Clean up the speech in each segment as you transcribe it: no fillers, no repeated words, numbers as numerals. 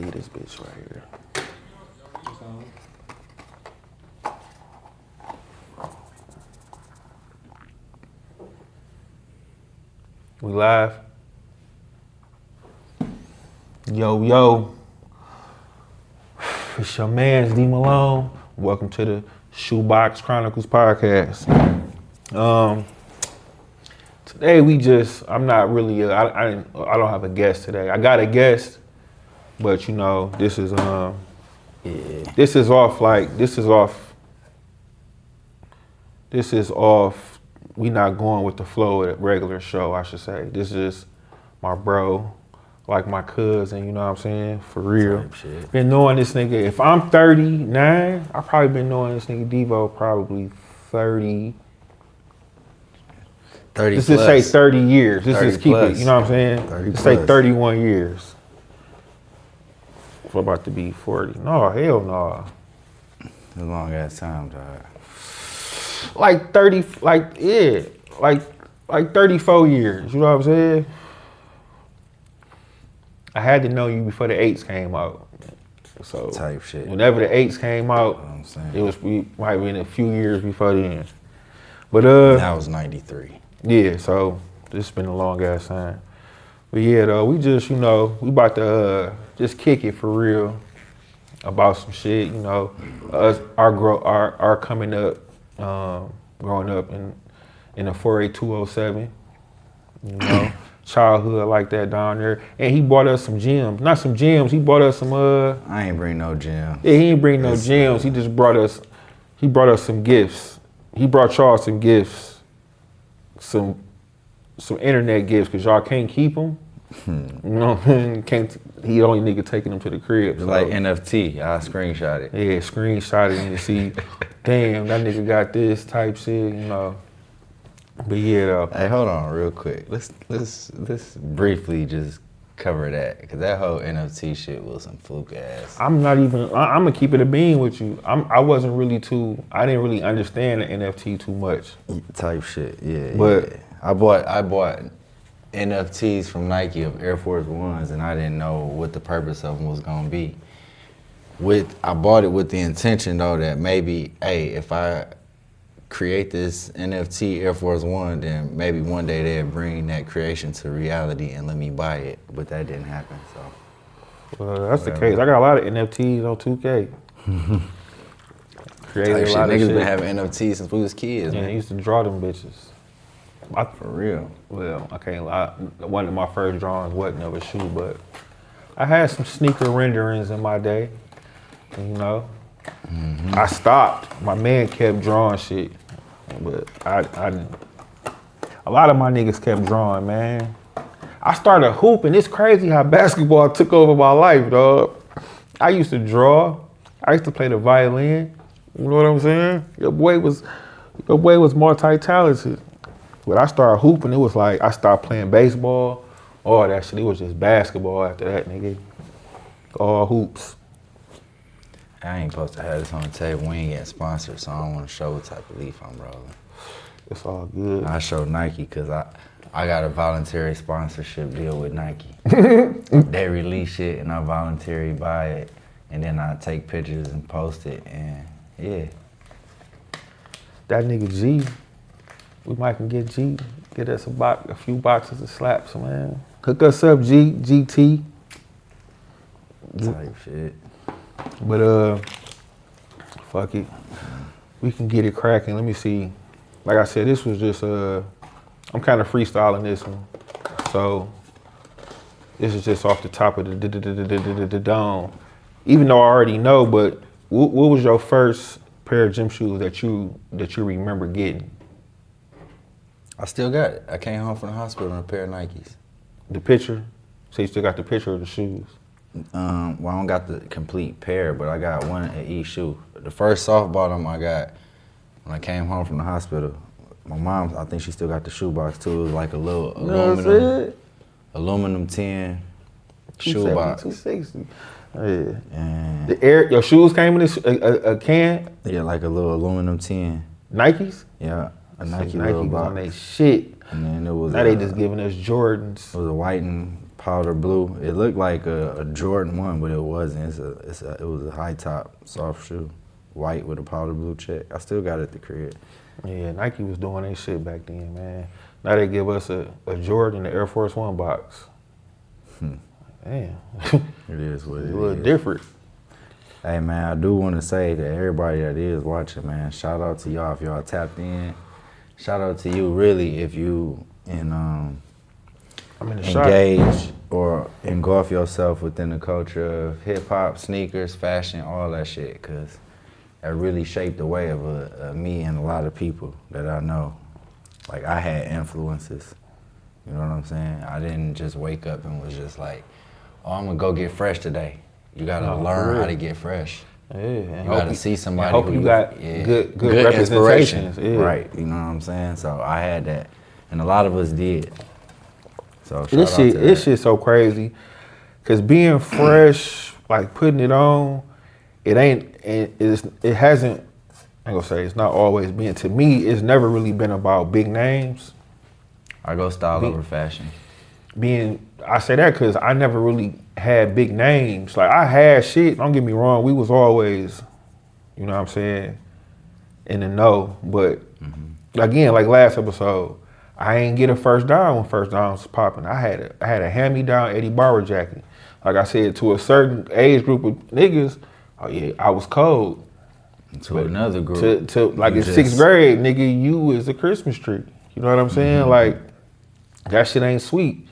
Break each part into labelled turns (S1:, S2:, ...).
S1: leave this bitch right here. We live. Yo. It's your man's D Malone. Welcome to the ShoeBox Chronicles podcast. Today I'm not really, I don't have a guest today. I got a guest, but you know, this is off. We not going with the flow of the regular show, I should say. This is my bro, like my cousin, you know what I'm saying? For real. Been knowing this nigga, if I'm 39, I probably been knowing this nigga Devo probably 30 Let's just say 30 years. Let's just keep it, you know what I'm saying? Let's say 31 years. We're about to be 40. No, hell no.
S2: A long ass time, dog.
S1: Like 34 years, you know what I'm saying? I had to know you before the 8s came out. So
S2: type shit.
S1: Whenever the 8s came out, we might be in a few years before then. But
S2: that was 93.
S1: Yeah, so this been a long ass time. But yeah, though, we just, you know, we about to just kick it for real about some shit, you know. Our coming up, growing up in a 48207, you know, childhood like that down there. And he bought us some gems. Not some gems, he bought us some
S2: I ain't bring no gems.
S1: Yeah, he ain't bring no gems. He just brought us some gifts. He brought y'all some gifts. Some internet gifts, cause y'all can't keep them. You know, he only nigga taking them to the crib.
S2: So. Like NFT, I screenshot it.
S1: Yeah, screenshot it and you see, damn, that nigga got this type shit, you know. But yeah, though.
S2: Hey, hold on, real quick. Let's briefly just cover that, cause that whole NFT shit was some fluke ass.
S1: I'm gonna keep it a bean with you. I didn't really understand the NFT too much.
S2: Type shit, yeah.
S1: But
S2: yeah. I bought NFTs from Nike of Air Force Ones, and I didn't know what the purpose of them was gonna be. I bought it with the intention though that maybe, hey, if I create this NFT Air Force One, then maybe one day they'll bring that creation to reality and let me buy it. But that didn't happen, so.
S1: Well, that's the case. I got a lot of NFTs on 2K. Created a lot of shit.
S2: Niggas been having NFTs since we was kids, man.
S1: I used to draw them bitches.
S2: For real.
S1: Well, I can't lie. One of my first drawings wasn't of a shoe, but I had some sneaker renderings in my day. You know, I stopped. My man kept drawing shit, but I didn't. A lot of my niggas kept drawing, man. I started hooping. It's crazy how basketball took over my life, dog. I used to draw. I used to play the violin. You know what I'm saying? Your boy was multi-talented. When I started hooping, it was like I stopped playing baseball, all that shit. It was just basketball after that, nigga. All hoops.
S2: I ain't supposed to have this on the table. We ain't getting sponsored, so I don't want to show what type of leaf I'm rolling.
S1: It's all good.
S2: I show Nike because I got a voluntary sponsorship deal with Nike. They release shit and I voluntarily buy it, and then I take pictures and post it, and yeah.
S1: That nigga G, we might can get G, get us a few boxes of slaps, man. Hook us up, GT.
S2: Type shit.
S1: But fuck it. We can get it cracking. Let me see. Like I said, this was just I'm kind of freestyling this one. So this is just off the top of the dome. Even though I already know, but what was your first pair of gym shoes that you remember getting?
S2: I still got it. I came home from the hospital in a pair of Nikes.
S1: The picture? So you still got the picture of the shoes?
S2: Well, I don't got the complete pair, but I got one at each shoe. The first soft bottom I got when I came home from the hospital. My mom, I think she still got the shoebox too. It was like a little aluminum tin shoebox.
S1: 260. Yeah.
S2: And
S1: Your shoes came in a can?
S2: Yeah, like a little aluminum tin.
S1: Nikes?
S2: Yeah, a Nike little box.
S1: On they shit.
S2: And then it was
S1: now they just giving us Jordans.
S2: It was a white and Powder blue. It looked like a Jordan 1, but it wasn't. It was a high top, soft shoe. White with a powder blue check. I still got it at the crib.
S1: Yeah, Nike was doing their shit back then, man. Now they give us a Jordan, the Air Force One box. Damn.
S2: It is what it is.
S1: A little different.
S2: Hey, man, I do want to say to everybody that is watching, man, shout out to y'all if y'all tapped in. Shout out to you, really, if you engage or engulf yourself within the culture of hip-hop, sneakers, fashion, all that shit, because that really shaped the way of me and a lot of people that I know. Like, I had influences, you know what I'm saying? I didn't just wake up and was just like, oh, I'm gonna go get fresh today. You gotta learn how to get fresh.
S1: Yeah,
S2: you gotta see somebody
S1: hope
S2: who
S1: you got good representations. Yeah.
S2: Right, you know what I'm saying? So I had that, and a lot of us did. So
S1: this shit's so crazy, cause being fresh, like putting it on, it hasn't. I'm gonna say it's not always been. To me, it's never really been about big names.
S2: I go style over fashion.
S1: I say that because I never really had big names. Like I had shit. Don't get me wrong. We was always, you know what I'm saying, in the know. But again, like last episode, I ain't get a first down when first down was popping. I had a hand-me-down Eddie Bauer jacket. Like I said, to a certain age group of niggas, oh yeah, I was cold.
S2: To another group.
S1: To like in sixth grade, nigga, you was a Christmas tree. You know what I'm saying? Like that shit ain't sweet.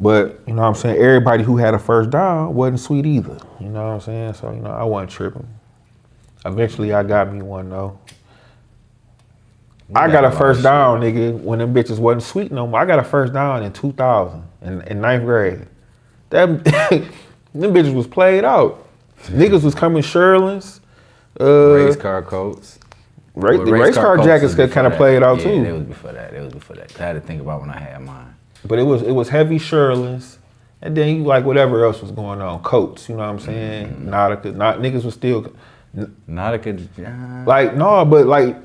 S1: But, you know what I'm saying, everybody who had a first down wasn't sweet either. You know what I'm saying? So, you know, I wasn't tripping. Eventually, I got me one, though. I got a first down, nigga, when them bitches wasn't sweet no more. I got a first down in 2000, in ninth grade. Them bitches was played out. Niggas was coming Sherlins.
S2: Race car coats.
S1: The race car jackets could kind of play it out, too.
S2: Yeah, it was before that. I had to think about when I had mine.
S1: But it was heavy Sherlins, and then you like whatever else was going on, coats. You know what I'm saying? Nautica, niggas was still
S2: Nautica.
S1: Like no, but like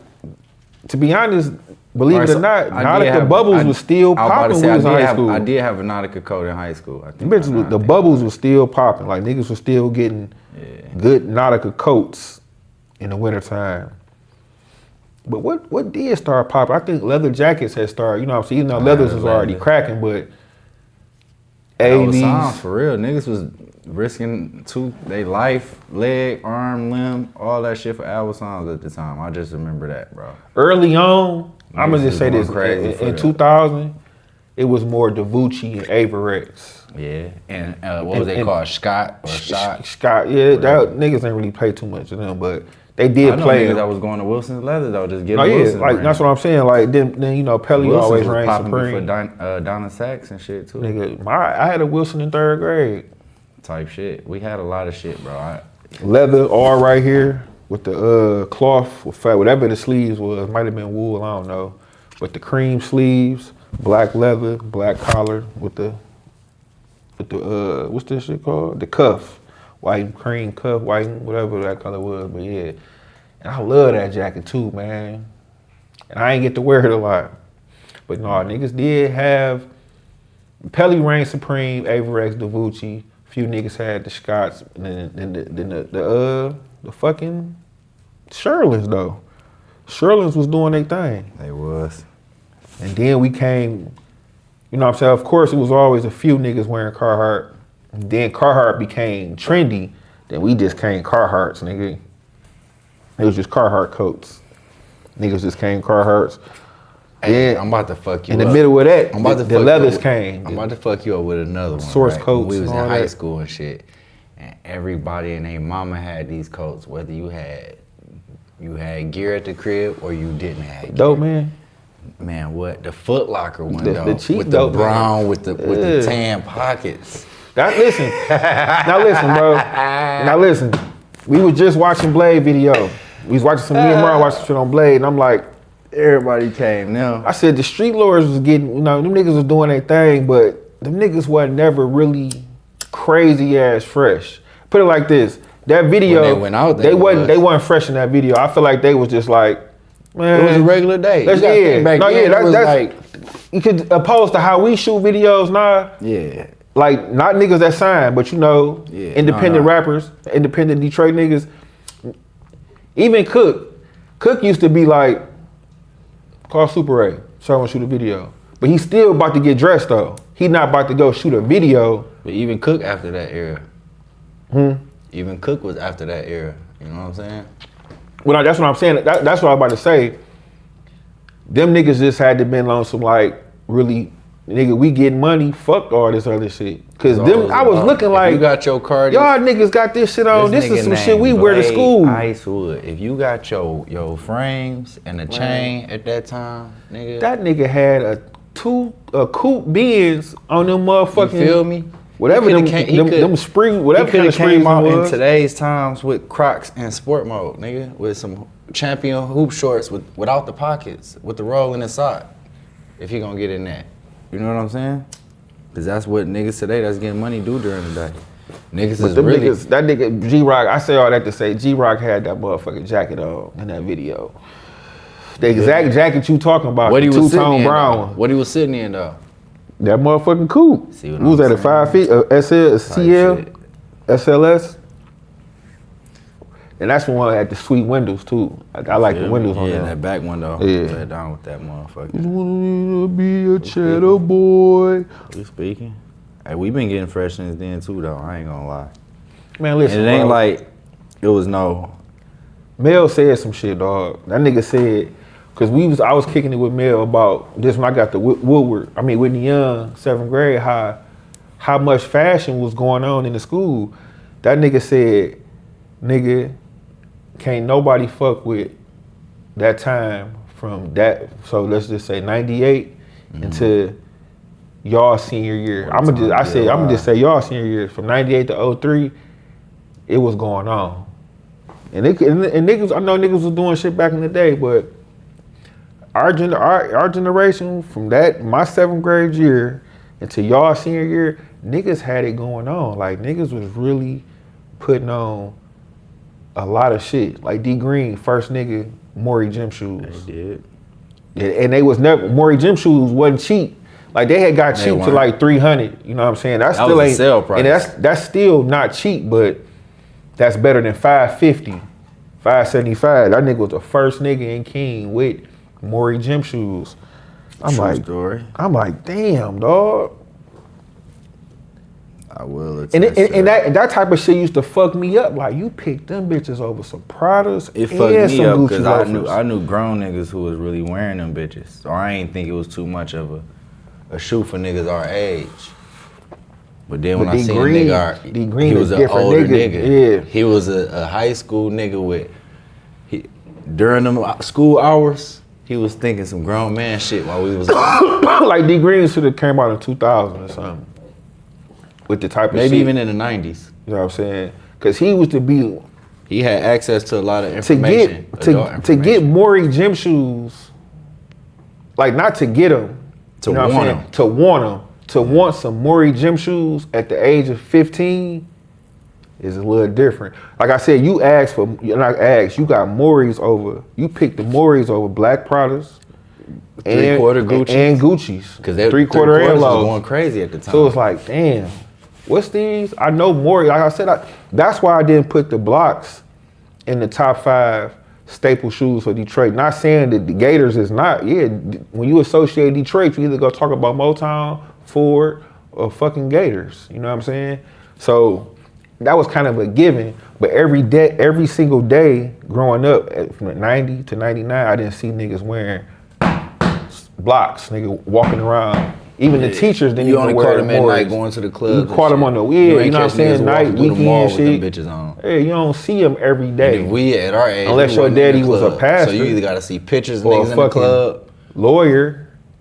S1: to be honest, believe it or not, Nautica bubbles was still popping when we was in high school.
S2: I did have a Nautica coat in high school. I think
S1: the bubbles was still popping. Like niggas was still getting good Nautica coats in the wintertime. But what did start popping? I think leather jackets had started, you know what I'm saying? Even though leathers was already cracking, but 80s.
S2: For real. Niggas was risking their life, leg, arm, limb, all that shit for Albertsons at the time. I just remember that, bro.
S1: Early on, I'm going to just say this, in 2000, it was more Davucci and Averex.
S2: Yeah, and what was they called? Scott or Shot?
S1: Scott, yeah, that niggas ain't really play too much of them, but they did play.
S2: Niggas that was going to Wilson's Leather though, just getting
S1: Wilson's. Like that's what I'm saying. Like then you know Pelly always reigned supreme.
S2: For Donna Sachs and shit too.
S1: Nigga, I had a Wilson in third grade.
S2: Type shit. We had a lot of shit, bro.
S1: Leather all right here with the cloth, whatever the sleeves was. Might have been wool, I don't know. But the cream sleeves, black leather, black collar with the what's this shit called? The cuff. White cream cuff, white, whatever that color was, but yeah. And I love that jacket too, man. And I ain't get to wear it a lot. But no, niggas did have Pelly reigned supreme, Averex, Davucci. A few niggas had the Scotts, and then the fucking Sherlins though. Sherlins was doing their thing.
S2: They was.
S1: And then we came, you know what I'm saying? Of course, it was always a few niggas wearing Carhartt. And then Carhartt became trendy. Then we just came Carhartts, nigga. It was just Carhartt coats. Niggas just came Carhartts.
S2: Hey, I'm about to fuck you
S1: up.
S2: In
S1: the middle of that, the leathers came.
S2: I'm about to fuck you up with another one.
S1: Source coats.
S2: When we was in high school and shit. And everybody and their mama had these coats, whether you had gear at the crib or you didn't have gear.
S1: Dope, man.
S2: Man, what? The Foot Locker one,
S1: the cheap
S2: with
S1: dope,
S2: the brown, with the tan pockets.
S1: Now listen, bro. Now listen, we was just watching Blade video. We was watching me and Marlon watching shit on Blade, and I'm like,
S2: everybody came now.
S1: I said the street lords was getting, you know, them niggas was doing their thing, but them niggas wasn't never really crazy ass fresh. Put it like this, that video,
S2: when they went out,
S1: they wasn't fresh in that video. I feel like they was just like Man,
S2: it was a regular day.
S1: That's,
S2: You gotta think back then, it was
S1: that's
S2: like,
S1: you could opposed to how we shoot videos now.
S2: yeah.
S1: Like not niggas that sign, but you know, independent rappers, independent Detroit niggas. Even Cook used to be like, call Super Ray, so I want to shoot a video. But he's still about to get dressed though. He not about to go shoot a video.
S2: But even Cook after that era. Even Cook was after that era. You know what I'm saying?
S1: Well, that's what I'm saying. That's what I'm about to say. Them niggas just had to been on some like really, nigga, we getting money. Fuck all this other shit. Cause them, I was looking like,
S2: you got your Cardi.
S1: Y'all niggas got this shit on. This is some shit we wear to school.
S2: Icewood. If you got your frames and a chain at that time, nigga.
S1: That nigga had a coupe Benz on them motherfucking.
S2: You feel me?
S1: Whatever them spring, whatever kind of
S2: came out
S1: was.
S2: in today's times with Crocs and sport mode, nigga, with some champion hoop shorts without the pockets, with the roll inside. If he gonna get in that, you know what I'm saying? Cause that's what niggas today that's getting money do during the day. Niggas but is really
S1: niggas, that nigga G-Rock. I say all that to say G-Rock had that motherfucking jacket on in that video. The exact jacket you talking about.
S2: What he was
S1: two-tone brown.
S2: What he was sitting in though.
S1: That motherfucking coupe.
S2: See what
S1: was
S2: I'm
S1: that
S2: saying?
S1: a 5 feet, a CL, SLS? And that's the one that had the sweet windows too. I like the windows on there.
S2: Yeah, that back window.
S1: Yeah.
S2: Lay down with that motherfucker.
S1: You wanna be a cheddar boy.
S2: We speaking? Hey, we been getting fresh since then too though, I ain't gonna lie.
S1: Man, listen,
S2: and it ain't like it was no.
S1: Mel said some shit, dog. That nigga said, cause I was kicking it with Mel about this when I got to Whitney Young, 7th grade, how much fashion was going on in the school. That nigga said, nigga, can't nobody fuck with that time from that, so let's just say 98 into y'all senior year. I'm gonna just say y'all senior year, from 98 to 03, it was going on. And niggas, I know niggas was doing shit back in the day, but our generation, from that, my 7th grade year into y'all senior year, niggas had it going on. Like niggas was really putting on a lot of shit. Like D Green, first nigga, Maury gym shoes.
S2: They did.
S1: Yeah, and they was never, Maury gym shoes wasn't cheap. Like they had got cheap to like 300. You know what I'm saying? That still ain't
S2: sale price.
S1: And that's still not cheap, but that's better than 550, 575. That nigga was the first nigga in King with Maury gym shoes. I'm like, damn, dog.
S2: I will.
S1: And that type of shit used to fuck me up. Like you picked them bitches over some Pradas.
S2: It fucked me up because I knew grown niggas who was really wearing them bitches. So I ain't think it was too much of a shoe for niggas our age. But then when I seen a nigga, he was an older nigga.
S1: Yeah.
S2: He was a high school nigga during them school hours, he was thinking some grown man shit while we was
S1: like D Green should have came out in 2000 or something. With the type of
S2: maybe
S1: shit.
S2: even in the 90s.
S1: You know what I'm saying? Because he was to be...
S2: He had access to a lot of information.
S1: To get Maury gym shoes, like not to get them.
S2: To want them.
S1: To want them. To want some Maury gym shoes at the age of 15 is a little different. Like I said, you got Maury's over, you picked the Maury's over Black Pradas.
S2: Three-quarter Gucci.
S1: And Gucci's.
S2: Because they three-quarter was going crazy at the time.
S1: So it's like, damn, what's these? I know Maury, like I said, that's why I didn't put the blocks in the top 5 staple shoes for Detroit. Not saying that the Gators is not, when you associate Detroit, you either go talk about Motown, Ford, or fucking Gators. You know what I'm saying? So that was kind of a given, but every single day growing up, from 90 to 99, I didn't see niggas wearing blocks, nigga walking around. Even the teachers didn't even wear them.
S2: You only caught them at night going to the club.
S1: You caught them on the you know what I'm saying, night, weekend shit.
S2: With them bitches on.
S1: Hey, you don't see them every day.
S2: And we at our age,
S1: unless your daddy was a pastor.
S2: So you either got to see pictures of
S1: or
S2: niggas in the club,
S1: lawyer.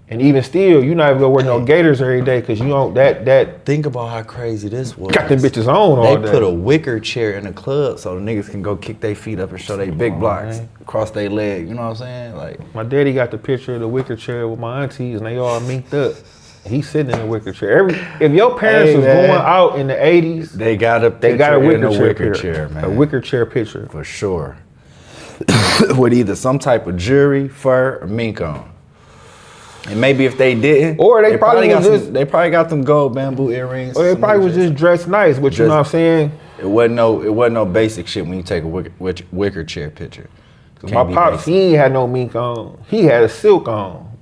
S1: And even still, you're not even gonna wear no Gators every day because you don't that.
S2: Think about how crazy this was.
S1: Got them bitches on all day.
S2: They put a wicker chair in the club so the niggas can go kick their feet up and show their big blocks across their leg. You know what I'm saying? Like
S1: my daddy got the picture of the wicker chair with my aunties and they all minked up. He's sitting in the wicker chair. If your parents was going out in the 80s,
S2: they got a wicker chair, man.
S1: A wicker chair picture
S2: for sure. with either some type of jewelry, fur, or mink on. And maybe if they didn't,
S1: or they probably
S2: got them gold bamboo earrings.
S1: Or they probably was just dressed nice, but you know what I'm saying?
S2: It wasn't no basic shit when you take a wicker chair picture.
S1: My pops, he ain't had no mink on. He had a silk on.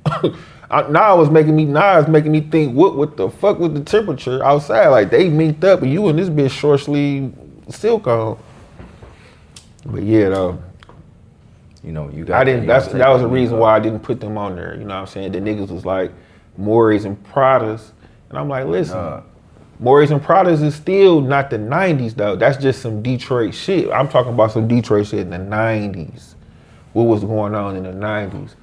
S1: Now it's making me think, what the fuck with the temperature outside? Like they minked up and you and this bitch short sleeve silk on. But yeah, though.
S2: You know, you got.
S1: That was the reason why I didn't put them on there. You know what I'm saying? The niggas was like Maury's and Pradas, and I'm like, listen, Maury's and Pradas is still not the '90s though. That's just some Detroit shit. I'm talking about some Detroit shit in the '90s. What was going on in the '90s?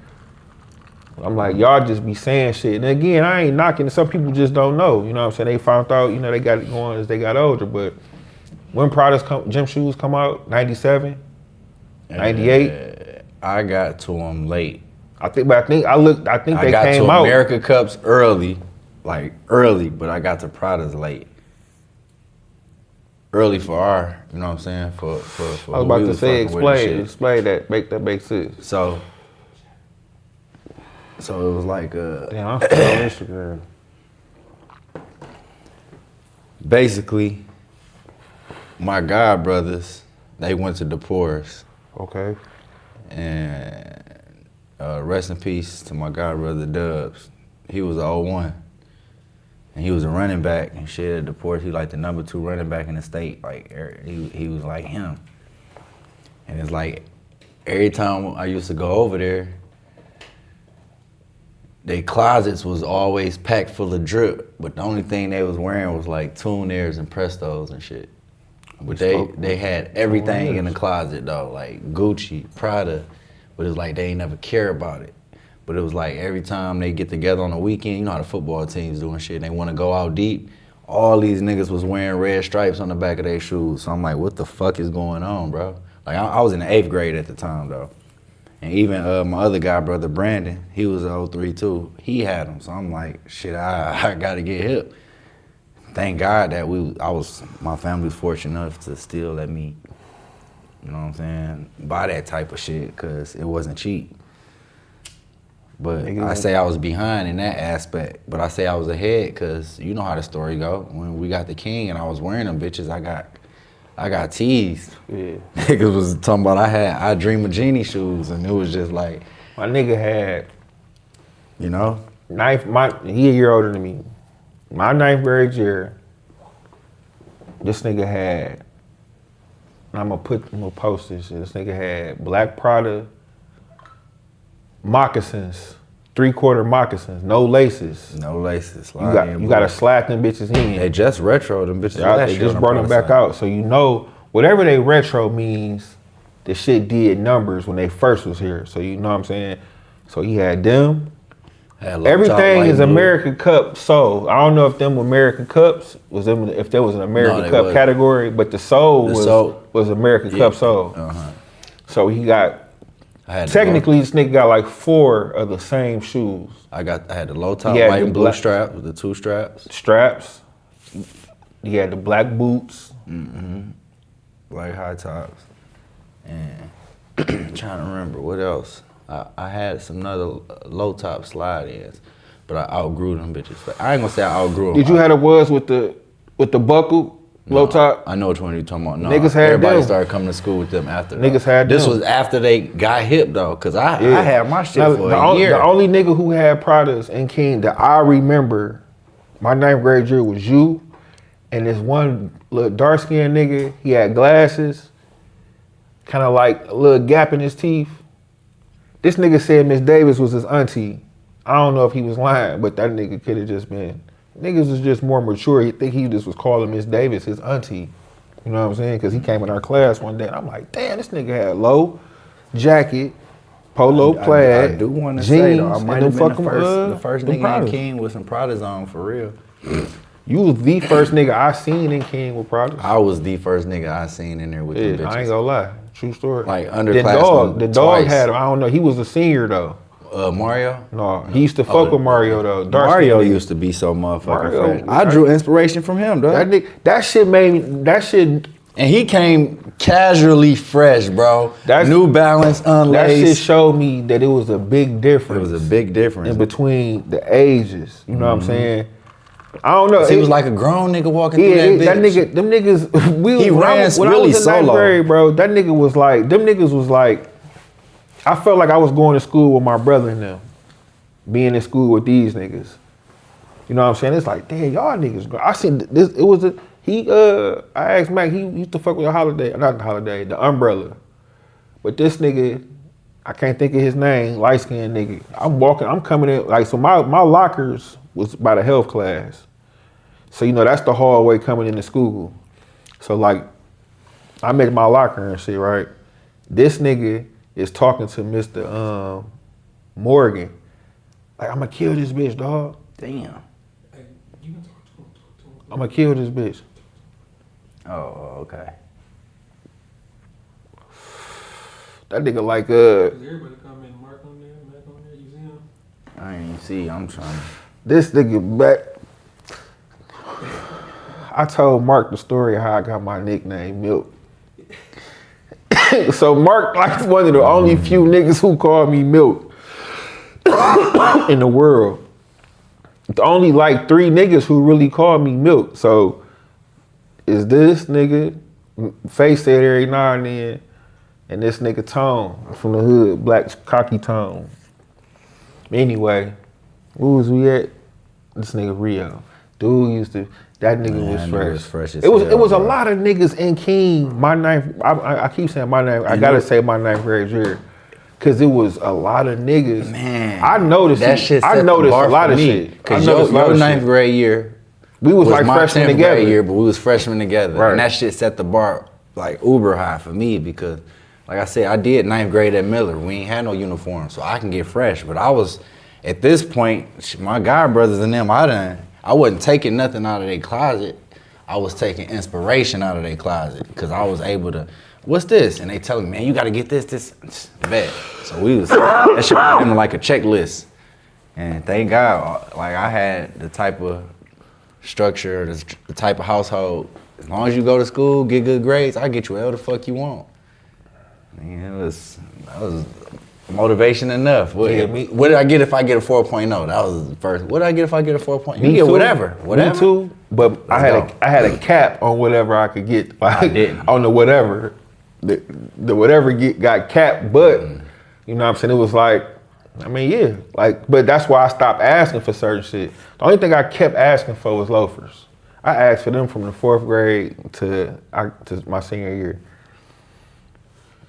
S1: I'm like, y'all just be saying shit. And again, I ain't knocking. Some people just don't know. You know what I'm saying? They found out. You know, they got it going as they got older. But when Pradas gym shoes come out, '97, '98.
S2: I got to them late.
S1: I think they came out.
S2: I got to America Cups early, but I got to Pradas late. Early for our, you know what I'm saying? For
S1: I was about to say, explain that, make sense.
S2: So it was like
S1: damn, I'm still on Instagram.
S2: Basically, my god brothers, they went to DePores.
S1: Okay.
S2: And rest in peace to my god brother Dubs. He was a 01. And he was a running back and shit at the port. He like the number 2 running back in the state. Like he was like him. And it's like every time I used to go over there, their closets was always packed full of drip, but the only thing they was wearing was like Tune Airs and Prestos and shit. But they had everything in the closet though, like Gucci, Prada, but it was like they ain't never care about it. But it was like every time they get together on the weekend, you know how the football teams doing shit, they wanna go out deep. All these niggas was wearing red stripes on the back of their shoes. So I'm like, what the fuck is going on, bro? Like I was in the 8th grade at the time though. And even my other guy, brother Brandon, he was 03 too. He had them, so I'm like, shit, I gotta get hip. Thank God that my family was fortunate enough to still let me, you know what I'm saying, buy that type of shit, cause it wasn't cheap. But I say I was behind in that aspect, but I say I was ahead, cause you know how the story go. When we got the King and I was wearing them bitches, I got teased. Yeah. Niggas was talking about I Dream of Genie shoes, and it was just like.
S1: My nigga had,
S2: you know?
S1: He a year older than me. My 9th grade year, this nigga had, I'm gonna post this shit. This nigga had black Prada moccasins, 3/4 moccasins, no laces.
S2: No laces.
S1: You gotta slide them bitches in.
S2: They just retro them bitches.
S1: They just brought them back out. So you know, whatever they retro means, the shit did numbers when they first was here. So you know what I'm saying? So he had them. Everything is American Cup soul. I don't know if them American Cups if there was an American Cup category, but the soul was American Cup soul.
S2: Uh-huh.
S1: So he got. Technically, this nigga got like 4 of the same shoes.
S2: I had the low top white and blue strap with the 2 straps.
S1: Straps. He had the black boots.
S2: Mm-hmm. Black high tops. And I'm trying to remember what else. I had some other low top slide-ins, but I outgrew them bitches. I ain't gonna say I outgrew them.
S1: Did you have the ones with the buckle low top?
S2: I know which one you're talking about. No,
S1: niggas had
S2: everybody
S1: them.
S2: started coming to school with them after.
S1: Niggas had
S2: this
S1: them.
S2: was after they got hip though, cause I had my shit for a year.
S1: The only nigga who had Pradas and King that I remember, my 9th grade year, was you, and this one little dark skinned nigga. He had glasses, kind of like a little gap in his teeth. This nigga said Miss Davis was his auntie. I don't know if he was lying, but that nigga could have just been. Niggas was just more mature. He think he just was calling Miss Davis his auntie. You know what I'm saying? Because he came in our class one day, and I'm like, damn, this nigga had low jacket, polo plaid,
S2: I do want to
S1: jeans,
S2: say though, I might have been the first nigga
S1: Pradas.
S2: in King with some Pradas on for real.
S1: You was the first nigga I seen in King with Pradas.
S2: I was the first nigga I seen in there with them bitches.
S1: I ain't gonna lie. True story.
S2: Like underclassmen.
S1: The dog had him. I don't know. He was a senior though.
S2: Mario?
S1: No, he used to fuck with Mario though.
S2: Mario used to be so motherfucking fat. I drew inspiration from him, though.
S1: That shit made me. That shit.
S2: And he came casually fresh, bro. New Balance, unlaced.
S1: That shit showed me that it was a big difference.
S2: It was a big difference
S1: in between the ages. You know what I'm saying? I don't know.
S2: He was like a grown nigga walking through that bitch.
S1: That nigga, them niggas.
S2: He ran
S1: when
S2: really
S1: I was in
S2: solo.
S1: ninth grade, bro. That nigga was like, them niggas was like. I felt like I was going to school with my brother and them, being in school with these niggas. You know what I'm saying? It's like, damn, y'all niggas. I seen this. It was I asked Mac. He used to fuck with the Umbrella. But this nigga, I can't think of his name. Light skinned nigga. I'm coming in like so. My lockers was by the health class. So you know that's the hallway coming into school. So like, I'm at my locker and shit, right? This nigga is talking to Mr. Morgan. Like, I'm gonna kill this bitch, dog.
S2: Damn.
S3: Hey, you can talk to him.
S1: I'm gonna kill this bitch.
S2: Oh, okay.
S1: That nigga like,
S3: Does everybody come in, Mark on there, Mac on there, you see him?
S2: I ain't see. I'm trying.
S1: this nigga back. I told Mark the story of how I got my nickname, Milk. So Mark like one of the only few niggas who call me Milk in the world. The only like 3 niggas who really call me Milk. So is this nigga, Face said every now and then, and this nigga Tone from the hood, Black Cocky Tone. Anyway, where was we at? This nigga Rio. Dude used to, that nigga was fresh.
S2: As
S1: It was
S2: hell,
S1: a
S2: bro.
S1: lot of niggas in King. My ninth, I keep saying my name. I gotta say my ninth grade year, cause it was a lot of niggas.
S2: Man,
S1: I noticed
S2: that shit.
S1: I
S2: set the
S1: noticed
S2: bar
S1: a lot
S2: for
S1: of
S2: me,
S1: shit.
S2: Cause your ninth grade year,
S1: we was like
S2: my
S1: freshmen
S2: 10th
S1: together.
S2: grade year, but we was freshmen together,
S1: Right.
S2: and that shit set the bar like uber high for me because, like I said, I did ninth grade at Miller. We ain't had no uniform, so I can get fresh. But I was at this point, my god brothers and them, I wasn't taking nothing out of their closet. I was taking inspiration out of their closet because I was able to, what's this? And they telling me, man, you gotta get this, bet. So we was, that shit was like a checklist. And thank God, like I had the type of structure, the type of household, as long as you go to school, get good grades, I get you whatever the fuck you want. Man, that was motivation enough. What did I get if I get a 4.0? That was the first. What did I get if I get a 4.0? You get whatever.
S1: Me too. But I had a cap on whatever I could get. Like,
S2: I didn't.
S1: On the whatever. The whatever got capped, but you know what I'm saying? It was like, I mean, yeah. Like, but that's why I stopped asking for certain shit. The only thing I kept asking for was loafers. I asked for them from the 4th grade to my senior year.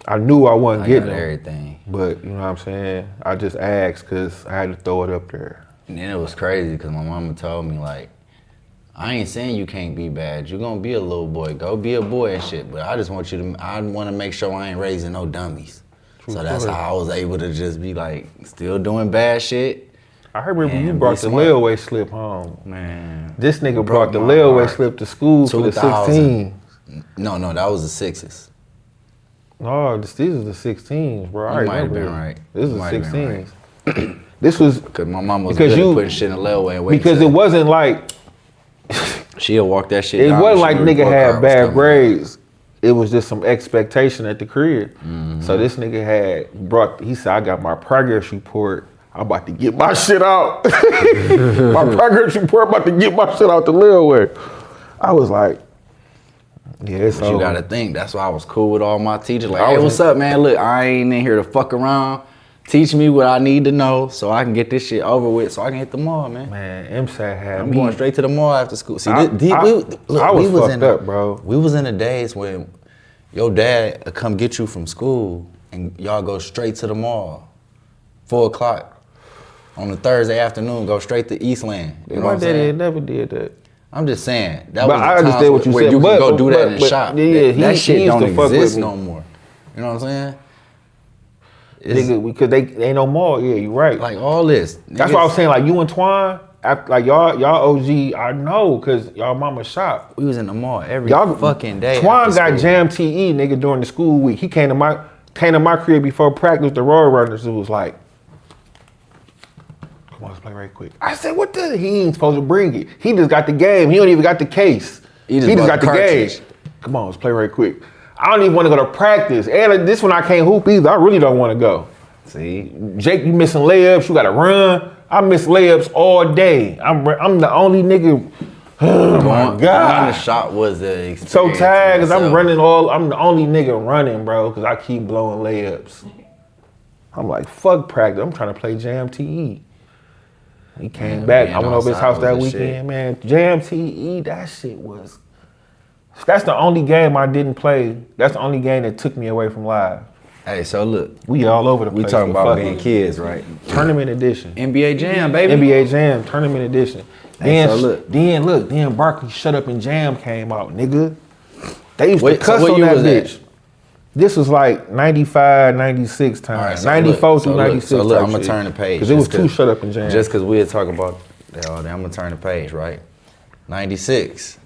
S1: I knew I wasn't getting them,
S2: everything.
S1: but you know what I'm saying? I just asked because I had to throw it up there.
S2: And then it was crazy because my mama told me, like, I ain't saying you can't be bad. You're gonna be a little boy. Go be a boy and shit. But I just want you to, I want to make sure I ain't raising no dummies. So that's how I was able to just be like, still doing bad shit.
S1: I remember
S2: Man,
S1: you brought
S2: be
S1: the
S2: smart.
S1: layaway slip home.
S2: Man.
S1: This nigga
S2: Broke
S1: brought the
S2: my
S1: layaway
S2: heart.
S1: slip to school for the
S2: 2000.
S1: 16.
S2: No, that was the 6s.
S1: No, these are the 16s, bro. I
S2: You might have
S1: remember.
S2: been right.
S1: This is
S2: You
S1: the
S2: might have been
S1: 16s. This was
S2: Because my mom was
S1: Because
S2: good
S1: you-
S2: at putting shit in the layaway and waiting.
S1: because it wasn't like
S2: She'll walk that shit
S1: it
S2: down.
S1: wasn't
S2: and
S1: like
S2: she
S1: nigga
S2: report
S1: had
S2: card was
S1: bad
S2: coming.
S1: grades. It was just some expectation at the crib. So this nigga he said, I got my progress report. I'm about to get my shit out. My progress report, about to get my shit out the layaway. I was like, yeah, it's
S2: But you
S1: over.
S2: gotta think, that's why I was cool with all my teachers. Like,
S1: I
S2: hey,
S1: was
S2: what's up, man? Look, I ain't in here to fuck around. Teach me what I need to know so I can get this shit over with so I can hit the mall, man.
S1: Man, MSAT had
S2: I'm
S1: me.
S2: going straight to the mall after school. See,
S1: I was fucked
S2: in
S1: up, bro.
S2: We was in the days when your dad would come get you from school and y'all go straight to the mall. 4 o'clock on a Thursday afternoon, go straight to Eastland. You know
S1: My
S2: what I'm
S1: daddy
S2: saying?
S1: never did that.
S2: I'm just saying that
S1: But
S2: was the
S1: I understand
S2: times
S1: what you
S2: where
S1: said,
S2: you
S1: but-
S2: can go do that
S1: but-
S2: in the
S1: but-
S2: shop.
S1: yeah,
S2: that
S1: he
S2: shit
S1: used
S2: don't
S1: to fuck with
S2: exist
S1: me.
S2: no more. You know what I'm saying?
S1: Nigga, because they ain't no more. Yeah, you right.
S2: Like all this.
S1: That's why I was saying, like, you and Twine, like y'all OG, I know, because y'all mama shop.
S2: We was in the mall every
S1: Y'all
S2: fucking day.
S1: Twine
S2: after
S1: got
S2: school.
S1: Jam TE, nigga, during the school week. He came to my crib before practice, the Road Runners. It was like, come on, let's play right quick. I said, what the? He ain't supposed to bring it. He just got the game. He don't even got the case.
S2: He just bought
S1: got
S2: the
S1: the game.
S2: cartridge.
S1: Come on, let's play right quick. I don't even want to go to practice. And this one I can't hoop either. I really don't want to go.
S2: See,
S1: Jake, you missing layups. You got to run. I miss layups all day. I'm the only nigga. Oh my God.
S2: The shot was a experience.
S1: So tired because I'm running I'm the only nigga running, bro, because I keep blowing layups. I'm like, fuck practice. I'm trying to play Jam TE. He came back. I went over his house that weekend, man. Jam TE, that shit was. That's the only game I didn't play. That's the only game that took me away from live.
S2: Hey, so look.
S1: We all over the place.
S2: We talking about being kids, right?
S1: Tournament edition.
S2: NBA Jam, baby.
S1: NBA Jam, tournament edition.
S2: Hey,
S1: Then Barkley Shut Up and Jam came out, nigga. They used to cuss on that bitch. This was like 95, 96 time.
S2: Right, so
S1: 94 through 96.
S2: So look, I'm going to turn the page.
S1: Because it was too Shut Up and Jam.
S2: Just because we had talking about that all day, I'm going to turn the page, right? 96.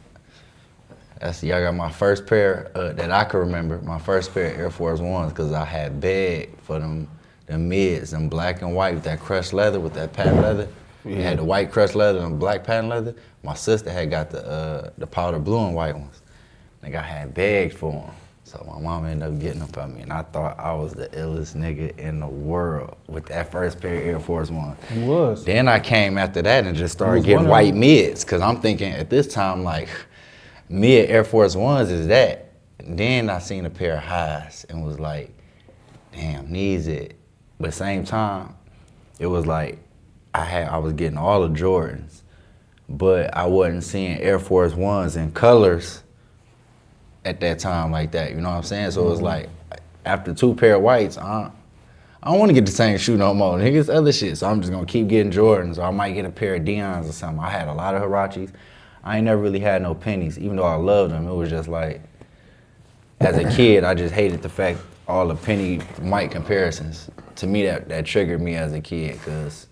S2: Y'all got my first pair that I can remember, my first pair of Air Force Ones, because I had begged for them mids, them black and white with that crushed leather, with that patent leather. Yeah. It had the white crushed leather and black patent leather. My sister had got the powder blue and white ones. Nigga, I had begged for them. So my mom ended up getting them for me, and I thought I was the illest nigga in the world with that first pair of Air Force Ones.
S1: You was.
S2: Then I came after that and just started getting white mids, because I'm thinking at this time, like, mid Air Force Ones is that. And then I seen a pair of highs and was like, damn, needs it. But same time, it was like I was getting all the Jordans, but I wasn't seeing Air Force Ones in colors at that time like that. You know what I'm saying? So it was like after 2 pair of whites, I don't want to get the same shoe no more. Niggas other shit. So I'm just gonna keep getting Jordans, or I might get a pair of Deons or something. I had a lot of Hirachis. I ain't never really had no pennies, even though I loved them. It was just like, as a kid, I just hated the fact all the penny Mike comparisons. To me, that triggered me as a kid, because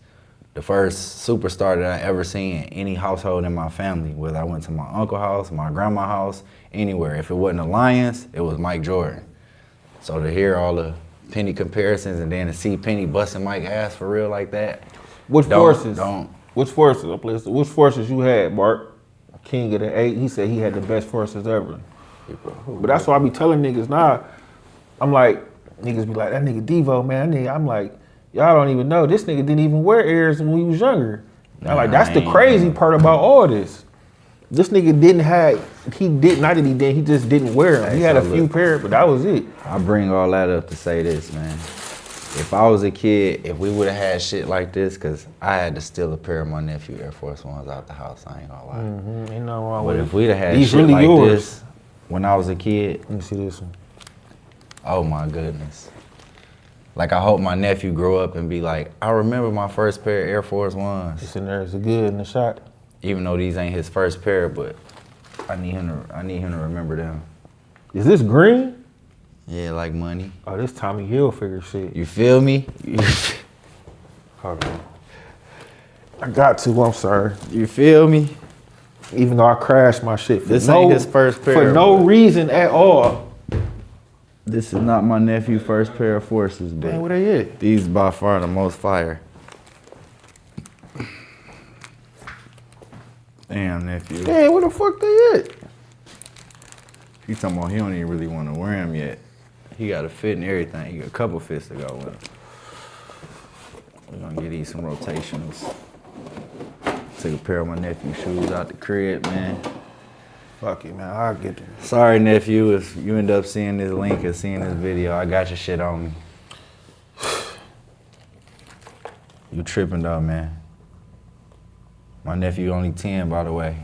S2: the first superstar that I ever seen in any household in my family, whether I went to my uncle's house, my grandma's house, anywhere, if it wasn't the Lions, it was Mike Jordan. So to hear all the penny comparisons and then to see Penny busting Mike's ass for real like that.
S1: Which forces you had, Bart? King of the 8, he said he had the best forces ever. But that's why I be telling niggas now. I'm like, niggas be like, that nigga Devo, man. I'm like, y'all don't even know. This nigga didn't even wear Airs when we was younger. I'm like, that's the crazy part about all this. This nigga he just didn't wear them. He had a few pair, but that was it.
S2: I bring all that up to say this, man. If I was a kid, if we would have had shit like this, because I had to steal a pair of my nephew Air Force Ones out the house, I ain't gonna lie.
S1: Mm-hmm. Ain't nothing wrong with it.
S2: But if we'd have had
S1: These
S2: shit
S1: really
S2: like
S1: yours.
S2: this when I was a kid.
S1: Let me see this one.
S2: Oh my goodness. Like, I hope my nephew grow up and be like, I remember my first pair of Air Force Ones.
S1: It's in there, it's good in the shot.
S2: Even though these ain't his first pair, but I need him to remember them.
S1: Is this green?
S2: Yeah, like money.
S1: Oh, this Tommy Hilfiger shit.
S2: You feel me?
S1: Hold on. I got to, I'm sorry.
S2: You feel me?
S1: Even though I crashed my shit.
S2: This ain't his first pair.
S1: For no reason at all.
S2: This is not my nephew's first pair of forces, but
S1: Man, where they at?
S2: these by far the most fire. Damn, nephew.
S1: Damn, where the fuck they at?
S2: He talking about he don't even really want to wear them yet. He got a fit and everything. He got a couple fits to go with. We're gonna get these some rotations. Take a pair of my nephew's shoes out the crib, man.
S1: Fuck it, man. I'll get them.
S2: Sorry, nephew, if you end up seeing this link or seeing this video, I got your shit on me. You tripping though, man. My nephew only 10, by the way.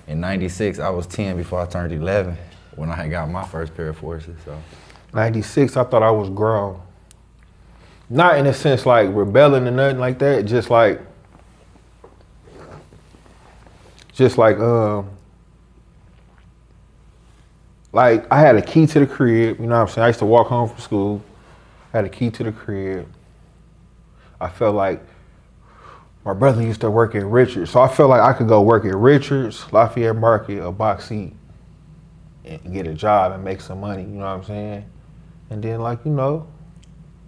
S2: In 96, I was 10 before I turned 11 when I had got my first pair of forces, so.
S1: 96, I thought I was grown. Not in a sense like rebelling or nothing like that, just like I had a key to the crib, you know what I'm saying? I used to walk home from school, I had a key to the crib. I felt like my brother used to work at Richards, so I felt like I could go work at Richards, Lafayette Market, or Box Seat, and get a job and make some money, you know what I'm saying? And then, like, you know,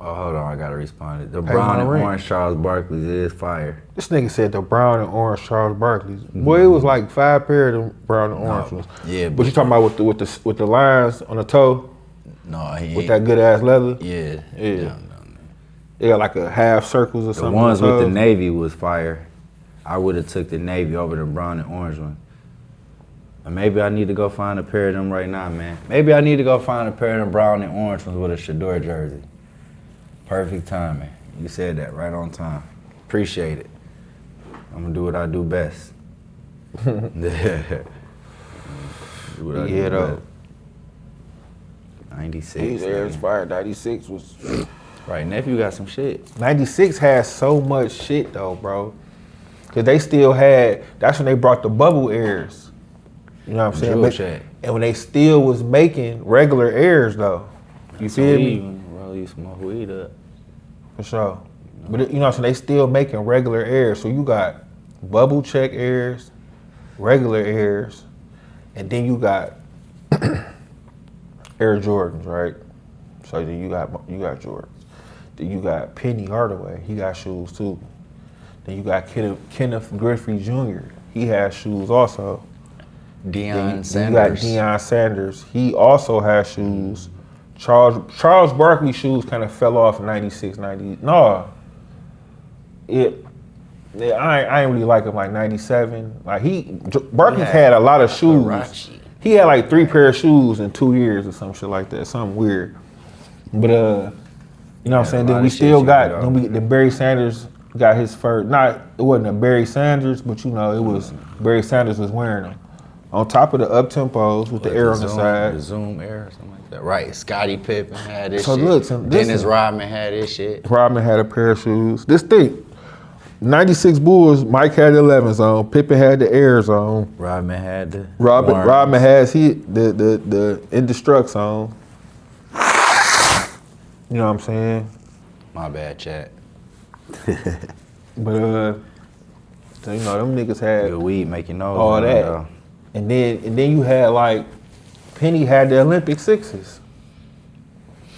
S2: Oh, hold on, I gotta respond. The
S1: Pay
S2: brown
S1: my
S2: and
S1: rent.
S2: orange Charles Barkley's is fire.
S1: This nigga said the brown and orange Charles Barkley's. Boy, it was like 5 pair of them brown and orange ones.
S2: Yeah,
S1: But you talking about with the lines on the toe
S2: No, he
S1: with
S2: ain't.
S1: that good ass leather?
S2: Yeah.
S1: Yeah.
S2: No.
S1: They got like a half circles or
S2: The
S1: something.
S2: ones
S1: on
S2: with the
S1: toes.
S2: navy was fire. I would have took the navy over the brown and orange one. And maybe I need to go find a pair of them right now, man. Maybe I need to go find a pair of them brown and orange ones with a Shador jersey. Perfect timing. You said that right on time. Appreciate it. I'm gonna do what I do best. Do what I
S1: Yeah,
S2: do
S1: though.
S2: best. 96.
S1: These Airs
S2: man.
S1: fire. 96 was.
S2: Right, nephew got some shit.
S1: 96 had so much shit though, bro. Cause they still had. That's when they brought the bubble Airs. You know what I'm saying?
S2: Jewel
S1: But-
S2: check.
S1: and when they still was making regular Airs though. You feel me?
S2: Roll you some more weed up.
S1: For sure. But you know what I'm saying? They still making regular Airs. So you got bubble check Airs, regular Airs, and then you got Air Jordans, right? So then you got Jordans. Then you got Penny Hardaway. He got shoes too. Then you got Kenneth Griffey Jr. He has shoes also.
S2: Deion
S1: Then you got
S2: Sanders.
S1: Deion Sanders. He also has shoes. Charles Barkley shoes kind of fell off in 96, 90. No. I ain't really like him like 97. Like Barkley had a lot of shoes.
S2: Huarache.
S1: He had like 3 pair of shoes in 2 years or some shit like that. Something weird. But you know what I'm
S2: Yeah,
S1: saying?
S2: a
S1: Then
S2: lot
S1: we
S2: of shit
S1: still
S2: you
S1: got
S2: can go.
S1: then Barry Sanders got his first. It wasn't a Barry Sanders, but you know it was Barry Sanders was wearing them. On top of the up tempos with the air on the side.
S2: The Zoom Air or something like that. Right. Scottie Pippen had this
S1: So
S2: shit.
S1: look, so
S2: Dennis
S1: listen.
S2: Rodman had this shit.
S1: Rodman had a pair of shoes. This thing, 96 Bulls, Mike had the 11s on. Pippen had the Airs on.
S2: Rodman had the
S1: Rodman has the Indestructs on. You know what I'm saying?
S2: My bad, chat.
S1: But so you know them niggas had
S2: Good weed making those.
S1: all
S2: on,
S1: that.
S2: though.
S1: And then you had like Penny had the Olympic sixes.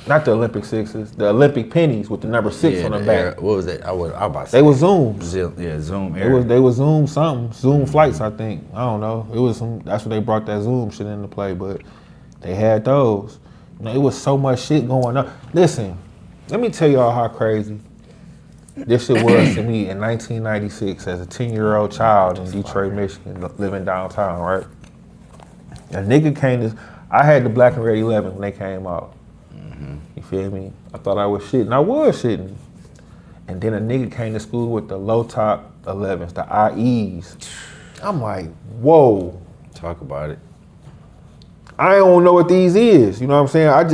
S1: Not the Olympic sixes, the Olympic pennies with the number 6 on the back.
S2: Air, what was that? I was about to say.
S1: They were Zooms.
S2: Zoom Air.
S1: They was Zoom something. Zoom flights, I think. I don't know. It was some. That's when they brought that Zoom shit into play. But they had those. You know, it was so much shit going on. Listen, let me tell y'all how crazy this shit was to me in 1996 as a 10-year-old child in Detroit, Michigan, living downtown. Right. A nigga came to. I had the black and red 11 when they came out. You feel me? I thought I was shitting. I was shitting. And then a nigga came to school with the low top 11s, the IEs. I'm like, whoa.
S2: Talk about it.
S1: I don't know what these is. You know what I'm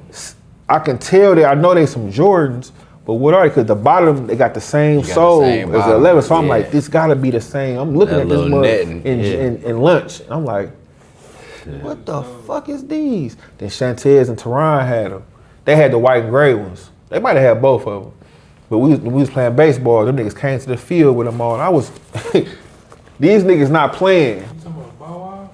S1: saying? I can tell that I know they some Jordans, but what are they? Because the bottom, they got the same
S2: got the
S1: sole
S2: same
S1: as the
S2: bottom,
S1: 11. So I'm
S2: yeah.
S1: like, this gotta be the same. I'm looking
S2: That
S1: at this
S2: little
S1: mug
S2: netting,
S1: in lunch. I'm like, what the fuck is these? Then Shantez and Teron had them. They had the white and gray ones. They might have had both of them. But when we was playing baseball, them niggas came to the field with them on. I was, these niggas not playing.
S3: You talking about Bow Wow?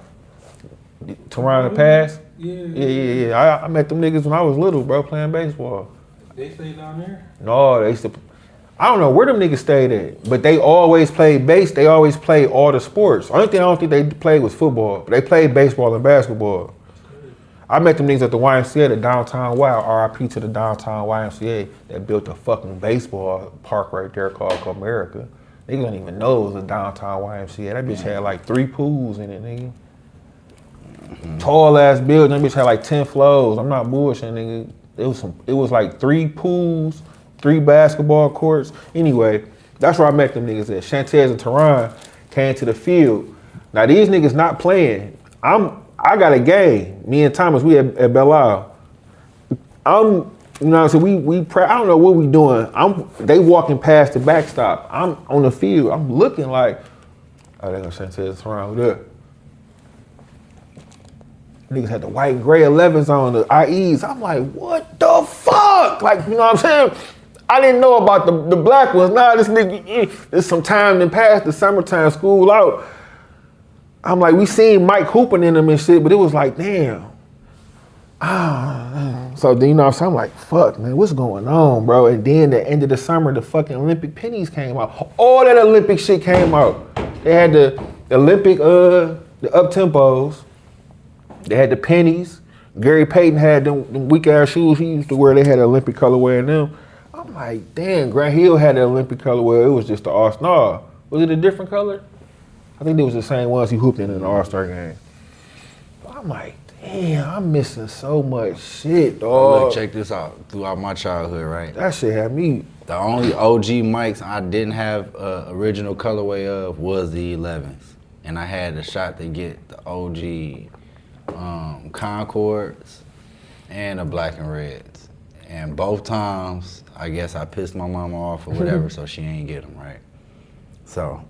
S1: Teron the pass?
S3: Yeah.
S1: Yeah. I met them niggas when I was little, bro, playing baseball.
S3: They stay down there?
S1: No, they used to. I don't know where them niggas stayed at, but they always played base. They always played all the sports. Only thing I don't think they played was football, but they played baseball and basketball. I met them niggas at the YMCA, the downtown Y. RIP to the downtown YMCA that built a fucking baseball park right there called Comerica. Niggas don't even know it was a downtown YMCA. That bitch had like 3 pools in it, nigga. Tall ass building. That bitch had like 10 floors. I'm not bullshitting, nigga. It was like 3 pools, 3 basketball courts. Anyway, that's where I met them niggas at. Shantez and Teron came to the field. Now these niggas not playing. I got a game. Me and Thomas, we at Belle Isle. You know, so I don't know what we doing. They walking past the backstop. I'm on the field. I'm looking like, oh, they gonna Shantez Teron there. Niggas had the white and gray 11s on, the IEs. I'm like, what the fuck? Like, you know what I'm saying? I didn't know about the black ones. Nah, this nigga, there's some time that passed the summertime school out. I'm like, we seen Mike hooping in them and shit, but it was like, damn. So then, you know what I'm saying? I'm like, fuck, man, what's going on, bro? And then the end of the summer, the fucking Olympic pennies came out. All that Olympic shit came out. They had the Olympic, the up-tempos. They had the pennies. Gary Payton had them weak-ass shoes he used to wear. They had an Olympic colorway in them. I'm like, damn, Grant Hill had an Olympic colorway. It was just the All-Star. Was it a different color? I think they was the same ones he hooped in the All-Star game. I'm like, damn, I'm missing so much shit, dog.
S2: Look, check this out. Throughout my childhood, right?
S1: That shit had me.
S2: The only OG mics I didn't have original colorway of was the 11s. And I had a shot to get the OG Concords and the black and reds. And both times, I guess I pissed my mama off or whatever, so she ain't get them, right? So,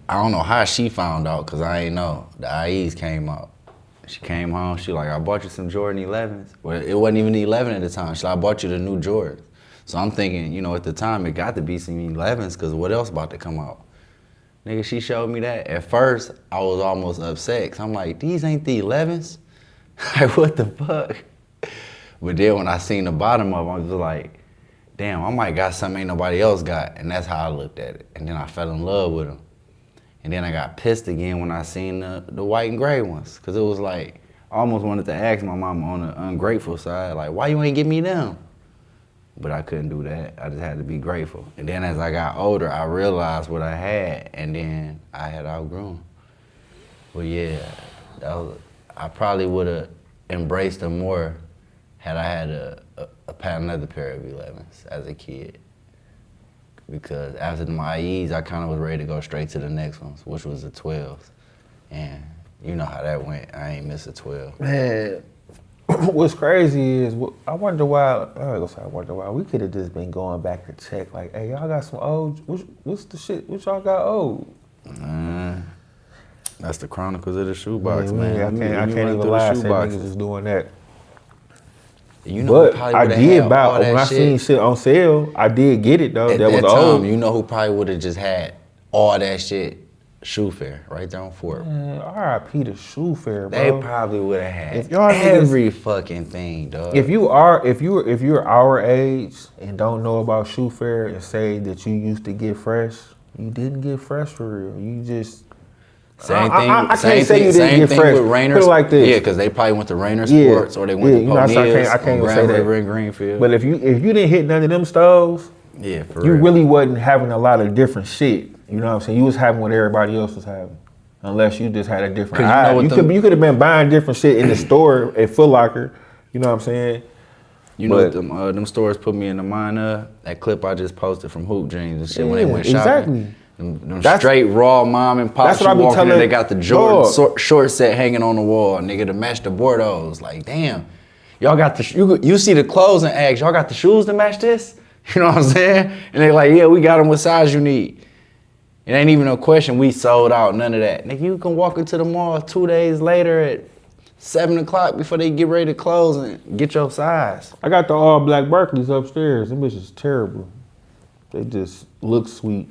S2: I don't know how she found out, because I ain't know. The IEs came out. She came home, she like, I bought you some Jordan 11s. Well, it wasn't even the 11 at the time. She like, I bought you the new Jordans. So I'm thinking, you know, at the time, it got to be some 11s, because what else about to come out? Nigga, she showed me that. At first, I was almost upset, because I'm like, these ain't the 11s? Like, what the fuck? But then when I seen the bottom of them, I was like, damn, I might got something ain't nobody else got. And that's how I looked at it. And then I fell in love with them. And then I got pissed again when I seen the white and gray ones. Cause it was like, I almost wanted to ask my mama on the ungrateful side, like, why you ain't give me them? But I couldn't do that. I just had to be grateful. And then as I got older, I realized what I had, and then I had outgrown. Well, yeah, I probably would have embraced them more had I had another pair of 11s as a kid. Because after my IEs, I kind of was ready to go straight to the next ones, which was the 12s. And you know how that went. I ain't missed a 12.
S1: Man, what's crazy is, I wonder why we could have just been going back to check, like, hey, y'all got some old, what's the shit, what y'all got old?
S2: That's the Chronicles of the ShoeBox, man.
S1: I can't even lie, say niggas is doing that.
S2: You know,
S1: but I did buy, when I seen shit on sale, I did get it though. That was old.
S2: You know who probably would have just had all that shit? Shoe Fair, right there on Fort.
S1: Man, R.I.P. to Shoe Fair, bro.
S2: They probably would have had every fucking thing, dog.
S1: If you're our age and don't know about Shoe Fair and say that you used to get fresh, you didn't get fresh for real. You just
S2: Same thing.
S1: I can't say you didn't get fresh.
S2: With Rainer.
S1: Put it like this.
S2: Yeah, because they probably went to Rainer Sports or they went to Poniers,
S1: I can't even
S2: Grand
S1: say
S2: River
S1: that.
S2: and Greenfield.
S1: But if you didn't hit none of them stores,
S2: yeah, for
S1: you
S2: real.
S1: really wasn't having a lot of different shit. You know what I'm saying? You was having what everybody else was having, unless you just had a different eye. You could have been buying different shit in the store at Foot Locker. You know what I'm saying?
S2: You know what them stores put me in the mind of? That clip I just posted from Hoop Dreams and shit when they went shopping.
S1: Exactly.
S2: Them straight raw mom and pop.
S1: That's what I be telling.
S2: They got the Jordan short set hanging on the wall, nigga, to match the Bordeaux. Like, damn, y'all got you see the clothes and ask, y'all got the shoes to match this? You know what I'm saying? And they like, yeah, we got them. What size you need? It ain't even a question. We sold out. None of that. Nigga, you can walk into the mall 2 days later at 7 o'clock before they get ready to close and get your size.
S1: I got the all black Berkeleys upstairs. Them bitches terrible. They just look sweet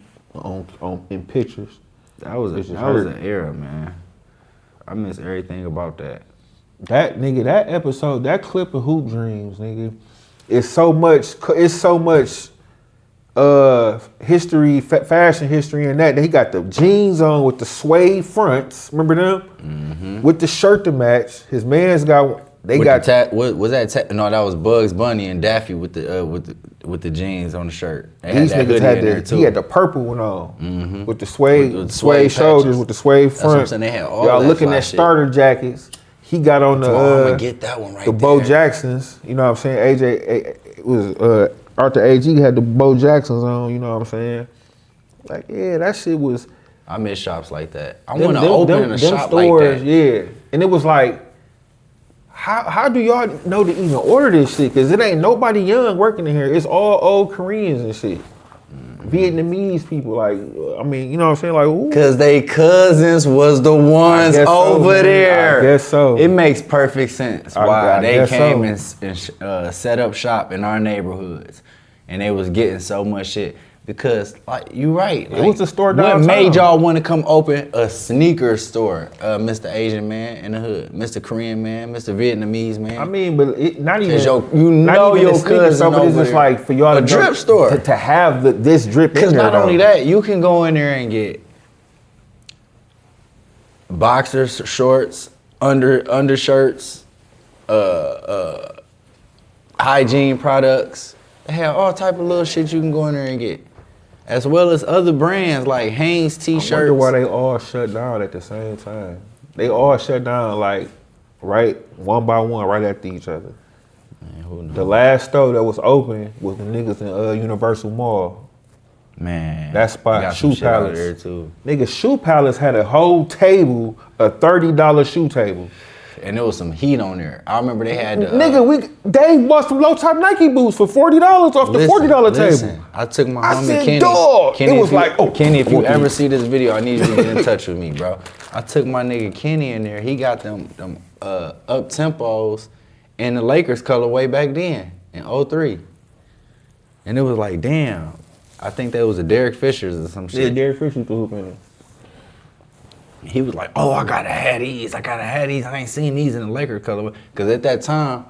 S1: in pictures.
S2: That was an era, man. I miss everything about that.
S1: That nigga, that episode, that clip of Hoop Dreams, nigga, it's so much history, fashion history in that. He got the jeans on with the suede fronts. Remember them? Mm-hmm. With the shirt to match. His man's got. No,
S2: that was Bugs Bunny and Daffy with the jeans on the shirt.
S1: These niggas had he had the purple one on with the suede shoulders with the suede front.
S2: That's what I'm saying. They had all
S1: y'all
S2: that
S1: looking at starter jackets. He got on
S2: I'm gonna get that one right
S1: the
S2: there.
S1: Bo Jacksons. You know what I'm saying? It was Arthur A.G. had the Bo Jacksons on. You know what I'm saying? Like, yeah, that shit was.
S2: I miss shops like that. I want to open a shop stores,
S1: like that. Yeah, and it was like, how do y'all know to even order this shit? Because it ain't nobody young working in here. It's all old Koreans and shit. Vietnamese people, like, I mean, you know what I'm saying? Like, ooh.
S2: Cause they cousins was the ones over there.
S1: I guess so.
S2: It makes perfect sense why they came and set up shop in our neighborhoods. And they was getting so much shit. Because, like, you right.
S1: It was a store
S2: What
S1: downtown.
S2: made y'all want to come open a sneaker store? Mr. Asian man in the hood, Mr. Korean man, Mr. Vietnamese man.
S1: I mean, but not even.
S2: You
S1: not
S2: know
S1: even
S2: your
S1: the sneaker
S2: cousin
S1: store, but it's
S2: over
S1: just
S2: there.
S1: like for y'all
S2: A
S1: to
S2: drip store.
S1: to have this drip in
S2: Because
S1: there.
S2: not
S1: though.
S2: only that, you can go in there and get boxers, shorts, undershirts, hygiene products. They have all type of little shit you can go in there and get. As well as other brands like Hanes
S1: I
S2: t-shirts.
S1: wonder why they all shut down at the same time. They all shut down like right one by one, right after each other.
S2: Man, who knows?
S1: The last store that was open was the niggas in Universal Mall.
S2: Man,
S1: That spot,
S2: got some
S1: Shoe
S2: shit out
S1: Palace.
S2: there too.
S1: Nigga, Shoe Palace had a whole table, a $30 shoe table.
S2: And there was some heat on there. I remember they had the,
S1: Nigga, they bought some low top Nike boots for $40 off the $40 table.
S2: I took my
S1: I
S2: homie
S1: said,
S2: Kenny.
S1: dog.
S2: Kenny,
S1: It was
S2: if you-
S1: like, oh,
S2: Kenny, if you
S1: what
S2: ever
S1: these?
S2: see this video, I need you to get in touch with me, bro. I took my nigga Kenny in there. He got them up tempos in the Lakers colorway back then in 03. And it was like, damn. I think that was a Derek Fisher's or some
S1: Yeah,
S2: shit.
S1: Derek Fisher used to hoop in it.
S2: He was like, oh, I gotta have these. I ain't seen these in the Laker colorway. Because at that time,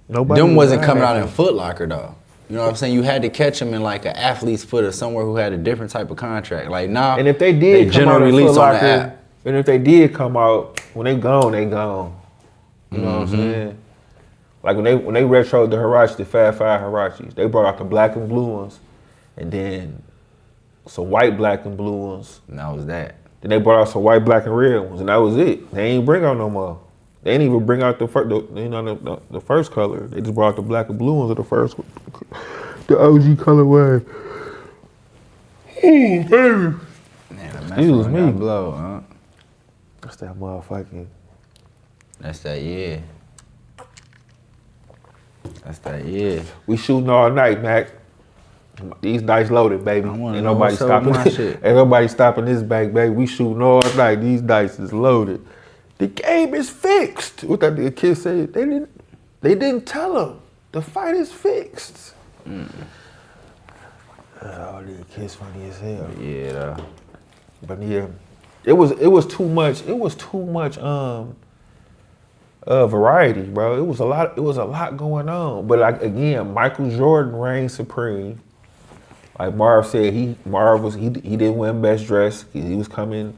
S1: Nobody
S2: them
S1: was
S2: wasn't
S1: buying
S2: coming
S1: that
S2: out in
S1: shit.
S2: Foot Locker though. You know what I'm saying? You had to catch them in like an athlete's foot or somewhere who had a different type of contract. Like now,
S1: And if they did come out
S2: generally
S1: in Foot
S2: release on the
S1: Locker,
S2: app.
S1: and if they did come out, when they gone, they gone. You know what I'm
S2: Mm-hmm.
S1: saying? Like when they retroed the Hirachi, the Fab Five Hirachis, they brought out the black and blue ones, and then some white, black, and blue ones.
S2: And that was that.
S1: Then they brought out some white, black, and red ones, and that was it. They ain't bring out no more. They didn't even bring out the first color. They just brought out the black and blue ones of the first, the OG colorway. Ooh, baby.
S2: Man, the
S1: Excuse me.
S2: got blow, huh?
S1: That's that motherfucking.
S2: That's that, yeah. That's that, yeah.
S1: We shooting all night, Mac. These dice loaded, baby.
S2: I wanna
S1: Ain't
S2: know
S1: nobody
S2: what's up with
S1: stopping
S2: my shit.
S1: Ain't nobody stopping this back, baby. We shooting all night. These dice is loaded. The game is fixed. What that the kid said? They didn't tell him. The fight is fixed. Oh, the kid's funny as hell.
S2: Yeah, though.
S1: But yeah, it was too much. It was too much variety, bro. It was a lot going on. But like again, Michael Jordan reigned supreme. Like Marv said, he didn't win best dress. He was coming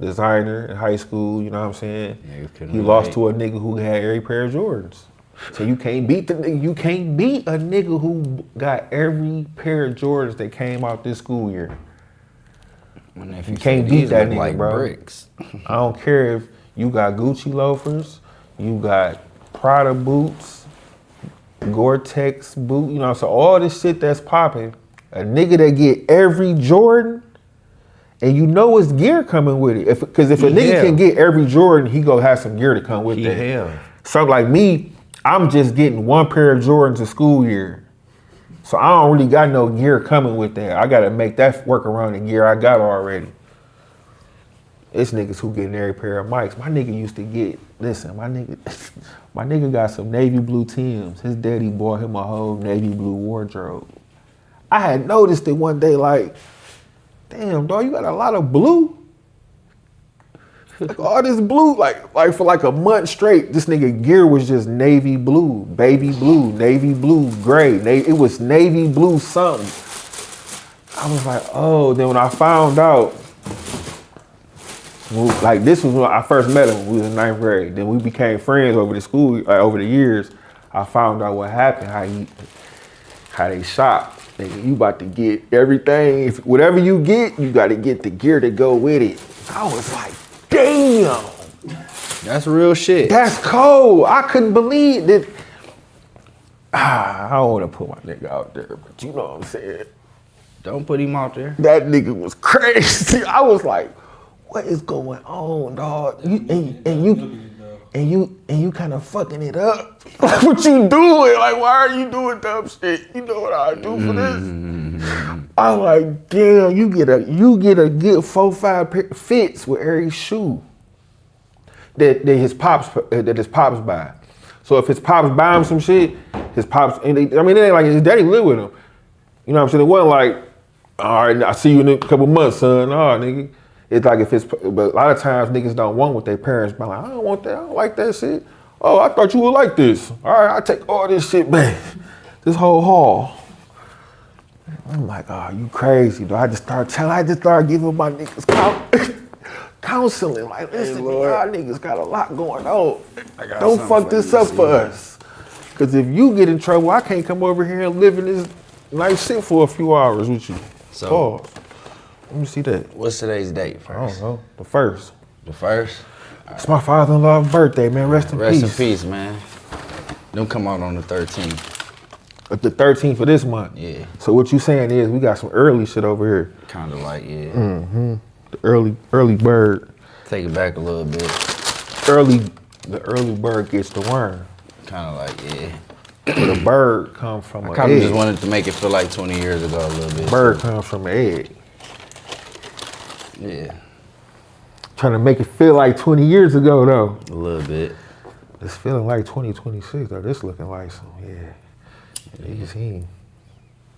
S1: designer in high school. You know what I'm saying?
S2: Niggas
S1: He lost to a nigga who had every pair of Jordans. So you can't beat you can't beat a nigga who got every pair of Jordans that came out this school year.
S2: You
S1: can't beat that nigga,
S2: like
S1: bro.
S2: bricks.
S1: I don't care if you got Gucci loafers, you got Prada boots, Gore-Tex boot, you know, so all this shit that's popping, a nigga that get every Jordan, and you know it's gear coming with it. Because if a nigga
S2: hell.
S1: can get every Jordan, he gonna have some gear to come with
S2: He
S1: that.
S2: hell.
S1: So like me, I'm just getting one pair of Jordans a school year. So I don't really got no gear coming with that. I gotta make that work around the gear I got already. It's niggas who getting every pair of mics. My nigga used to get, listen, my nigga got some navy blue Timbs. His daddy bought him a whole navy blue wardrobe. I had noticed it one day like, damn, dog, you got a lot of blue? Like all this blue, like for like a month straight, this nigga gear was just navy blue, baby blue, navy blue, gray. It was navy blue something. I was like, oh, then when I found out, like this was when I first met him, we was in 9th grade. Then we became friends over the school, over the years. I found out what happened, how they shop. Nigga, you about to get everything. Whatever you get, you gotta get the gear to go with it. I was like, damn.
S2: That's real shit.
S1: That's cold. I couldn't believe that. I don't want to put my nigga out there, but you know what I'm saying.
S2: Don't put him out there.
S1: That nigga was crazy. I was like, what is going on, dog? You kind of fucking it up. Like, what you doing? Like, why are you doing dumb shit? You know what I do for this? I'm like, damn, you get a good 4-5 fits with every shoe that his pops buy. So if his pops buy him some shit, his pops, it ain't like his daddy live with him. You know what I'm saying? It wasn't like all right, I see you in a couple months, son. Oh, nigga. It's like but a lot of times niggas don't want what their parents be like, I don't want that, I don't like that shit. Oh, I thought you would like this. All right, I take all this shit back. This whole haul. I'm like, oh, you crazy, though. I just started giving my niggas counseling. Like, listen, y'all niggas got a lot going on. Don't fuck this up for us. Because if you get in trouble, I can't come over here and live in this nice shit for a few hours with you.
S2: So,
S1: let me see that.
S2: What's today's date
S1: I don't
S2: first?
S1: know. The first.
S2: The first?
S1: It's my father-in-law's birthday, man. Rest in peace.
S2: Rest in peace, man. Them come out on the 13th.
S1: The 13th of this month.
S2: Yeah.
S1: So what you saying is we got some early shit over here.
S2: Kind of like, yeah.
S1: The early bird.
S2: Take it back a little bit.
S1: The early bird gets the worm.
S2: Kind of like, yeah.
S1: So the bird comes from an egg.
S2: I kind of just wanted to make it feel like 20 years ago a little bit.
S1: Bird comes from an egg.
S2: Yeah.
S1: Trying to make it feel like 20 years ago, though.
S2: A little bit.
S1: It's feeling like 2026, though. This looking like some, yeah. He's him.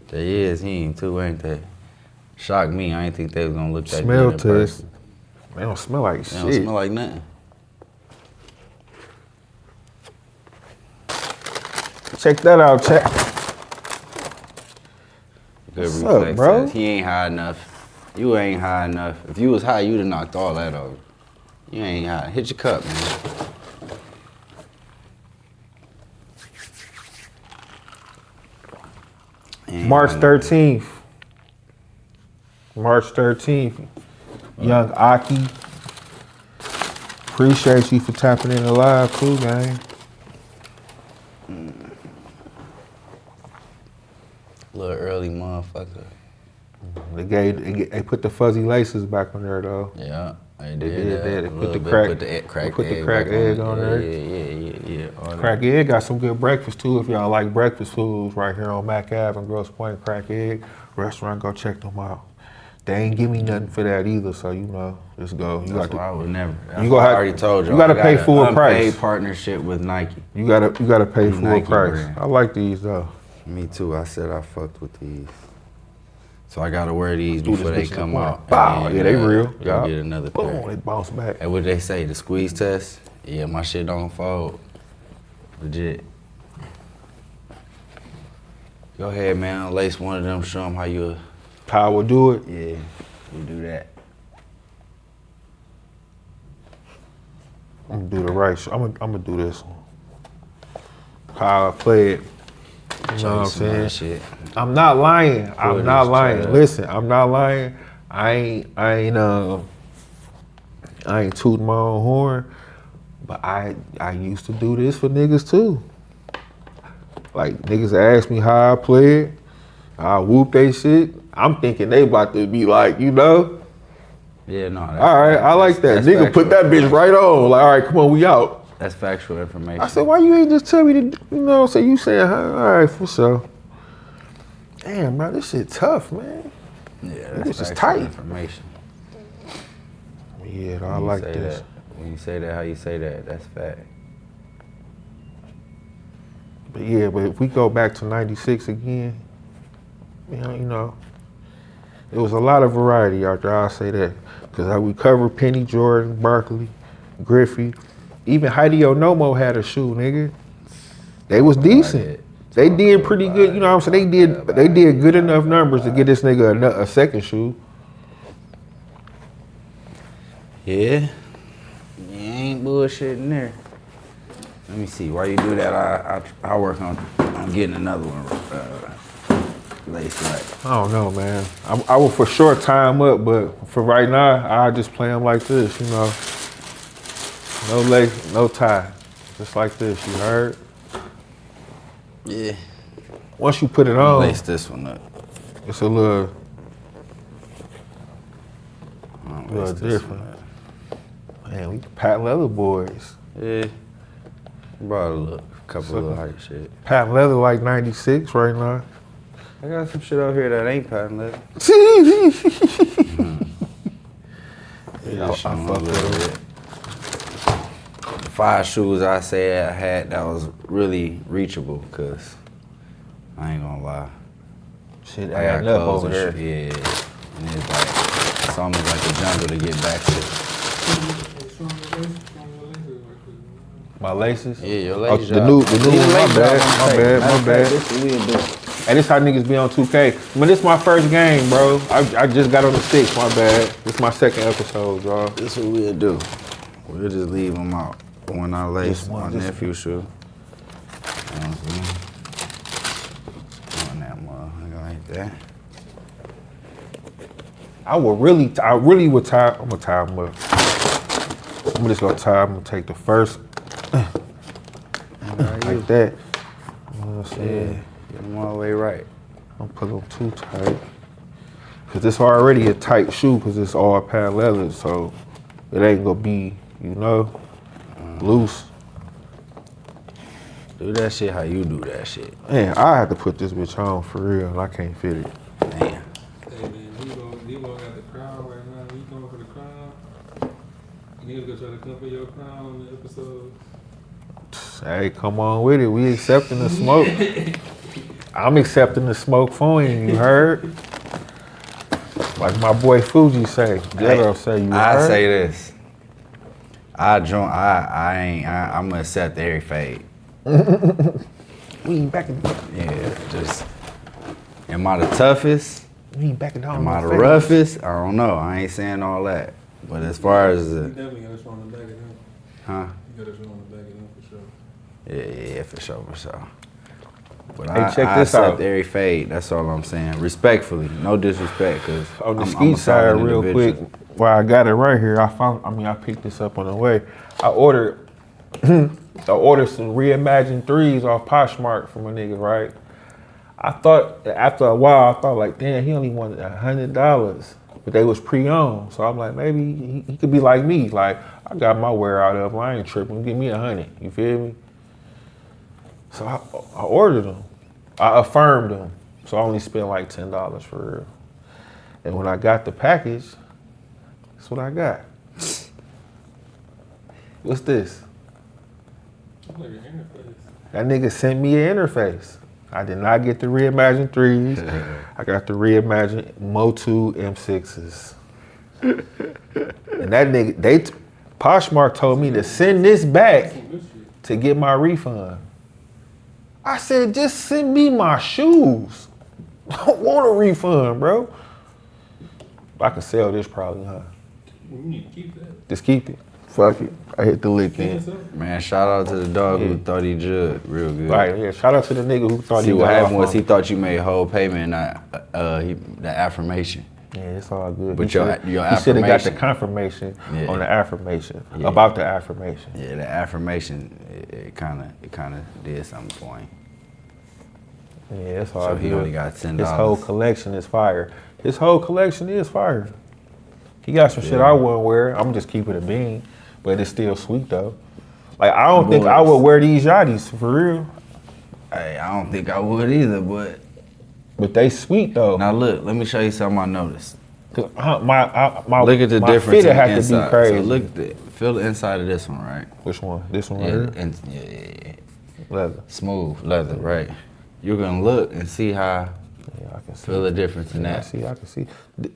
S2: They is him too, ain't they? Shocked me. I ain't think they was gonna look that
S1: Smell
S2: good in
S1: test.
S2: person.
S1: They don't smell like
S2: They
S1: shit.
S2: don't smell like nothing.
S1: Check that out, chat.
S2: Good
S1: What's
S2: reflex
S1: up, bro?
S2: test. He ain't high enough. You ain't high enough. If you was high, you'd have knocked all that over. You ain't high. Hit your cup, man.
S1: March 13th. March 13th. Young Aki. Appreciate you for tapping in the live too, gang.
S2: Little early motherfucker.
S1: They put the fuzzy laces back on there though.
S2: Yeah, they
S1: They
S2: did
S1: did
S2: that.
S1: that.
S2: A
S1: They
S2: little
S1: put the
S2: bit.
S1: crack.
S2: Put the cracked
S1: put the
S2: egg
S1: cracked
S2: back
S1: egg
S2: on
S1: on
S2: there.
S1: there.
S2: Yeah. All that.
S1: Crack egg got some good breakfast too. If y'all like breakfast foods, right here on Mac Ave and Grosse Pointe, Crack Egg restaurant. Go check them out. They ain't give me nothing for that either, so you know, just go. You
S2: That's
S1: got
S2: why I would never.
S1: You gonna
S2: I
S1: have-
S2: already told you.
S1: you gotta pay full price.
S2: Unpaid partnership with Nike.
S1: you gotta pay full
S2: Nike
S1: price.
S2: brand.
S1: I like these though.
S2: Me too. I said I fucked with these. So I gotta wear these
S1: Do this
S2: before they
S1: bitch in
S2: come
S1: the morning.
S2: out.
S1: Bow.
S2: And
S1: Yeah, they
S2: then,
S1: real.
S2: Go
S1: Yeah.
S2: get another
S1: Boom,
S2: pair.
S1: they bounce back.
S2: And what they say, the squeeze test? Yeah, my shit don't fold. Legit. Go ahead, man. Lace one of them. Show them how you.
S1: How I would do it.
S2: Yeah, you do that.
S1: I'm gonna do the right shit. I'm gonna do this one. How I play it. You know what I'm
S2: Some other
S1: saying?
S2: shit.
S1: I'm not lying. I'm
S2: Put
S1: not
S2: his
S1: lying.
S2: chat.
S1: Listen, I'm not lying. I ain't tooting my own horn, but I used to do this for niggas too. Like niggas ask me how I play it, I whoop they shit. I'm thinking they about to be like, you know,
S2: Yeah, no.
S1: all right, I like that. Nigga put that bitch right on. Like, all right, come on, we out.
S2: That's factual information.
S1: I said, why you ain't just tell me to, you know, so you saying, all right, for sure. Damn, bro, this shit tough, man.
S2: Yeah,
S1: This
S2: that's
S1: is
S2: factual
S1: tight.
S2: information.
S1: Yeah, I
S2: When you
S1: like
S2: say
S1: this.
S2: that. When you say that, how you say that, that's fact.
S1: But yeah, but if we go back to 96 again, you know, it was a lot of variety out there, I'll say that. Because we covered Penny Jordan, Barkley, Griffey. Even Heidi Onomo had a shoe, nigga. They was decent. They did pretty good, you know what I'm saying? They did good enough numbers to get this nigga a second shoe.
S2: Yeah. You ain't bullshitting there. Let me see. While you do that, I work on getting another one laced right.
S1: I don't know, man. I will for sure tie him up, but for right now, I just play him like this, you know. No lace, no tie. Just like this, you heard?
S2: Yeah.
S1: Once you put it on,
S2: Lace this one up.
S1: it's a little
S2: I'm gonna lace this
S1: different.
S2: one up.
S1: Man, we patent leather boys.
S2: Yeah. Brought a couple of little hype shit.
S1: Patent leather like 96 right now.
S2: I got some shit out here that ain't patent leather.
S1: Yeah, I fuck with it.
S2: 5 shoes I say I had that was really reachable, cause I ain't gonna lie.
S1: Shit,
S2: I
S1: adding
S2: got
S1: up
S2: clothes
S1: over
S2: and
S1: there.
S2: shit. Yeah. And it's almost like a jungle to get back to.
S1: My laces.
S2: Yeah, your
S1: Oh,
S2: laces.
S1: the new one. My bad.
S2: This is weird, dude.
S1: Hey, this how niggas be on 2K. Man, this my first game, bro. I just got on the sticks, my bad. This my second episode, y'all.
S2: This is what we'll do. We'll just leave them out when I lace my nephew shoe. You know what I'm saying? On that motherfucker like that.
S1: I really would tie. I'm gonna tie them up. I'm just gonna tie. I'm gonna take the first like that. You know what I'm saying?
S2: Get them all the way right.
S1: Don't put them too tight. Cause it's already a tight shoe cause it's all patent leather, so it ain't gonna be, you know, loose.
S2: Do that shit how you do that shit.
S1: Man, I have to put this bitch on for real and I can't fit it.
S2: Damn.
S3: Hey man, Debo got the crown right now. You coming for the crown? Niggas gonna try to come for your crown on the episode.
S1: Hey, come on with it. We accepting the smoke. I'm accepting the smoke for you, you heard? Like my boy Fuji say, Ghetto say, you heard?
S2: I say this. I'm gonna accept every fade.
S1: We ain't backing down.
S2: Yeah, just, am I the toughest?
S1: We ain't backing down.
S2: Am I the roughest? I don't know. I ain't saying all that. But as far as,
S3: You definitely got us on the back of them.
S2: huh?
S3: You got us on the back of them for sure.
S2: Yeah, for sure. But
S1: Hey,
S2: I
S1: check
S2: I
S1: this
S2: accept
S1: out.
S2: every fade. That's all I'm saying. Respectfully, no disrespect, cause
S1: On the
S2: I'm
S1: ski
S2: a
S1: side,
S2: solid
S1: real
S2: individual.
S1: quick, while I got it right here, I picked this up on the way. I ordered some reimagined threes off Poshmark from a nigga, right? I thought, after a while, I thought like, damn, he only wanted $100, but they was pre-owned. So I'm like, maybe he could be like me. Like, I got my wear out of him. I ain't tripping. Give me 100. You feel me? So I ordered them. I affirmed them. So I only spent like $10 for real. And when I got the package, that's what I got. What's this?
S3: Look at your interface.
S1: That nigga sent me an interface. I did not get the reimagined threes. I got the reimagined Motu M6s. And that nigga, Poshmark told me to send this back
S3: Some good shit.
S1: to get my refund. I said, just send me my shoes. I don't want a refund, bro. I can sell this probably, huh?
S3: Well, you need to keep that.
S1: Just keep it. Fuck it. I hit the lick
S3: Clean
S1: in.
S3: this up.
S2: Man, shout out to the dog who
S1: Yeah.
S2: thought he jugged real good.
S1: Right, yeah. Shout out to the nigga who thought
S2: See
S1: he
S2: what
S1: got
S2: happened
S1: off
S2: was
S1: on
S2: he
S1: it.
S2: thought you made whole payment, not the affirmation.
S1: Yeah, it's all good.
S2: But
S1: He
S2: your
S1: shoulda- he should have got the
S2: affirmation.
S1: confirmation
S2: Yeah.
S1: on the affirmation
S2: Yeah.
S1: about the affirmation.
S2: Yeah, the affirmation it kind of did something for him.
S1: Yeah, it's all
S2: So
S1: good.
S2: he only got $10.
S1: His whole collection is fire. His whole collection is fire. He got some shit
S2: Yeah.
S1: I wouldn't wear. I'm just keeping it a bean, but it's still sweet though. Like I don't think
S2: Boys.
S1: I would wear these yachties for real,
S2: Hey, I don't think I would either, but
S1: but they sweet though.
S2: now look, let me show you something I noticed.
S1: 'Cause my
S2: Look at the
S1: my
S2: difference
S1: fit
S2: in the
S1: had to be
S2: inside.
S1: crazy.
S2: So look, feel the inside of this one, right?
S1: Which one? This one right
S2: Yeah,
S1: here?
S2: and yeah.
S1: Leather.
S2: Smooth leather, right? You're gonna look and see how
S1: Yeah, I can see.
S2: feel the difference in
S1: Yeah, I
S2: that.
S1: see. I can see.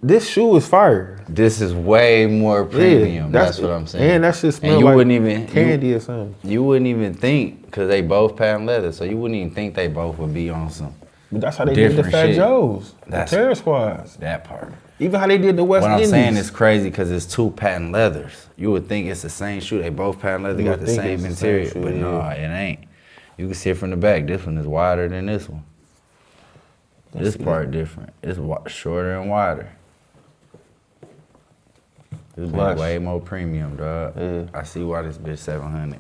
S1: This shoe is fire.
S2: This is way more premium.
S1: Yeah,
S2: that's what I'm saying.
S1: And that shit smell
S2: And you
S1: like
S2: wouldn't even
S1: candy or something.
S2: You wouldn't even think, because they both patent leather, so you wouldn't even think they both would be on some
S1: But that's how they did the
S2: different
S1: Fat
S2: shit.
S1: Joes, the
S2: That's-
S1: Terror Squads.
S2: that part.
S1: Even how they did the West
S2: What I'm
S1: Indies.
S2: saying is crazy because it's two patent leathers. You would think it's the same shoe. They both patent leather,
S1: You
S2: got
S1: would
S2: the
S1: think
S2: same
S1: it's the same
S2: material,
S1: shoe,
S2: but
S1: yeah.
S2: no, it ain't. You can see it from the back. This one is wider than this one. This part different. It's shorter and wider. This
S1: Plush.
S2: bitch way more premium, dog.
S1: Yeah.
S2: I see why this bitch 700.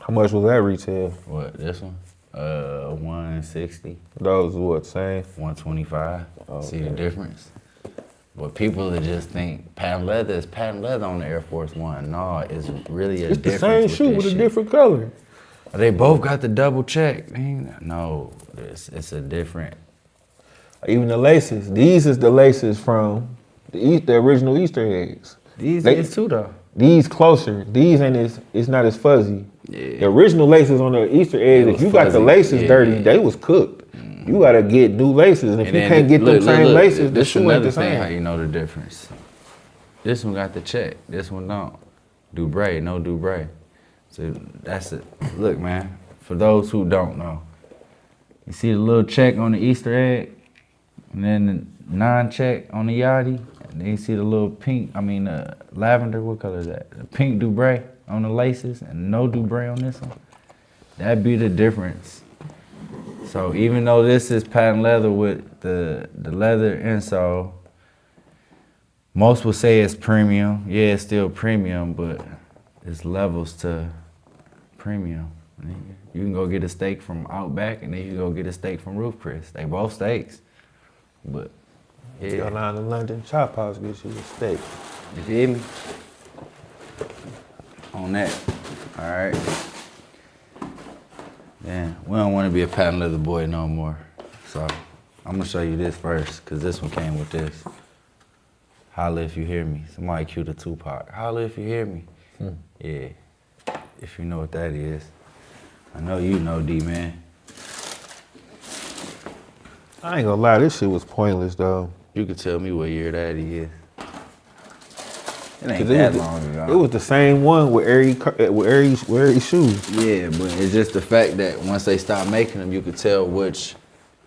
S1: How much was that retail?
S2: What, this one? 160,
S1: Those what, same?
S2: 125. See the
S1: Okay.
S2: difference? But people that just think patent leather is patent leather on the Air Force One. No, it's really a
S1: It's the
S2: difference.
S1: same shoe
S2: this
S1: with a
S2: shit.
S1: different color.
S2: They both got the double check. Man. No, it's a different.
S1: Even the laces. These is the laces from the original Easter eggs.
S2: These
S1: They-
S2: is too though.
S1: These closer. These ain't as, it's not as fuzzy.
S2: Yeah.
S1: The original laces on the Easter eggs,
S2: was
S1: if you got the
S2: fuzzy.
S1: laces
S2: Yeah,
S1: dirty,
S2: yeah.
S1: they was cooked. You gotta get new laces, and if
S2: And
S1: you
S2: then
S1: can't get them same laces, the
S2: this
S1: shoe ain't
S2: another
S1: the
S2: thing. How
S1: same.
S2: you know the difference? This one got the check. This one don't. Dubre, no Dubre. So that's it. Look, man. For those who don't know, you see the little check on the Easter egg, and then the non-check on the Yachty, and then you see the little pink. Lavender. What color is that? The pink Dubre on the laces, and no Dubre on this one. That'd be the difference. So even though this is patent leather with the leather insole, most would say it's premium. Yeah, it's still premium, but it's levels to premium. You can go get a steak from Outback, and then you can go get a steak from Roof Chris. They both steaks, but yeah.
S1: Go down to London Chop House, get you a steak.
S2: You feel me? On that, all right. Man, we don't want to be a patent leather boy no more. So I'm gonna show you this first, cause this one came with this. Holla if you hear me. Somebody cue the Tupac. Holla if you hear me. Yeah, if you know what that is. I know you know, D-Man.
S1: I ain't gonna lie, this shit was pointless though.
S2: You can tell me what year that is. It ain't
S1: 'Cause
S2: that long ago.
S1: It was the same one with every shoe.
S2: Yeah, but it's just the fact that once they stopped making them, you could tell which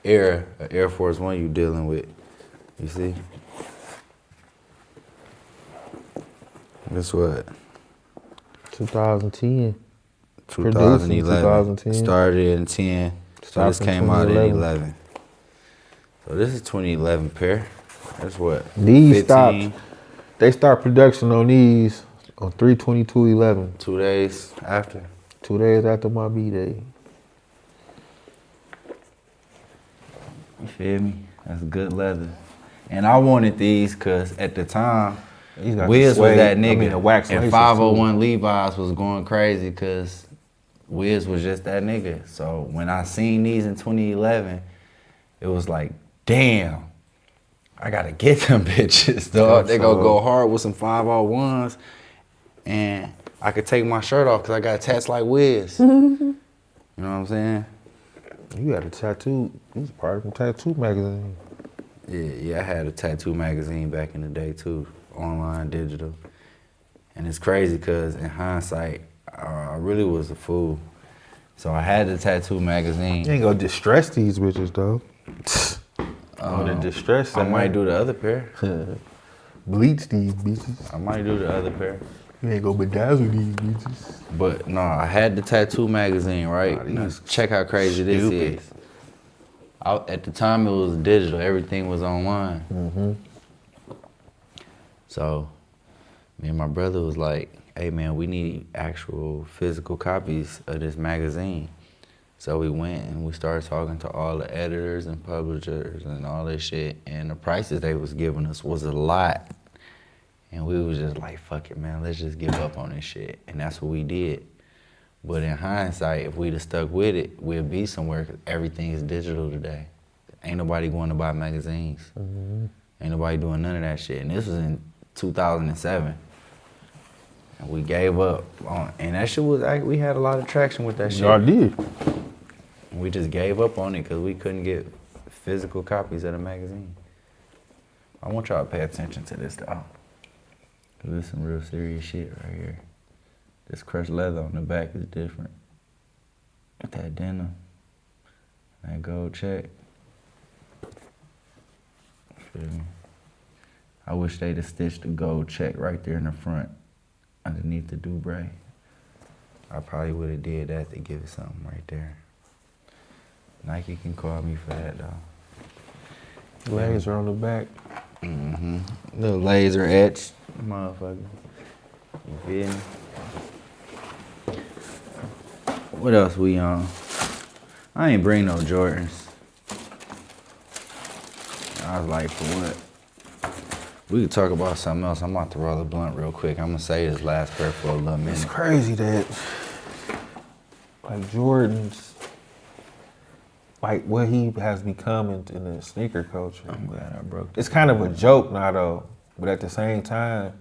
S2: era of Air Force One you dealing with. You see? Guess what?
S1: 2010.
S2: 2011.
S1: 2010.
S2: Started in 10. So
S1: Stopped
S2: this
S1: in
S2: came out in
S1: 2011.
S2: 11. So this is 2011 pair. That's what?
S1: These stopped. They start production on these on 3/22/11.
S2: 2 days after.
S1: 2 days after my B-Day.
S2: You feel me? That's good leather. And I wanted these because at the time,
S1: These got the
S2: Wiz was
S1: suede-
S2: that nigga.
S1: the wax
S2: and
S1: laces,
S2: 501 Levi's was going crazy because Wiz was just that nigga. So when I seen these in 2011, it was like, damn, I gotta get them bitches, dog. They gonna go hard with some 501s, and I could take my shirt off because I got tats like Wiz. You know what I'm saying?
S1: You had a tattoo. You was part of the tattoo magazine.
S2: Yeah, I had a tattoo magazine back in the day too, online, digital. And it's crazy because in hindsight, I really was a fool. So I had the tattoo magazine.
S1: You ain't gonna distress these bitches though. On the distress
S2: I
S1: side.
S2: might do the other pair.
S1: Bleach these bitches.
S2: I might do the other pair.
S1: You ain't gonna bedazzle these bitches.
S2: But no, I had the tattoo magazine, right?
S1: Nah,
S2: Now,
S1: these
S2: check how crazy this
S1: stupid.
S2: is. At the time, it was digital. Everything was online.
S1: Mm-hmm.
S2: So me and my brother was like, hey man, we need actual physical copies of this magazine. So we went and we started talking to all the editors and publishers and all this shit. And the prices they was giving us was a lot. And we was just like, fuck it, man, let's just give up on this shit. And that's what we did. But in hindsight, if we'd have stuck with it, we'd be somewhere 'cause everything is digital today. Ain't nobody going to buy magazines.
S1: Mm-hmm.
S2: Ain't nobody doing none of that shit. And this was in 2007. And we gave up on, and that shit was, we had a lot of traction with that shit.
S1: Y'all did.
S2: We just gave up on it because we couldn't get physical copies of the magazine. I want y'all to pay attention to this though. Cause this is some real serious shit right here. This crushed leather on the back is different. That denim, that gold check. Feel me? I wish they'd have stitched the gold check right there in the front underneath the Dubre. I probably would have did that to give it something right there. Nike can call me for that though.
S1: Laser on the back.
S2: Mm-hmm. Little laser etch, motherfucker. You feel me? What else we on? I ain't bring no Jordans. I was like, for what? We could talk about something else. I'm about to roll a blunt real quick. I'm gonna say this last pair for a little minute.
S1: It's crazy that like Jordans, like what he has become in the sneaker culture.
S2: I'm glad I broke this.
S1: It's kind of a joke now though, but at the same time,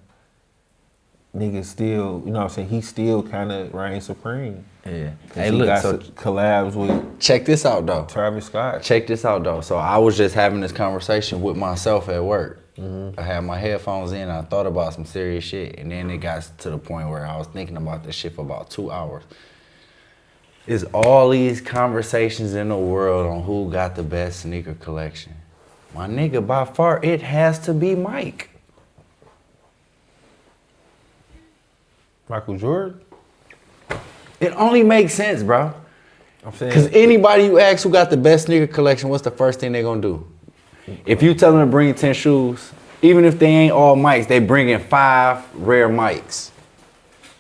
S1: niggas still, you know what I'm saying, he still kind of reigns supreme.
S2: Yeah.
S1: 'Cause
S2: Hey,
S1: he
S2: look,
S1: got
S2: so
S1: some collabs with
S2: check this out, though.
S1: Travis Scott.
S2: Check this out, though. So I was just having this conversation with myself at work. I had my headphones in, and I thought about some serious shit, and then it got to the point where I was thinking about this shit for about 2 hours. It's all these conversations in the world on who got the best sneaker collection. My nigga, by far, it has to be Mike.
S1: Michael Jordan?
S2: It only makes sense, bro.
S1: I'm saying.
S2: Because anybody you ask who got the best sneaker collection, what's the first thing they gonna do? If you tell them to bring 10 shoes, even if they ain't all mics, they bring in 5 rare mics.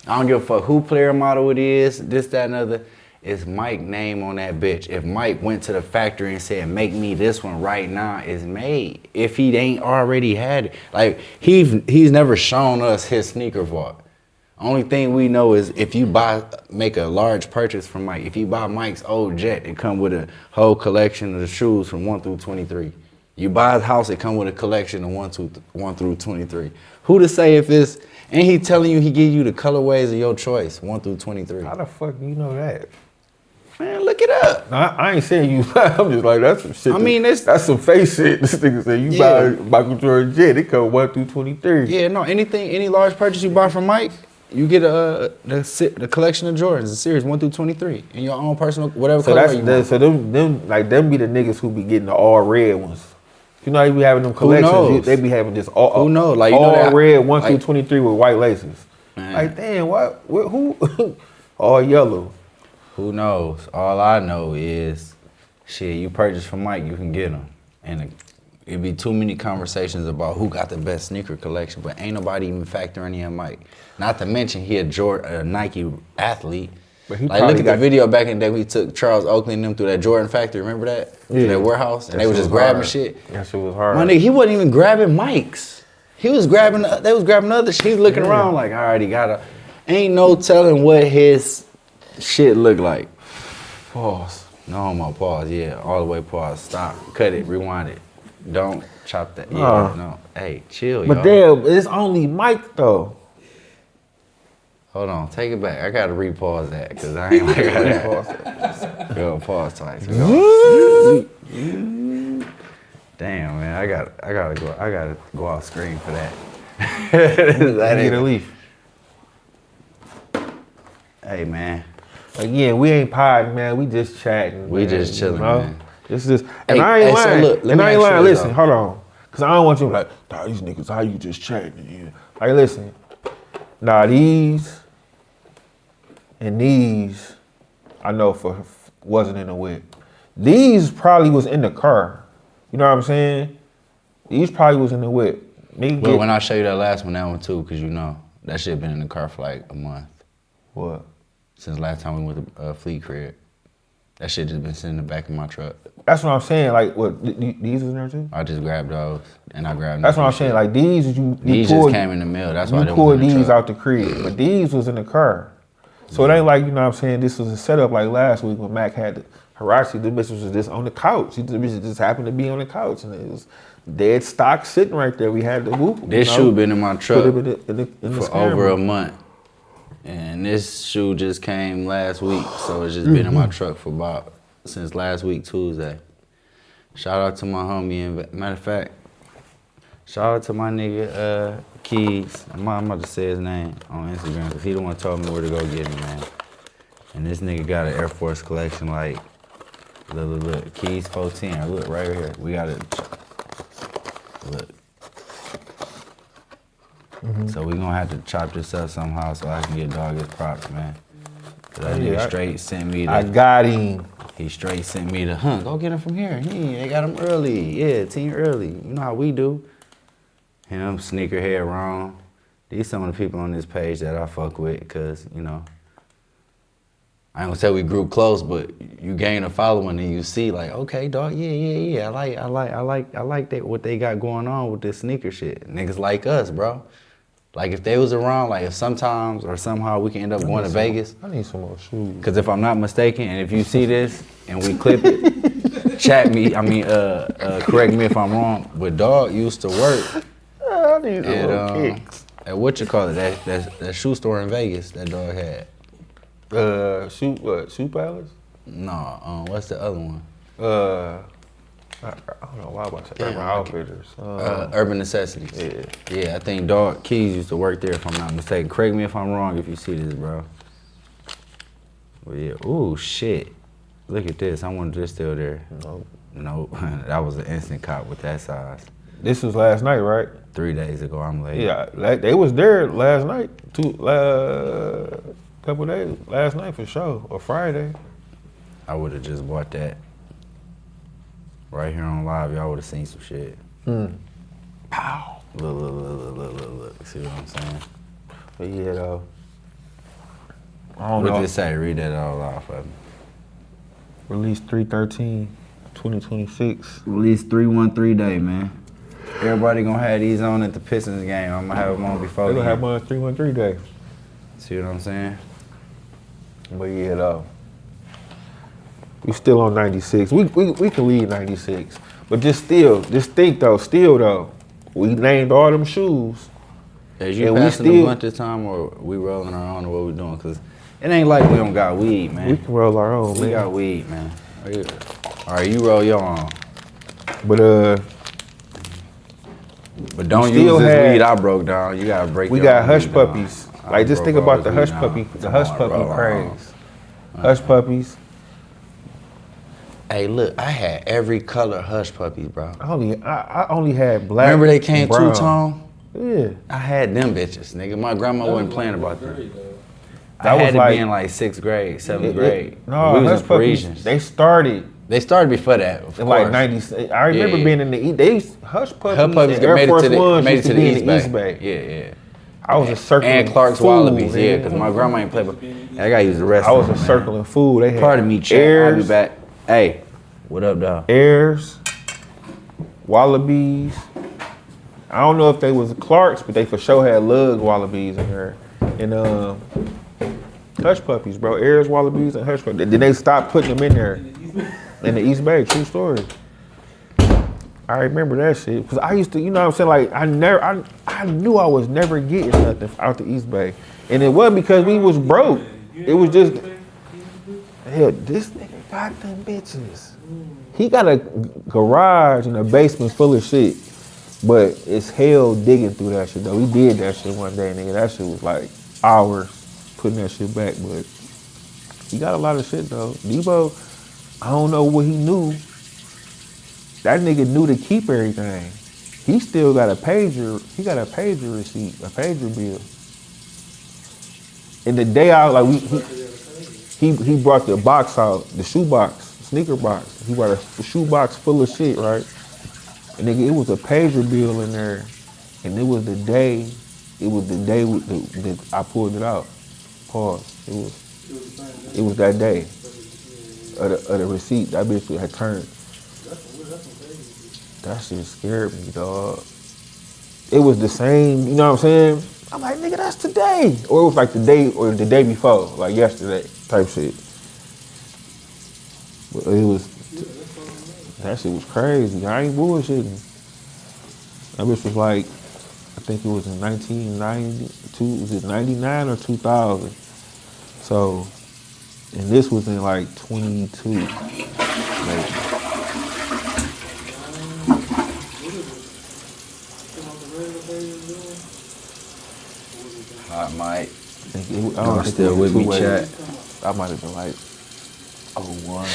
S2: I don't give a fuck who player model it is, this, that, and other. It's Mike name on that bitch. If Mike went to the factory and said, make me this one right now, it's made. If he ain't already had it. Like, he's never shown us his sneaker vault. Only thing we know is if you make a large purchase from Mike, if you buy Mike's old jet, it come with a whole collection of the shoes from 1 through 23. You buy his house, it come with a collection of 1 through 23. Who to say if it's, and he telling you he give you the colorways of your choice, 1 through 23.
S1: How the fuck do you know that?
S2: Man, look it up.
S1: No, I ain't saying you. I'm just like, that's some shit.
S2: I mean,
S1: that's some face shit. This nigga said you
S2: Yeah.
S1: buy Michael Jordan jet, it come 1 through 23.
S2: Yeah, no, any large purchase you buy from Mike, you get the collection of Jordans, the series 1 through 23, in your own personal, whatever
S1: So
S2: color you want.
S1: so them be the niggas who be getting the all red ones. You know, they be having them collections.
S2: knows?
S1: They be having this all,
S2: Who knows? Like, you
S1: all
S2: know that-
S1: red 1
S2: like-
S1: through 23 with white laces.
S2: Man.
S1: Like, damn, what who? All yellow.
S2: Who knows? All I know is, shit, you purchase from Mike, you can get them. And it'd be too many conversations about who got the best sneaker collection, but ain't nobody even factoring in Mike. Not to mention he a Nike athlete.
S1: But he
S2: Like,
S1: probably
S2: look at the
S1: got-
S2: video back in the day we took Charles Oakley and them through that Jordan factory, remember that?
S1: Yeah.
S2: To that warehouse, and
S1: That
S2: they was
S1: shit
S2: just
S1: was
S2: grabbing
S1: hard.
S2: shit.
S1: That shit was hard.
S2: My nigga, he wasn't even grabbing Mike's. He was grabbing, they was grabbing other shit. He's looking
S1: Yeah.
S2: around like, all right, he got a, ain't no telling what his shit look like.
S1: Pause.
S2: No homo, pause, yeah, all the way pause, stop, cut it, rewind it. Don't chop that, yeah,
S1: Nah.
S2: no. Hey, chill,
S1: But
S2: y'all.
S1: damn, it's only Mike though.
S2: Hold on, take it back. I gotta repause that, because I ain't like that. Go, pause twice. Go. Damn, man, I gotta go off screen for that. That
S1: Get a
S2: ain't,
S1: leaf.
S2: hey, man.
S1: Like, yeah, we ain't podding, man. We just chatting.
S2: We
S1: man,
S2: just chilling, man.
S1: It's just, and
S2: Hey,
S1: I ain't
S2: hey, so
S1: lying.
S2: look, let
S1: and
S2: me
S1: I ain't
S2: ask you
S1: lying.
S2: this,
S1: Listen,
S2: though.
S1: hold on. Because I don't want you to be like, nah, these niggas, how you just chatting? Yeah. Like, listen. Nah, these and these, I know wasn't in the whip. These probably was in the car. You know what I'm saying? These probably was in the whip. Nigga
S2: Well,
S1: get-
S2: when I show you that last one, that one too, because you know, that shit been in the car for like a month.
S1: What?
S2: Since last time we went to Fleet Crib. That shit just been sitting in the back of my truck.
S1: That's what I'm saying. Like, what, these was in there too?
S2: I just grabbed those, and I grabbed
S1: That's
S2: new
S1: what I'm
S2: shit.
S1: saying. Like, these, you
S2: These
S1: pulled,
S2: just came in the mail. That's why
S1: you
S2: they was
S1: pulled
S2: in the
S1: these
S2: truck.
S1: out the crib, but these was in the car. So it ain't like, you know what I'm saying, this was a setup like last week when Mac had the Hirachi, the bitch was just on the couch. The bitch just happened to be on the couch and it was dead stock sitting right there. We had the whoop.
S2: This shoe been in my truck
S1: Put it in the
S2: for
S1: scammer.
S2: over a month. And this shoe just came last week, so it's just been in my truck for about, since last week, Tuesday. Shout out to my homie, and matter of fact, shout out to my nigga, Keys. I'm about to say his name on Instagram, because he the one told me where to go get him, man. And this nigga got an Air Force collection, like, look, Keys 410, look, right here. We got it, look. So we gonna have to chop this up somehow so I can get dog his props, man. 'Cause that nigga straight sent me
S1: I
S2: the,
S1: got him.
S2: he straight sent me the, go get him from here. They got him early. Yeah, team early. You know how we do. Him, sneakerhead wrong. These some of the people on this page that I fuck with, cause, you know, I ain't gonna say we grew close, but you gain a following and you see like, okay, dog, yeah. I like that what they got going on with this sneaker shit. Niggas like us, bro. Like if they was around, like if sometimes or somehow we can end up going to Vegas.
S1: I need some more shoes.
S2: Cause if I'm not mistaken, and if you see this and we clip it, correct me if I'm wrong, but dog used to work
S1: I need some
S2: at
S1: more kicks.
S2: And what you call it? That shoe store in Vegas that dog had.
S1: Shoe Palace?
S2: No, what's the other one?
S1: I don't know why I was Urban Outfitters.
S2: Urban Necessities. Yeah, I think Dog Keys used to work there if I'm not mistaken. Correct me if I'm wrong if you see this, bro. Well, yeah. Ooh, shit. Look at this. I wonder if it's still there. Nope. That was an instant cop with that size.
S1: This was last night, right?
S2: 3 days ago, I'm late.
S1: Yeah, they was there last night. Couple days. Last night for sure, or Friday.
S2: I would have just bought that. Right here on live, y'all would have seen some shit. Pow. Look. See what I'm saying?
S1: But yeah, though. I don't
S2: What
S1: know.
S2: did it say? Read that all off of me.
S1: Release 3/13/2026.
S2: Release 313 day, man. Everybody gonna have these on at the Pistons game. I'm gonna have them on before.
S1: They gonna
S2: then.
S1: have one 313 day.
S2: See what I'm saying?
S1: But yeah, though. We still on 96. We can lead 96. But just think though, we named all them shoes.
S2: Is you
S1: And we
S2: passing the
S1: still-
S2: blunt this time, or we rolling our own, or what we doing? Cause it ain't like we don't got weed, man.
S1: We can roll our own,
S2: We
S1: man.
S2: got weed, man. All right, you roll your own.
S1: But
S2: But don't
S1: still
S2: use this
S1: had-
S2: weed I broke down. You gotta break
S1: we
S2: your
S1: got
S2: own
S1: hush
S2: weed down.
S1: puppies.
S2: I
S1: Like just
S2: broke
S1: think
S2: all
S1: about the
S2: this
S1: hush
S2: weed
S1: puppy,
S2: down.
S1: the hush
S2: Come on,
S1: puppy
S2: roll
S1: craze. Hush puppies.
S2: Hey, look, I had every color hush puppies, bro.
S1: I only had black.
S2: Remember they came
S1: and brown.
S2: two-tone?
S1: Yeah.
S2: I had them bitches, nigga. My grandma wasn't playing about them.
S1: That
S2: I
S1: was
S2: had to
S1: like-
S2: be in like 6th grade, 7th grade.
S1: No,
S2: we was
S1: hush
S2: in
S1: puppies.
S2: Parisians.
S1: They started
S2: They started before that, of
S1: in like
S2: course.
S1: 90. I remember
S2: Yeah.
S1: being in the East. They hush puppies.
S2: Hush puppies
S1: and Air
S2: made it
S1: Force
S2: to the,
S1: Ones
S2: made it
S1: used
S2: to
S1: be
S2: the
S1: in
S2: East Bay. Yeah.
S1: I was a circling
S2: And Clark's
S1: fool,
S2: Wallabies,
S1: man.
S2: yeah, because my grandma ain't play, but I gotta use the rest
S1: I
S2: of
S1: was
S2: them,
S1: a
S2: man.
S1: circling fool. They had
S2: Pardon me, chat. I'll be
S1: Airs,
S2: back. Hey, what up, dog?
S1: Airs, Wallabies. I don't know if they was Clarks, but they for sure had Lug Wallabies in there. And hush puppies, bro. Airs, Wallabies, and hush puppies. Then they stopped putting them in there in the East Bay. True story. I remember that shit because I used to, you know what I'm saying? Like I knew I was never getting nothing out the East Bay, and it wasn't because we was broke. It was just, hell, this nigga got them bitches. He got a garage and a basement full of shit, but it's hell digging through that shit though. We did that shit one day, nigga. That shit was like hours putting that shit back, but he got a lot of shit though. Debo, I don't know what he knew. That nigga knew to keep everything. He still got a pager. He got a pager receipt, a pager bill. And the day I he brought the box out, the shoebox, sneaker box. He brought a shoebox full of shit, right? And nigga, it was a pager bill in there, and it was the day that I pulled it out. Pause. It was that day of the receipt. That bitch had turned. That shit scared me, dog. It was the same, you know what I'm saying? I'm like, nigga, that's today. Or it was like the day before, like yesterday type shit. But it was, that shit was crazy. I ain't bullshitting. That bitch was like, I think it was in 1992, was it 99 or 2000? So, and this was in like 22. Like,
S2: Hot mic.
S1: I don't think
S2: Still
S1: it was
S2: with me,
S1: two-way.
S2: chat.
S1: I might have been like 01,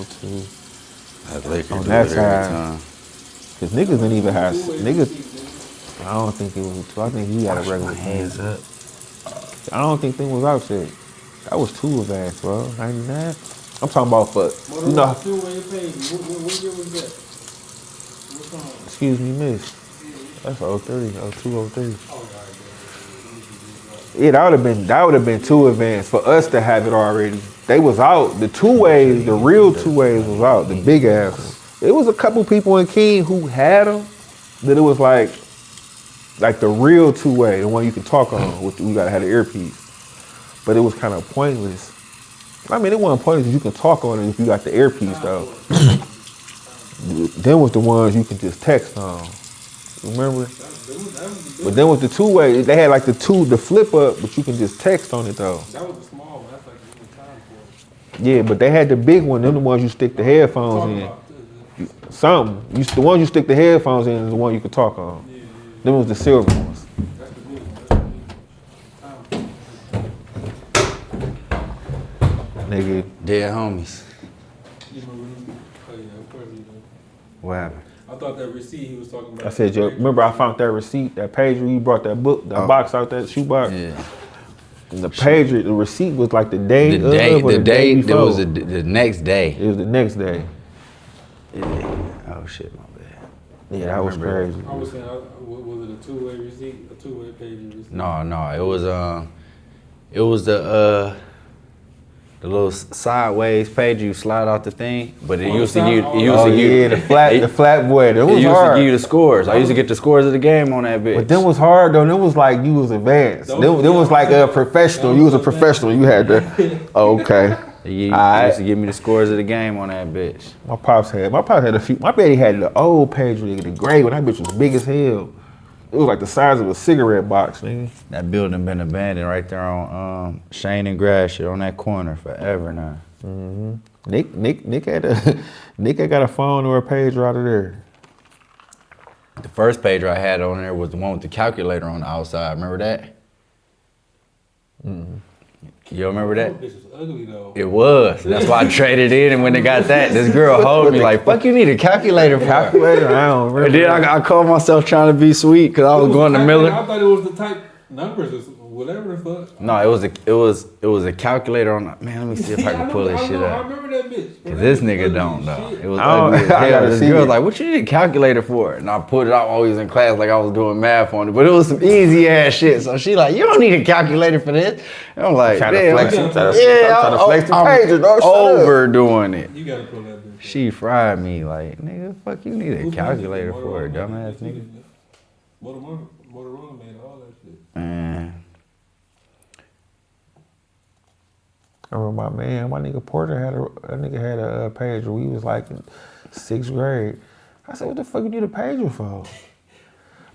S1: 02.
S2: That liquor
S1: On
S2: do
S1: that
S2: it every
S1: side.
S2: time.
S1: Cause niggas didn't even have, niggas, I don't think it was a two. I think he had a regular
S2: Hands up.
S1: I don't think thing was out shit. That was two of that, bro. 99. I'm talking about for, you know,
S3: What year was that? What song?
S1: excuse me, miss. That's 03, 02, 03. Yeah, that would have been too advanced for us to have it already. They was out. The two ways, the real two ways was out. The big ass one. It was a couple people in King who had them. That it was like the real two way, the one you can talk on. You gotta have the earpiece. But it was kind of pointless. I mean, it wasn't pointless if you can talk on it if you got the earpiece though. Then was the ones you can just text on. Remember?
S3: That was
S1: But then with the two-way, they had like the flip up, but you can just text on it though.
S3: That was the small one. That's like you need time for it.
S1: Yeah, but they had the big one. Them the ones you stick the headphones
S3: Talking
S1: in.
S3: about
S1: Something. The ones you stick the headphones in is the one you could talk on.
S3: yeah.
S1: Them was the silver ones.
S3: That's the big one. That's the big one. Time.
S1: Nigga,
S2: Dead homies.
S3: You remember them? Oh yeah, of course you do.
S2: What happened?
S3: I thought that receipt he was talking about.
S1: I said, yo, remember I found that receipt, that page where you brought that book, that box out, that shoebox?
S2: Yeah.
S1: And the page, the receipt was like the day
S2: The day,
S1: of or
S2: the day,
S1: before.
S2: there was the next day.
S1: It was the next day.
S2: Yeah. Oh shit, my bad.
S1: Yeah, that was
S2: remember
S1: crazy.
S3: I was saying, was it a two-way receipt? A two-way page receipt?
S2: No, it was the little sideways page you slide off the thing, but it used to give
S1: the flat boy. That
S2: it
S1: was
S2: used
S1: hard.
S2: to give you the scores. I used to get the scores of the game on that bitch.
S1: But them was hard though. Them was like you was advanced. Them was like a professional. You was a professional. You had to. Oh, okay.
S2: He
S1: Alright.
S2: used to give me the scores of the game on that bitch.
S1: My pops had a few. My daddy had the old page where the gray one. That bitch was big as hell. It was like the size of a cigarette box, nigga.
S2: That building been abandoned right there on Shane and Gratiot on that corner forever now.
S1: Nick had got a phone or a pager out of there.
S2: The first pager I had on there was the one with the calculator on the outside. Remember that? You remember that?
S3: This was ugly though.
S2: It was. That's why I traded in, and when they got that, this girl hold me like, "Fuck, you need a calculator for?"
S1: Calculator? I don't remember.
S2: And then I called myself trying to be sweet because I was going to Miller.
S3: I thought it was the type numbers or whatever the fuck.
S2: No, it was a calculator on. Man, let me see if I can pull this shit
S3: I
S2: up.
S3: remember that bitch.
S2: Cause this nigga don't though. It was
S1: I don't-
S2: ugly as
S1: I
S2: hell.
S1: gotta
S2: This
S1: see
S2: girl
S1: it.
S2: was like, "What you need a calculator for?" And I put it out while we was in class, like I was doing math on it. But it was some easy ass shit. So she like, "You don't need a calculator for this." And I'm like,
S1: Trying to
S2: "Damn,
S1: flex it,
S2: I'm
S1: trying to flex the pages, dog. Shut up.
S2: overdoing it."
S3: You gotta pull that bitch.
S2: She fried me like, "Nigga, fuck, you need a calculator for it, dumbass nigga."
S3: Motorola made all that shit.
S2: Man,
S1: I remember my nigga Porter had a page where we was like in 6th grade. I said, what the fuck you need a pager for?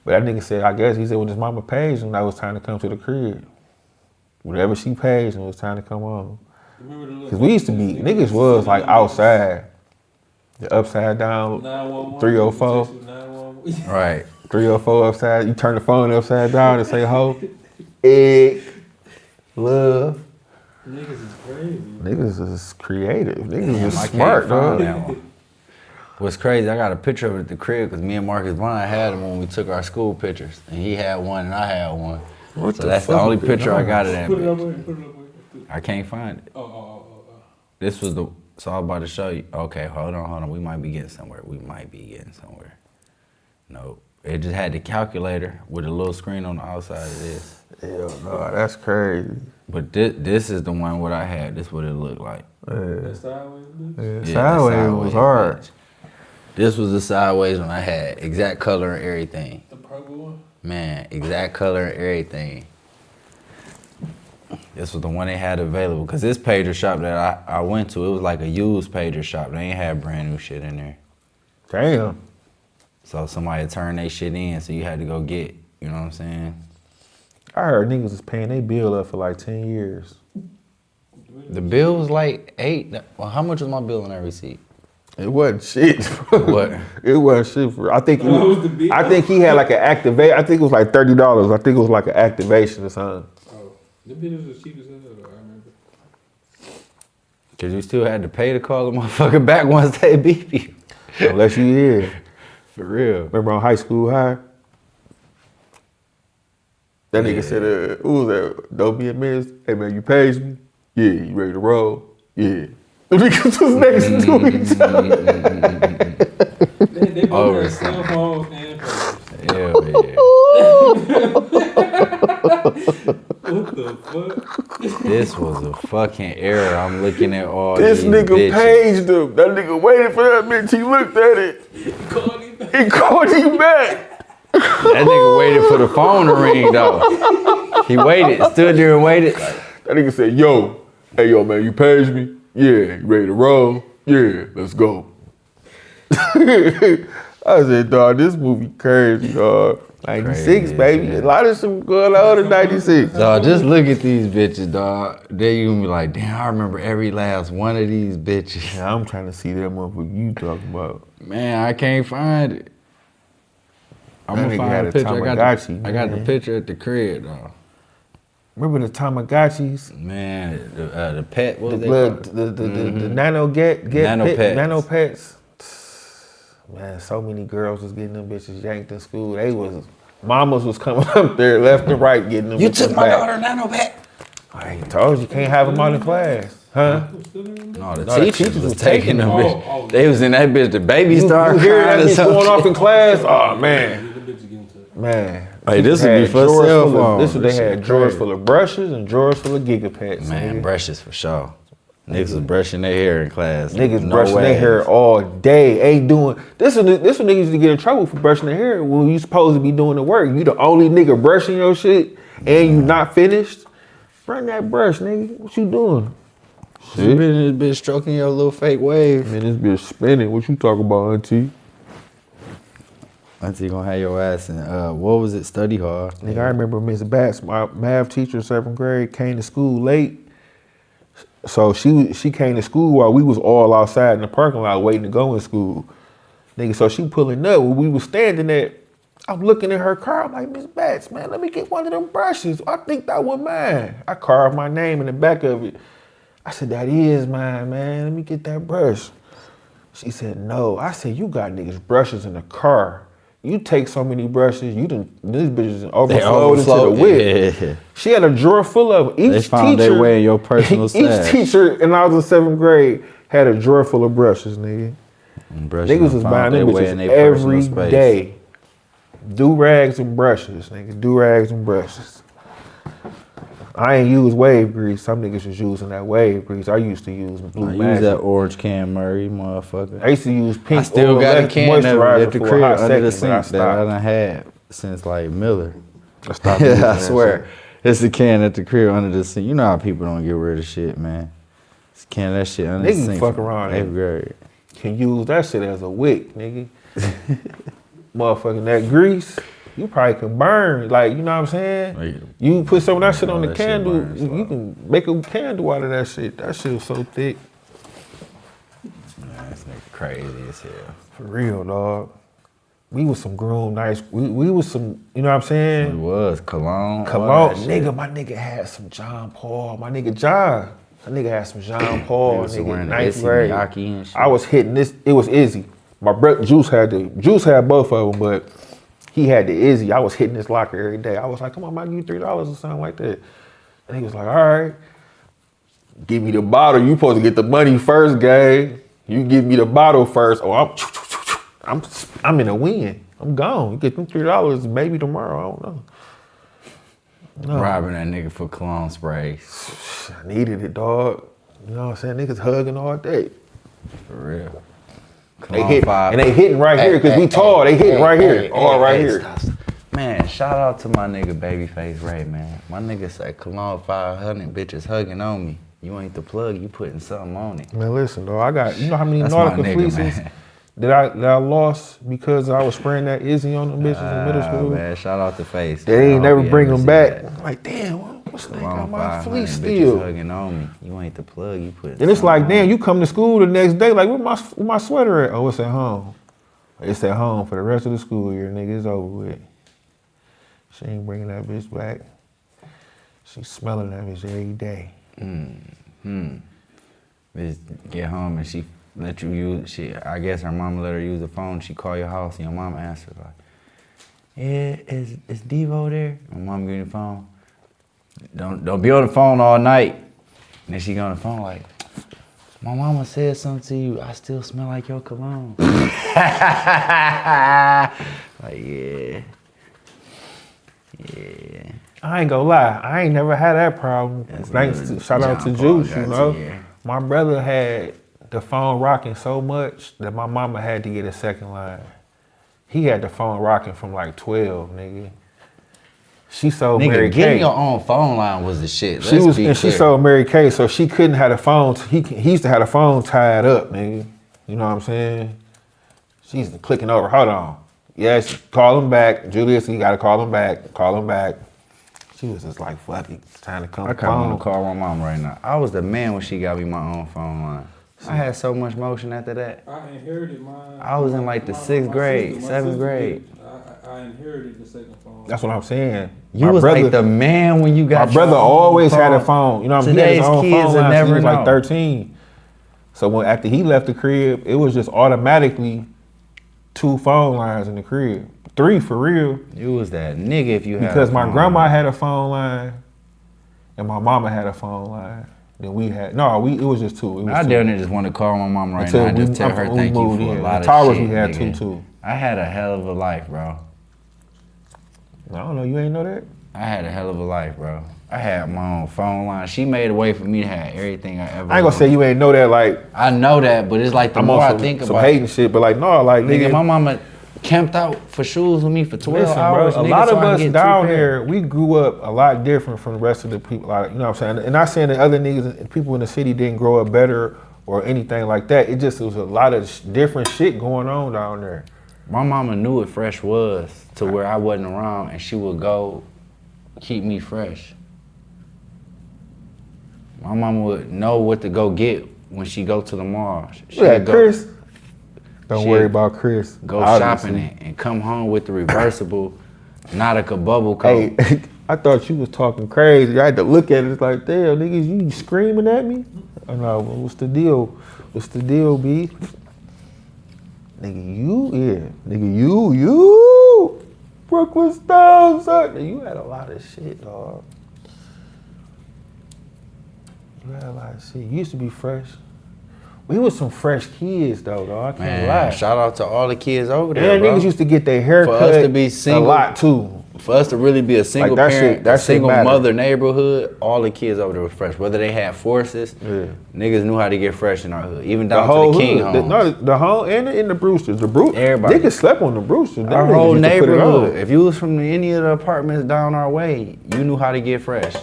S1: But that nigga said, I guess, he said when his mama paged him, that was time to come to the crib. Whenever she paged him, it was time to come on. Cause we used to be, niggas was like outside. The upside down 304.
S3: 911.
S2: right.
S1: 304 upside, you turn the phone upside down and say ho, egg, love.
S3: Niggas is crazy.
S1: Niggas is creative. Niggas
S2: Damn,
S1: is
S2: I can't
S1: smart,
S2: find
S1: dog.
S2: that one. What's crazy, I got a picture of it at the crib because me and Marcus Vine had him when we took our school pictures. And he had one and I had one.
S1: What
S2: So
S1: the
S2: that's the
S1: fuck
S2: only
S1: is
S2: picture I
S1: going
S2: got of that
S3: Put it up
S2: bitch.
S3: there. Put it up there.
S2: I can't find it.
S3: Oh.
S2: This was so I was about to show you. Okay, hold on. We might be getting somewhere. Nope. It just had the calculator with a little screen on the outside of this.
S1: Hell no, that's crazy.
S2: But this is the one what I had. This what it looked like.
S3: That sideways bitch.
S1: Yeah,
S2: the
S1: sideways was hard.
S2: bitch. This was the sideways one I had. Exact color and everything.
S3: The purple one.
S2: Man, exact color and everything. This was the one they had available. Cause this pager shop that I went to, it was like a used pager shop. They ain't had brand new shit in there.
S1: Damn.
S2: So somebody turned their shit in, so you had to go get, you know what I'm saying?
S1: I heard niggas was paying their bill up for like 10 years.
S2: The bill was like 8. Well, how much was my bill on that receipt?
S1: It wasn't shit.
S2: What?
S1: It wasn't shit for. I think
S3: What was the bill?
S1: I think he had like an activate. I think it was like $30. I think it was like an activation or something.
S3: Oh, the bitches was cheap as hell. I remember.
S2: Cause you still had to pay to call the motherfucker back once they beep you.
S1: Unless you did.
S2: For real.
S1: Remember on high school high? That nigga said, who was that? Don't be a miss. Hey man, you paged me? Yeah, you ready to roll? Yeah. The niggas was next to each other.
S3: They both
S2: Over.
S3: had cell phones and phones.
S2: Hell yeah.
S3: What the fuck?
S2: This was a fucking error. I'm looking at all
S1: This
S2: these
S1: nigga
S2: bitches.
S1: paged him. That nigga waited for that bitch. He looked at it.
S3: Called him back.
S1: He called him back.
S2: That nigga waited for the phone to ring though. He waited, stood there and waited.
S1: That nigga said, yo, hey yo man, you paged me? Yeah, you ready to roll? Yeah, let's go. I I said, dog, this movie crazy, dog. 96,
S2: Crazy,
S1: baby.
S2: yeah.
S1: A lot of shit going on in 96.
S2: Dog, just look at these bitches, dog. Then you gonna be like, damn, I remember every last one of these bitches.
S1: Yeah, I'm trying to see that motherfucker you talking about.
S2: Man, I can't find it. I'm
S1: That
S2: gonna
S1: nigga
S2: find
S1: had
S2: a
S1: a
S2: picture.
S1: Tamagotchi,
S2: I got the
S1: man.
S2: picture at the crib, dog.
S1: Remember the Tamagotchis?
S2: Man, the pet, what
S1: The
S2: was they
S1: blood,
S2: called?
S1: the nano
S2: Nano
S1: pets. Man, so many girls was getting them bitches yanked in school. Mamas was coming up there left and right getting them.
S2: You
S1: bitches
S2: took my
S1: back.
S2: daughter nano pet.
S1: I ain't told you can't have them all in class, huh?
S2: No, the
S1: No, the
S2: teachers
S1: teachers
S2: was
S1: was
S2: taking them, bitch. They was in that bitch. The baby
S1: You
S2: started
S1: hear that
S2: crying or
S1: bitch
S2: something.
S1: going off in class? Oh man,
S3: The bitch getting to it.
S1: man.
S2: Hey, this
S1: They
S2: would be
S1: had
S2: for
S1: drawers
S2: cell
S1: full of-
S2: phone.
S1: This what they
S2: This shit
S1: had drawers
S2: crazy.
S1: full of brushes and drawers full of gigapets.
S2: Man,
S1: nigga.
S2: brushes for sure. Niggas was brushing their hair in class.
S1: Niggas
S2: No
S1: brushing their
S2: ways.
S1: hair all day. Ain't doing this. When niggas used to get in trouble for brushing their hair when you supposed to be doing the work. You the only nigga brushing your shit and you not finished. Run that brush, nigga. What you doing?
S2: You been in this bitch stroking your little fake wave.
S1: Man, this bitch spinning. What you talking about, auntie?
S2: Auntie gonna have your ass in, what was it, study hall?
S1: Nigga, I remember Miss Batts, my math teacher in 7th grade, came to school late. So she came to school while we was all outside in the parking lot waiting to go in school. Nigga, so she pulling up where we was standing at. I'm looking at her car. I'm like, Miss Batts, man, let me get one of them brushes. I think that was mine. I carved my name in the back of it. I said, that is mine, man. Let me get that brush. She said, no. I said, you got niggas brushes in the car. You take so many brushes, these bitches overflowed into the whip.
S2: Yeah.
S1: She had a drawer full of them.
S2: They found their way in your personal stash.
S1: Each teacher, and I was in 7th grade, had a drawer full of brushes, nigga. Niggas was buying them bitches every day. Do-rags and brushes, nigga. Do-rags and brushes. I ain't use wave grease. Some niggas was using that wave grease. I used to use blue
S2: I use
S1: magic.
S2: that orange can Murray, mother.
S1: I used to use pink
S2: I still
S1: oil
S2: got a
S1: left
S2: can of it
S1: moisturizer
S2: at the
S1: for a
S2: crib
S1: hot
S2: under the
S1: second, but I
S2: sink that I
S1: stopped.
S2: done had since like Miller.
S1: I stopped using
S2: I
S1: that
S2: swear.
S1: shit.
S2: It's a can at the crib under the sink. You know how people don't get rid of shit, man. It's a can of that shit under the
S1: Niggas
S2: sink.
S1: fuck
S2: from
S1: around
S2: 8th grade.
S1: Can use that shit as a wick, nigga. Motherfucking that grease, you probably can burn. Like, you know what I'm saying?
S2: Like,
S1: You put some of that shit on the
S2: that shit
S1: candle,
S2: burns,
S1: you can make a candle out of that shit. That shit was so thick.
S2: Man, this nigga crazy as hell.
S1: For real, dog. We was some grown nice. We was some, you know what I'm
S2: It
S1: saying?
S2: was cologne.
S1: Come
S2: all
S1: on,
S2: that shit.
S1: nigga. My nigga had some John Paul. My nigga John. My nigga had some John Paul.
S2: was
S1: Nigga,
S2: wearing the
S1: 9th
S2: Issey
S1: grade.
S2: Miyake and shit.
S1: I was hitting this. It was Izzy. My brother Juice had both of them, but he had the Izzy. I was hitting this locker every day. I was like, come on, I'll give you $3 or something like that. And he was like, all right, give me the bottle. You supposed to get the money first, gang. You give me the bottle first. Oh, I'm in a win. I'm gone. You get them $3 maybe tomorrow. I don't know. No.
S2: Robbing that nigga for cologne sprays.
S1: I needed it, dog. You know what I'm saying? Niggas hugging all day.
S2: For real.
S1: They hitting right here because we tall. They hitting right here. All right here.
S2: Stop. Man, shout out to my nigga Babyface Ray, man. My nigga said Cologne 500 bitches hugging on me. You ain't the plug, you putting something on it.
S1: Man, listen, though. I got, you know how many
S2: That's
S1: nautical
S2: my nigga,
S1: fleeces
S2: man.
S1: that I lost because I was spraying that Izzy on them bitches in middle school?
S2: Man, shout out to Face.
S1: They
S2: man.
S1: ain't
S2: I
S1: never
S2: hope he
S1: bring
S2: ever
S1: them
S2: see
S1: back.
S2: that.
S1: I'm like, damn, what's the name
S2: Cologne
S1: on my
S2: 500
S1: fleece
S2: bitches
S1: still?
S2: hugging on me. You ain't the plug, you putting
S1: And it's like,
S2: something
S1: damn,
S2: on
S1: you come to school the next day, like, where my sweater at? Oh, it's at home. It's at home for the rest of the school year, nigga. It's over with. She ain't bringing that bitch back. She's smelling that bitch every day.
S2: Bitch get home and she let you use, I guess her mama let her use the phone. She call your house and your mom answers like, yeah, is Devo there? My mom give you the phone. Don't be on the phone all night. And then she get on the phone like, my mama said something to you. I still smell like your cologne. Like, yeah. Yeah.
S1: I ain't gonna lie, I ain't never had that problem.
S2: That's
S1: Thanks
S2: another
S1: to, shout out to
S2: John Paul
S1: Juice, you
S2: got
S1: know.
S2: you, yeah.
S1: My brother had the phone rocking so much that my mama had to get a second line. He had the phone rocking from like 12, nigga. She sold Mary
S2: Nigga, getting
S1: Kay.
S2: your own phone line was the shit.
S1: She sold Mary Kay, so she couldn't have the phone. He used to have the phone tied up, nigga. You know what I'm saying? She's clicking over. Hold on. Yes, call him back. Julius, you gotta call him back. Call him back. She was just like, fuck it. It's time to come
S2: I kind of want
S1: home.
S2: to call my mom right now. I was the man when she got me my own phone line. I had so much motion after that.
S3: I inherited mine.
S2: I was in like the 6th grade, 7th grade.
S3: I inherited the second phone.
S1: That's what I'm saying.
S2: You was like the man when you got
S1: my brother
S2: your own
S1: always had a
S2: phone.
S1: phone. You know what I mean? He had his
S2: Today's
S1: own
S2: kids
S1: phone
S2: will
S1: line since
S2: never
S1: he was like
S2: know.
S1: 13. So when after he left the crib, it was just automatically 2 phone lines in the crib. 3 for real.
S2: You was that nigga if you had
S1: Because
S2: a
S1: my
S2: phone
S1: grandma
S2: line.
S1: had a phone line and my mama had a phone line. Then we had it was just 2. It was
S2: I
S1: 2.
S2: damn near just want to call my mom right
S1: Until
S2: now and just tell her
S1: we
S2: thank you
S1: moved
S2: for a
S1: in.
S2: lot
S1: The
S2: of
S1: towers
S2: shit.
S1: we had
S2: nigga.
S1: too.
S2: I had a hell of a life, bro.
S1: I don't know, you ain't know that?
S2: I had a hell of a life, bro. I had my own phone line. She made a way for me to have everything I ever
S1: I ain't gonna
S2: wanted.
S1: say you ain't know that, like,
S2: I know that, but it's like the
S1: I'm
S2: more
S1: on
S2: I think
S1: some
S2: about
S1: hating
S2: it.
S1: shit, but like, no, like,
S2: Nigga,
S1: nigga,
S2: my mama camped out for shoes with me for 12
S1: listen,
S2: hours.
S1: bro, a
S2: nigga,
S1: lot
S2: so
S1: of
S2: I can
S1: us
S2: get 2
S1: down
S2: pairs.
S1: there, we grew up a lot different from the rest of the people. Like, you know what I'm saying? And not saying that other niggas and people in the city didn't grow up better or anything like that. It just was a lot of different shit going on down there.
S2: My mama knew what fresh was to where I wasn't around, and she would go keep me fresh. My mama would know what to go get when she go to the mall. She'd
S1: Yeah,
S2: go,
S1: Chris. Don't
S2: She'd
S1: worry about Chris.
S2: Go
S1: Obviously.
S2: shopping and come home with the reversible Nautica bubble coat.
S1: Hey, I thought you was talking crazy. I had to look at it. It's like, damn, niggas, you screaming at me? Oh, no, what's the deal? What's the deal, B? Nigga, you. Brooklyn style, son. You had a lot of shit, dog. You had a lot of shit. You used to be fresh. We was some fresh kids, though, dog. I can't lie.
S2: Shout out to all the kids over there,
S1: And
S2: bro.
S1: niggas used to get their hair
S2: For
S1: cut
S2: us to be single,
S1: a lot, too.
S2: For us to really be a single
S1: Like, that
S2: parent,
S1: shit- that
S2: a
S1: shit
S2: single
S1: matter.
S2: mother neighborhood, all the kids over there were fresh. Whether they had forces, niggas knew how to get fresh in our hood. Even down to the King homes.
S1: The home and in the Brewsters.
S2: Everybody.
S1: Niggas slept on the Brewsters. Them
S2: Our
S1: niggas
S2: whole
S1: used to put it
S2: neighborhood.
S1: on.
S2: If you was from any of the apartments down our way, you knew how to get fresh.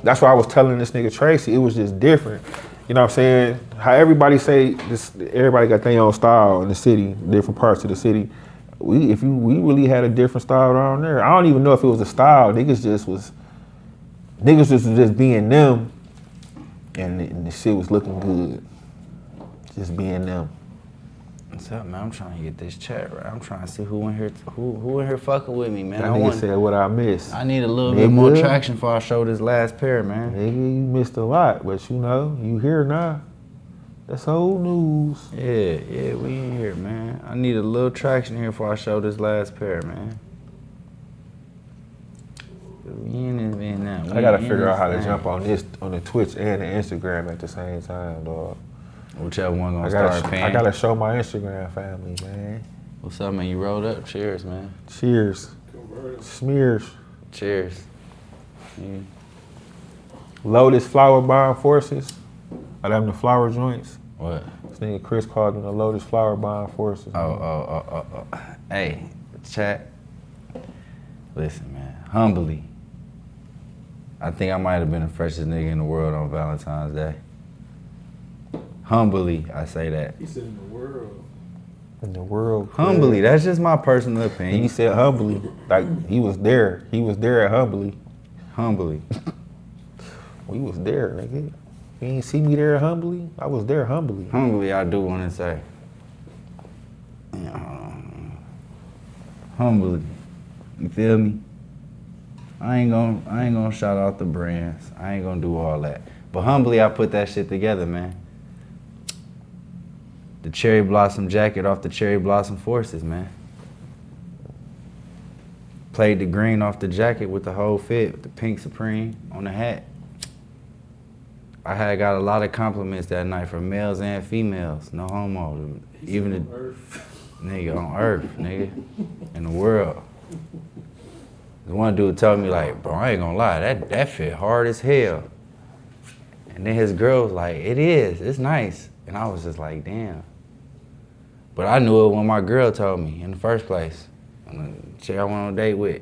S1: That's why I was telling this nigga Tracy, it was just different. You know what I'm saying? How everybody say this, everybody got their own style in the city, different parts of the city. We really had a different style down there. I don't even know if it was a style. Niggas was just being them, and the shit was looking good. Just being them.
S2: What's up, man? I'm trying to get this chat right. I'm trying to see who in here fucking with me, man.
S1: That nigga said what I missed.
S2: I need a little bit more traction before I show this last pair, man.
S1: Nigga, you missed a lot, but you know, you here now. That's old news.
S2: Yeah, we in here, man. I need a little traction here before I show this last pair, man. We in this man now.
S1: I gotta figure out how to jump on the Twitch and the Instagram at the same time, dog.
S2: Whichever one gonna start paying.
S1: I gotta show my Instagram family, man.
S2: What's up, man? You rolled up? Cheers, man.
S1: Cheers. Smears.
S2: Cheers. Yeah.
S1: Lotus Flower Bond Forces. Are them the flower joints?
S2: What?
S1: This nigga Chris called them the Lotus Flower Bond Forces.
S2: Oh. Hey, chat. Listen, man. Humbly, I think I might have been the freshest nigga in the world on Valentine's Day. Humbly, I say that.
S3: He said in the world.
S1: In the world.
S2: Humbly, that's just my personal
S1: And
S2: opinion.
S1: he said humbly, like he was there. He was there at humbly.
S2: Humbly.
S1: We was there, nigga. You ain't see me there humbly? I was there humbly.
S2: Humbly, I do want to say. Humbly, you feel me? I ain't gonna shout out the brands. I ain't gonna do all that. But humbly, I put that shit together, man. The cherry blossom jacket off the cherry blossom forces, man. Played the green off the jacket with the whole fit, with the pink Supreme on the hat. I had got a lot of compliments that night from males and females. No homo. Even the nigga on earth, nigga. In the world. The one dude told me like, bro, I ain't gonna lie, that fit hard as hell. And then his girl was like, it is, it's nice. And I was just like, damn. But I knew it when my girl told me in the first place. When the chick I went on a date with,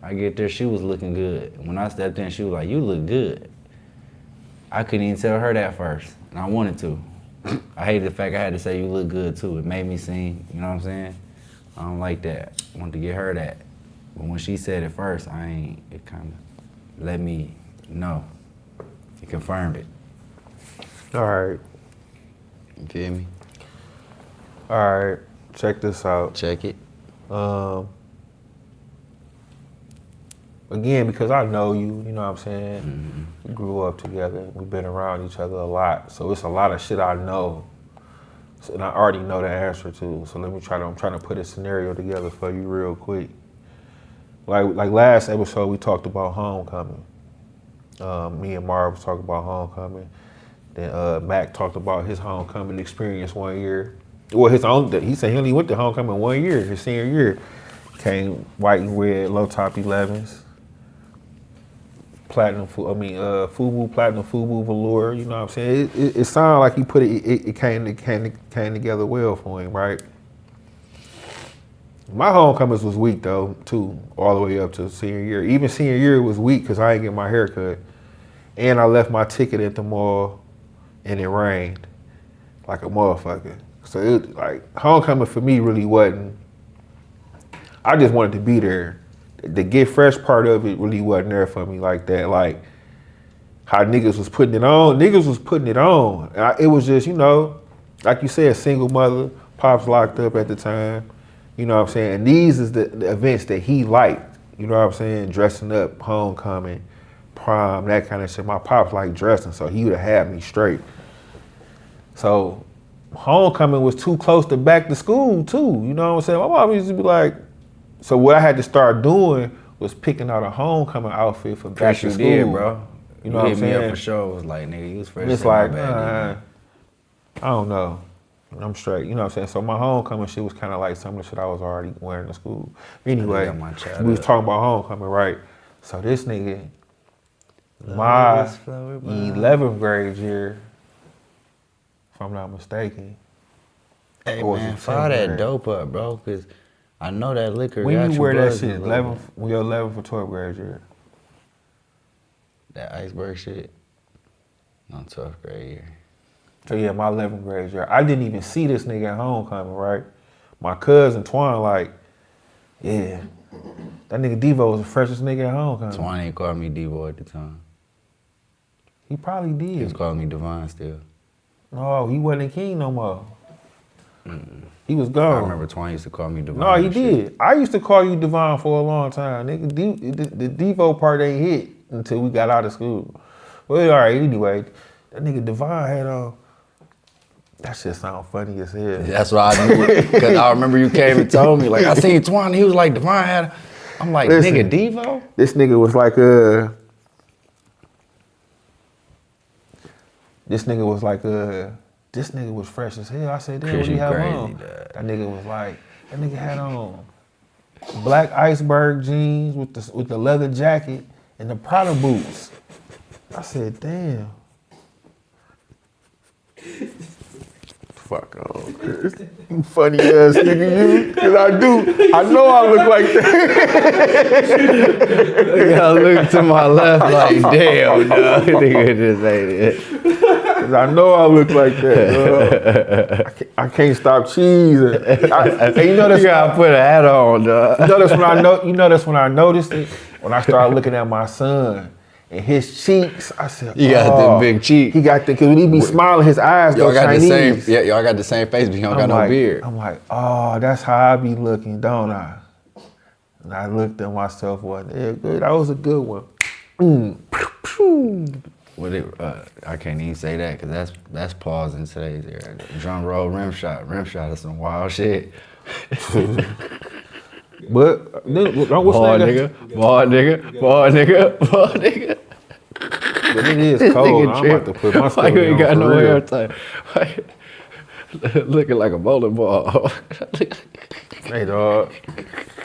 S2: I get there, she was looking good. And when I stepped in, she was like, you look good. I couldn't even tell her that first, and I wanted to. I hated the fact I had to say you look good too. It made me seem, you know what I'm saying? I don't like that. I wanted to get her that. But when she said it first, it kind of let me know. It confirmed it.
S1: All right.
S2: You feel me?
S1: All right. Check this out.
S2: Check it.
S1: Again, because I know you know what I'm saying? We grew up together. We've been around each other a lot. So it's a lot of shit I know. So, and I already know the answer to. So I'm trying to put a scenario together for you real quick. Like last episode, we talked about homecoming. Me and Marv was talking about homecoming. Then Mac talked about his homecoming experience one year. Well, he said he only went to homecoming 1 year, his senior year. Came white and red, low top 11s. FUBU, platinum FUBU velour, you know what I'm saying? It sounded like he put it came together well for him, right? My homecomings was weak though, too, all the way up to senior year. Even senior year was weak because I didn't get my hair cut. And I left my ticket at the mall and it rained like a motherfucker. So homecoming for me really wasn't, I just wanted to be there. The get fresh part of it really wasn't there for me like that. Like how niggas was putting it on. It was just, like you said, single mother, pops locked up at the time. You know what I'm saying? And these is the events that he liked. You know what I'm saying? Dressing up, homecoming, prom, that kind of shit. My pops liked dressing, so he would have had me straight. So homecoming was too close to back to school too. You know what I'm saying? My mom used to be like, so what I had to start doing was picking out a homecoming outfit for back to school.
S2: You did, bro.
S1: You know what I'm saying?
S2: Me up for sure. It was like, nigga, you was fresh.
S1: It's like, I don't know. I'm straight. You know what I'm saying? So my homecoming shit was kind of like some of the shit I was already wearing to school. Anyway, we was talking about homecoming, right? So this nigga, my 11th grade year, if I'm not mistaken.
S2: Hey man, fire that dope up, bro, because I know that liquor
S1: when
S2: got
S1: you wear that
S2: shit,
S1: when you're 11th or 12th grade year?
S2: That iceberg shit? On 12th grade year.
S1: So yeah, my 11th grade year. I didn't even see this nigga at homecoming, right? My cousin Twan like, yeah, that nigga Devo was the freshest nigga at homecoming.
S2: Twan ain't called me Devo at the time.
S1: He probably did.
S2: He was calling me Devon still.
S1: No, he wasn't king no more. He was gone.
S2: I remember Twan used to call me Devon.
S1: No, he did. I used to call you Devon for a long time. Nigga, the Devo part ain't hit until we got out of school. Well, all right, anyway, that nigga Devon had on, that shit sound funny as hell.
S2: That's why I knew it, because I remember you came and told me, like, I seen Twan, he was like, Devon had, I'm like, listen, nigga, Devo?
S1: This nigga was like, this nigga was fresh as hell. I said, damn, what do you have on? That nigga was like, that nigga had on black iceberg jeans with the leather jacket and the Prada boots. I said, damn. Fuck on, Chris. You funny ass nigga, you. Cause I know I look like that.
S2: I look to my left like, damn, dog. Nigga just ain't it.
S1: Cause I know I look like that. I can't stop cheesing. You know
S2: you gotta put a hat on, dog.
S1: You know that's when I noticed it. When I started looking at my son and his cheeks, I said,
S2: "You got the big cheek."
S1: He got cause when he be smiling, his eyes go Chinese.
S2: Y'all got the same face, but you don't got no beard.
S1: I'm like, oh, that's how I be looking, don't I? And I looked at myself one day. That was a good one.
S2: I can't even say that because that's pause in today's era. Drum roll, rim shot is some wild shit.
S1: But
S2: ball nigga.
S1: But it is cold. I'm about to put my stuff
S2: you ain't got no
S1: real.
S2: airtime. Looking like a bowling ball.
S1: Hey dog,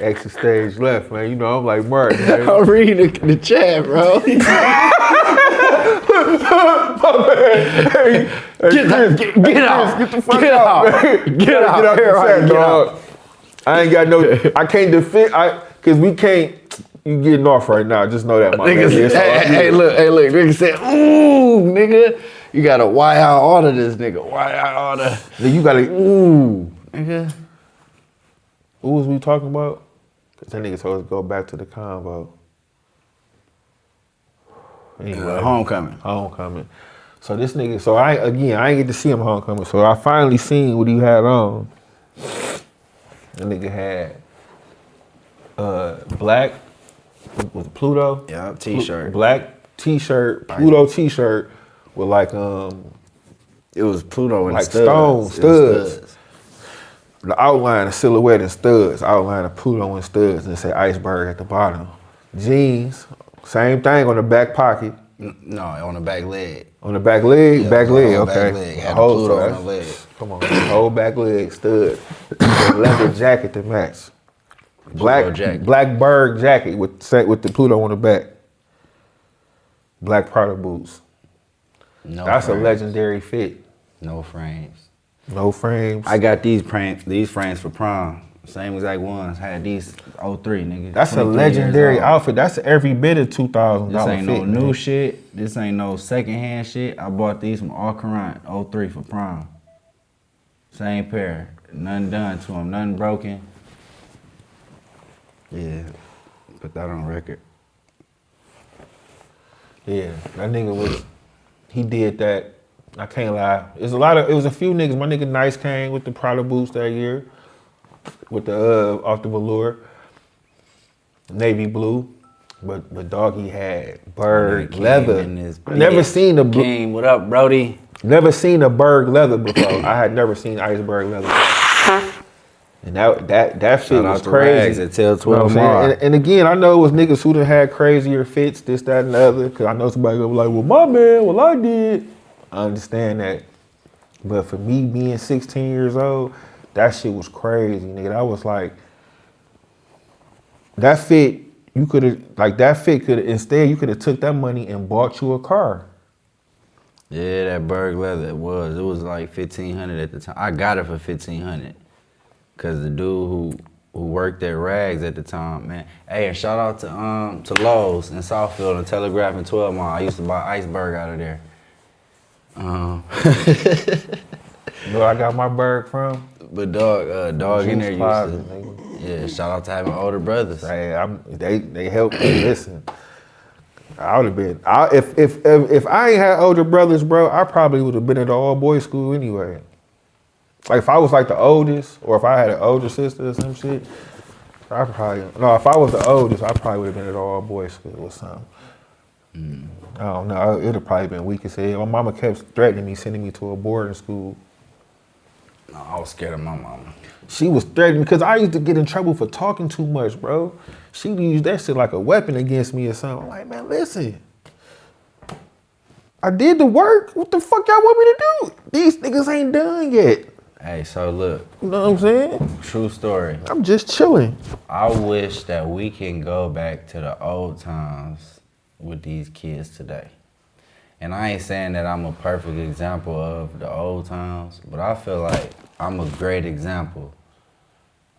S1: exit stage left, man. You know I'm like Martin. Man.
S2: I'm reading the chat, bro.
S1: Hey,
S2: get out!
S1: Get the fuck out! Man. Get out
S2: here,
S1: right, dog. I ain't got no. I can't defend. Cause we can't. You getting off right now? Just know that, my nigga.
S2: Hey, look. Nigga said, ooh, nigga. You gotta why I order this nigga. Why I order.
S1: Then you gotta, ooh.
S2: Nigga.
S1: Who was we talking about? Cause that nigga told us to go back to the convo. Anyway, homecoming. So this nigga, so I ain't get to see him homecoming. So I finally seen what he had on. The nigga had black with Pluto.
S2: Yeah, t-shirt.
S1: Black t-shirt, Pluto t-shirt with like
S2: it was Pluto and
S1: like
S2: studs.
S1: studs. The outline, the silhouette and studs. Outline of Pluto and studs, and it say iceberg at the bottom. Jeans, same thing on the back pocket.
S2: No, on the back leg.
S1: On the back leg?
S2: Yeah,
S1: back leg, okay.
S2: Back leg. Had the Pluto on the leg.
S1: Come on, whole back leg, stud. Leather jacket to match. Black bird jacket with the Pluto on the back. Black Prada boots.
S2: No
S1: That's
S2: frames.
S1: a legendary fit.
S2: No frames.
S1: No frames.
S2: I got these frames for prom. Same exact ones. Had these 03, nigga.
S1: That's a legendary outfit. That's every bit of $2,000
S2: This ain't
S1: fit,
S2: no new
S1: man.
S2: shit. This ain't no secondhand shit. I bought these from All Current 03 for prom. Same pair. Nothing done to them. Nothing broken. Yeah. Put that on record.
S1: Yeah, that nigga he did that. I can't lie. It was a few niggas. My nigga Nice came with the Prada boots that year. With the off the velour. Navy blue. But doggy had Berg leather. Never seen a
S2: King, what up, Brody?
S1: Never seen a Berg leather before. I had never seen iceberg leather before. And that fit was crazy.
S2: At Tell 12
S1: and again, I know it was niggas who done had crazier fits, this, that, and the other. Cause I know somebody gonna be like, well, my man, well, I did. I understand that. But for me being 16 years old, that shit was crazy, nigga. That was like, that fit, instead you could have took that money and bought you a car.
S2: Yeah, that Berg leather, it was like $1,500 at the time. I got it for $1,500. Cause the dude who worked at Rags at the time, man. Hey, and shout out to Lowe's in Southfield and Telegraph and 12 Mile. I used to buy iceberg out of there.
S1: You know where I got my Berg from?
S2: But dog in there used
S1: Closet,
S2: to.
S1: nigga.
S2: Yeah, shout out to having older brothers.
S1: Hey, they helped me. Listen, I would have been. If I ain't had older brothers, bro, I probably would have been at an all boys school anyway. Like if I was like the oldest, or if I had an older sister or some shit, if I was the oldest, I probably would have been at an all boys school or something. I don't know. It'd have probably been weak as hell. My mama kept threatening me, sending me to a boarding school.
S2: No, I was scared of my mama.
S1: She was threatening me because I used to get in trouble for talking too much, bro. She used that shit like a weapon against me or something. I'm like, man, listen. I did the work. What the fuck y'all want me to do? These niggas ain't done yet.
S2: Hey, so look.
S1: You know what I'm saying?
S2: True story.
S1: I'm just chilling.
S2: I wish that we can go back to the old times with these kids today. And I ain't saying that I'm a perfect example of the old times, but I feel like I'm a great example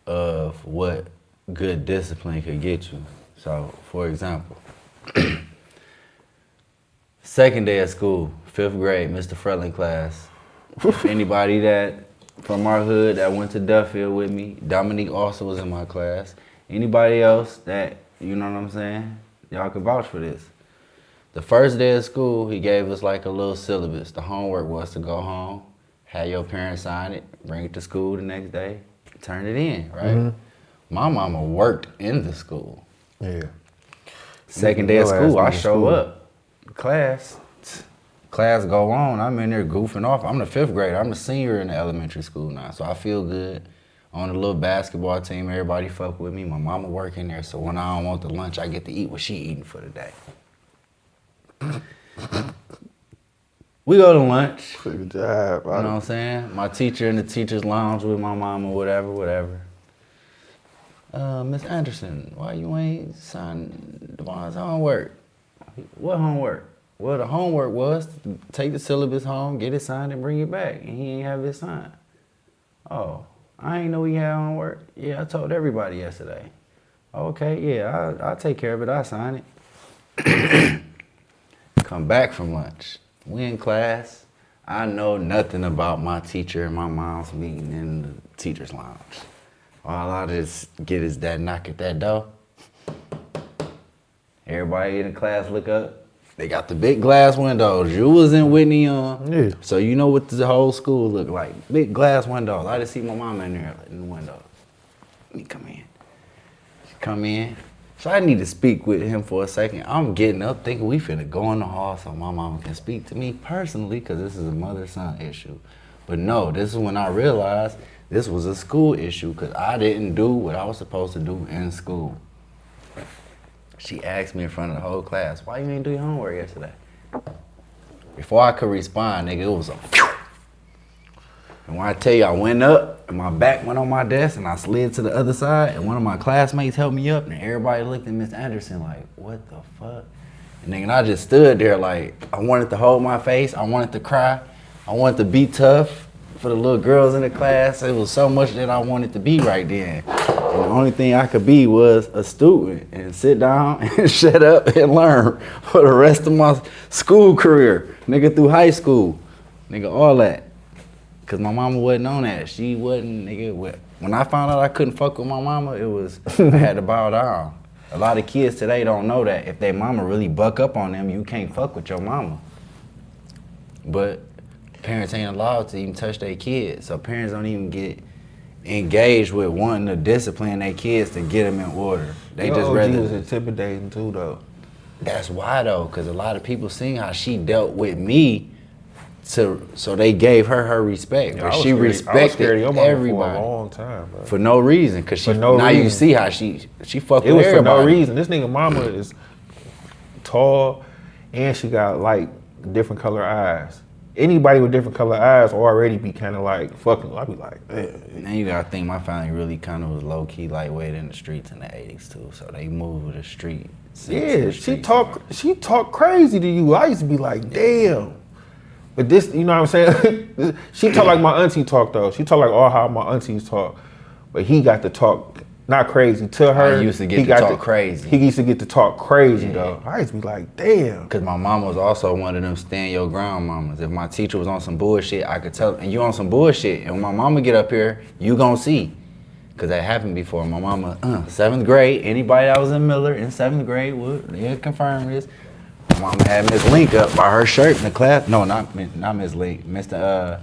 S2: of what good discipline could get you. So, for example, second day of school, 5th grade, Mr. Frelling class. Anybody that from our hood that went to Duffield with me, Dominique also was in my class. Anybody else that, you know what I'm saying? Y'all can vouch for this. The first day of school, he gave us like a little syllabus. The homework was to go home, have your parents sign it, bring it to school the next day, turn it in, right? Mm-hmm. My mama worked in the school.
S1: Yeah.
S2: Second day of school, I show up. Class go on. I'm in there goofing off. I'm the 5th grader. I'm the senior in the elementary school now, so I feel good. On the little basketball team, everybody fuck with me. My mama working there, so when I don't want the lunch, I get to eat what she eating for the day. We go to lunch.
S1: Good job.
S2: You know what I'm saying? My teacher in the teacher's lounge with my mama, whatever. Miss Anderson, why you ain't signed Devon's homework? What homework? Well, the homework was to take the syllabus home, get it signed, and bring it back. And he ain't have it signed. Oh, I ain't know he had homework. Yeah, I told everybody yesterday. Okay, yeah, I'll take care of it. I'll sign it. Come back from lunch. We in class. I know nothing about my teacher and my mom's meeting in the teacher's lounge. All I just get is that knock at that door. Everybody in the class look up. They got the big glass windows. You was in Whitney Young.
S1: Yeah.
S2: So you know what the whole school look like. Big glass windows. I just see my mama in there in the window. Let me come in. She come in. So I need to speak with him for a second. I'm getting up thinking we finna go in the hall so my mama can speak to me personally because this is a mother-son issue. But no, this is when I realized this was a school issue because I didn't do what I was supposed to do in school. She asked me in front of the whole class, why you ain't do your homework yesterday? Before I could respond, nigga, it was a phew. And when I tell you I went up and my back went on my desk and I slid to the other side and one of my classmates helped me up and everybody looked at Miss Anderson like, what the fuck? And nigga, I just stood there like, I wanted to hold my face, I wanted to cry, I wanted to be tough for the little girls in the class. It was so much that I wanted to be right then. And the only thing I could be was a student and sit down and shut up and learn for the rest of my school career. Nigga, through high school. Nigga, all that. Cause my mama wasn't on that. She wasn't, nigga. When I found out I couldn't fuck with my mama, it was, I had to bow down. A lot of kids today don't know that. If their mama really buck up on them, you can't fuck with your mama. But parents ain't allowed to even touch their kids. So parents don't even get engaged with wanting to discipline their kids to get them in order. They
S1: Your
S2: just
S1: OG
S2: rather.
S1: was intimidating too, though.
S2: That's why though, because a lot of people seen how she dealt with me, so they gave her respect.
S1: Yeah,
S2: But
S1: I was
S2: she
S1: scared- I was scared
S2: respected
S1: of your mama
S2: everybody
S1: for a long time, bro.
S2: for no reason. Because
S1: For no
S2: now you
S1: reason.
S2: see how she fucked
S1: It
S2: with
S1: was for
S2: everybody.
S1: no reason. This nigga mama is tall, and she got like different color eyes. Anybody with different color eyes already be kind of like fucking. I'd be like,
S2: And you gotta think my family really kind of was low key lightweight in the streets in the '80s too. So they moved with the street.
S1: yeah, she talk crazy to you. I used to be like, damn. But this, you know what I'm saying? She talk like my auntie talk though. She talk like all how my aunties talk. But he got to talk not crazy to her.
S2: I used to get
S1: he
S2: to
S1: got
S2: talk crazy.
S1: He used to get to talk crazy
S2: Yeah.
S1: though. I used to be like, damn.
S2: Cause my mom was also one of them stand your ground mamas. If my teacher was on some bullshit, I could tell, and you on some bullshit. And when my mama get up here, you gonna see. Cause that happened before. My mama, 7th grade, anybody that was in Miller in 7th grade they confirm this. My mama had Miss Link up by her shirt in the class. No, not Miss Link. Mr.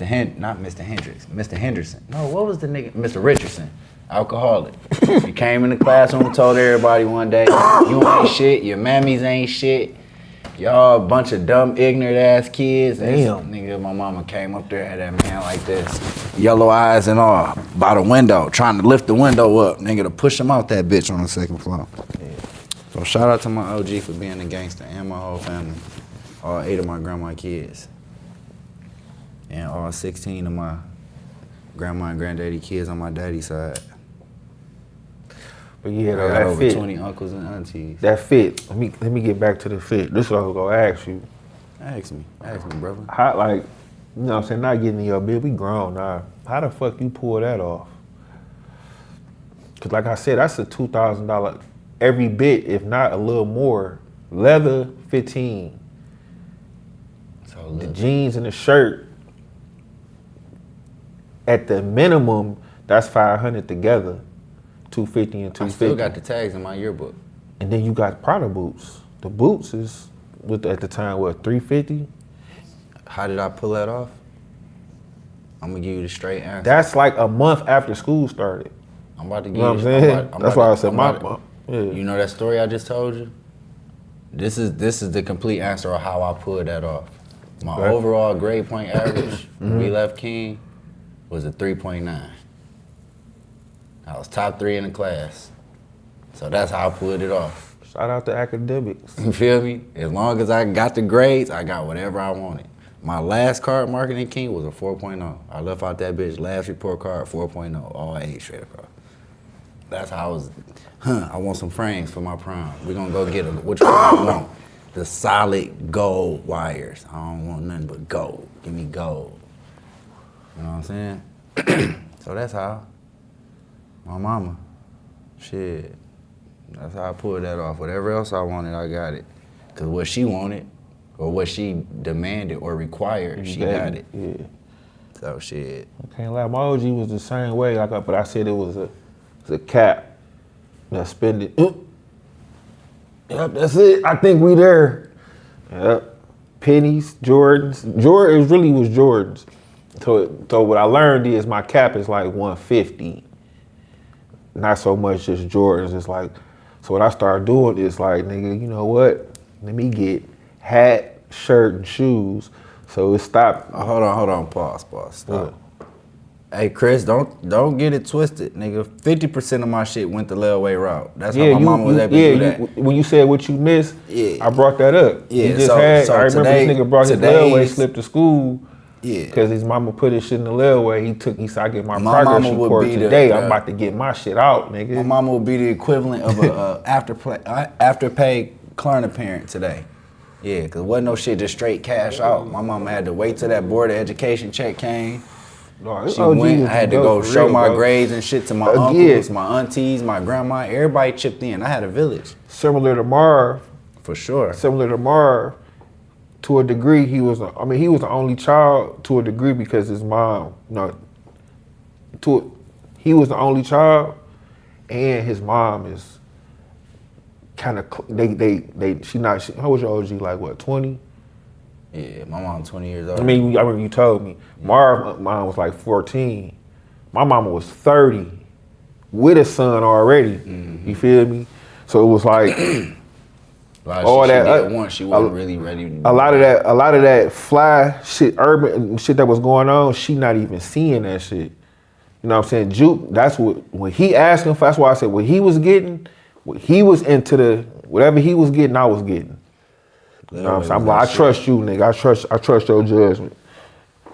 S2: Henderson. No, what was the nigga? Mr. Richardson. Alcoholic. He came in the classroom and told everybody one day, you ain't shit, your mammies ain't shit. Y'all a bunch of dumb, ignorant ass kids.
S1: Damn.
S2: Nigga, my mama came up there, had that man like this, yellow eyes and all, by the window, trying to lift the window up, nigga, to push him out that bitch on the 2nd floor. Yeah. So shout out to my OG for being a gangster and my whole family. All 8 of my grandma kids. And all 16 of my grandma and granddaddy kids on my daddy's side.
S1: But yeah,
S2: I
S1: though,
S2: got
S1: that
S2: over
S1: fit.
S2: 20 uncles and aunties.
S1: That fit. Let me get back to the fit. This is what I was gonna ask you.
S2: Ask me, brother.
S1: How, like, you know what I'm saying, not getting in your bed, we grown now. How the fuck you pull that off? Cause like I said, that's a $2,000 every bit, if not a little more. Leather, 15.
S2: So
S1: The
S2: look,
S1: jeans and the shirt, at the minimum, that's 500 together. 250 and 250.
S2: I still got the tags in my yearbook.
S1: And then you got Prada boots. The boots is at the time what, 350?
S2: How did I pull that off? I'm gonna give you the straight answer.
S1: That's like a month after school started.
S2: I'm about to give
S1: You know
S2: you.
S1: what I'm saying? That's why I said
S2: I'm
S1: my.
S2: about to-
S1: Yeah.
S2: You know that story I just told you? This is the complete answer of how I pulled that off. My
S1: Okay.
S2: overall grade point average when we left King was a 3.9. I was top 3 in the class. So that's how I pulled it off.
S1: Shout out to academics.
S2: You feel me? As long as I got the grades, I got whatever I wanted. My last card marketing King was a 4.0. I left out that bitch last report card 4.0, all A's straight across. That's how I was, I want some frames for my prom. We're gonna go get them. Which one I want? The solid gold wires. I don't want nothing but gold. Give me gold. You know what I'm saying? So that's how. My mama. Shit. That's how I pulled that off. Whatever else I wanted, I got it. Cause what she wanted or what she demanded or required, she got it.
S1: Yeah.
S2: So shit.
S1: I can't lie. My OG was the same way. But I said it was a cap that spend it. Yep, that's it. I think we there. Yep. Pennies, Jordans. It really was Jordans. So what I learned is my cap is like 150. Not so much just Jordans. It's like, so what I started doing is like, nigga, you know what? Let me get hat, shirt, and shoes. So it stopped.
S2: Hold on, pause, stop. Hey Chris, don't get it twisted, nigga. 50% of my shit went the layaway route. That's how my mama was able to do that.
S1: When you said what you missed, I brought that up.
S2: Yeah,
S1: I remember this nigga brought his layaway slip to school. Yeah. Because his mama put his shit in the layaway. He said, I get my progress report today. I'm about to get my shit out, nigga.
S2: My mama would be the equivalent of a afterpay Klarna parent today. Yeah, because wasn't no shit just straight cash out. My mama had to wait till that board of education check came. She went, I had to go show my grades and shit to my uncles, my aunties, my grandma. Everybody chipped in. I had a village.
S1: Similar to Marv.
S2: For sure.
S1: Similar to Marv. To a degree, he was the only child to a degree because his mom, he was the only child, and his mom is kind of, how was your OG, like what, 20?
S2: Yeah, my mom 20 years old.
S1: I remember you told me. Marv's mom was like 14. My mama was 30 with a son already. Mm-hmm. You feel me? So it was like,
S2: all that once she wasn't really ready to do
S1: a lot of that fly shit, urban shit that was going on, she not even seeing that shit. You know what I'm saying? Juke, that's when he asked him for, that's why I said what he was getting, whatever he was getting, I was getting. You know what I'm saying? I'm like, I trust you, nigga. I trust your judgment.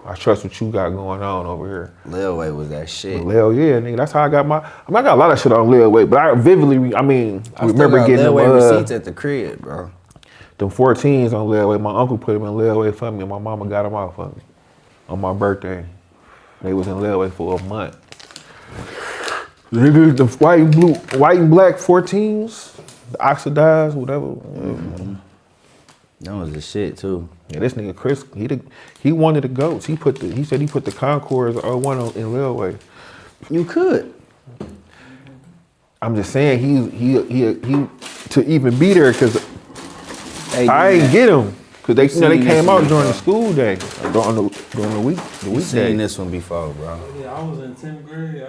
S1: I trust what you got going on over here.
S2: Layaway was that shit.
S1: Hell yeah, nigga. That's how I got I got a lot of shit on layaway, but I vividly, remember getting them
S2: receipts at the crib, bro.
S1: Them 14s on layaway. My uncle put them in layaway for me, and my mama got them out for me on my birthday. They was in layaway for a month. The white and black 14s, the oxidized, whatever.
S2: Mm-hmm. That was the shit too.
S1: Yeah, this nigga Chris, he wanted the goats. He said he put the Concords 01 in layaway.
S2: You could.
S1: I'm just saying he to even be there because I ain't get him because they came out during the school day, during the weekday.
S2: You seen this one before, bro?
S3: Yeah, I was in 10th grade.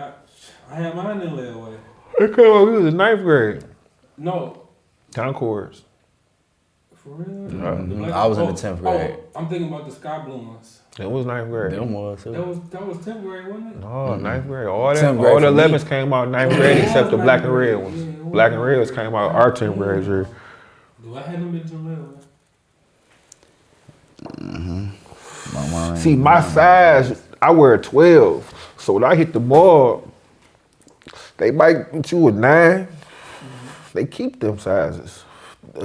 S3: I had mine in layaway.
S1: It came out. We was in 9th grade.
S3: No.
S1: Concords.
S3: For real?
S2: Mm-hmm. Like, I was in the 10th grade.
S3: I'm thinking about the sky blue ones.
S1: That was 9th grade.
S2: Them was too.
S3: That was 10th grade, wasn't it?
S1: No, 9th grade. All the 11s came out 9th grade except the black and red ones. Black and reds came out our 10th grade year.
S3: Do I have them bitches in layaway?
S2: Mm-hmm.
S1: See, my size, I wear a 12. So when I hit the ball, they might get you a 9. They keep them sizes.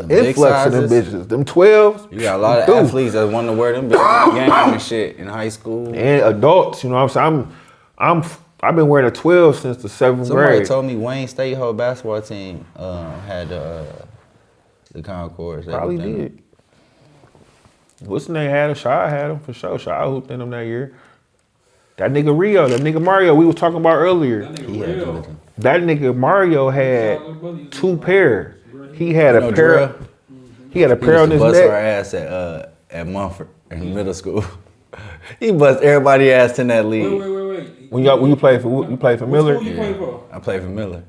S1: Influx of them bitches. Them 12s.
S2: You got a lot of athletes that want to wear them bitches in the game and shit in high school.
S1: And adults, you know what I'm saying? I've been wearing a 12 since the 7th grade.
S2: Somebody told me Wayne State whole basketball team had the Concords.
S1: Probably did. What's the name? Had them? Shaw had them for sure. Shaw hooped in them that year. That nigga Rio, that nigga Mario we was talking about earlier. That nigga Mario had 2 pairs. He had a pair. He had a pair on his neck.
S2: He bust our ass at Mumford in middle school. He bust everybody ass in that league.
S3: Wait.
S1: When you played for Miller?
S3: Who you played for?
S2: I played for Miller.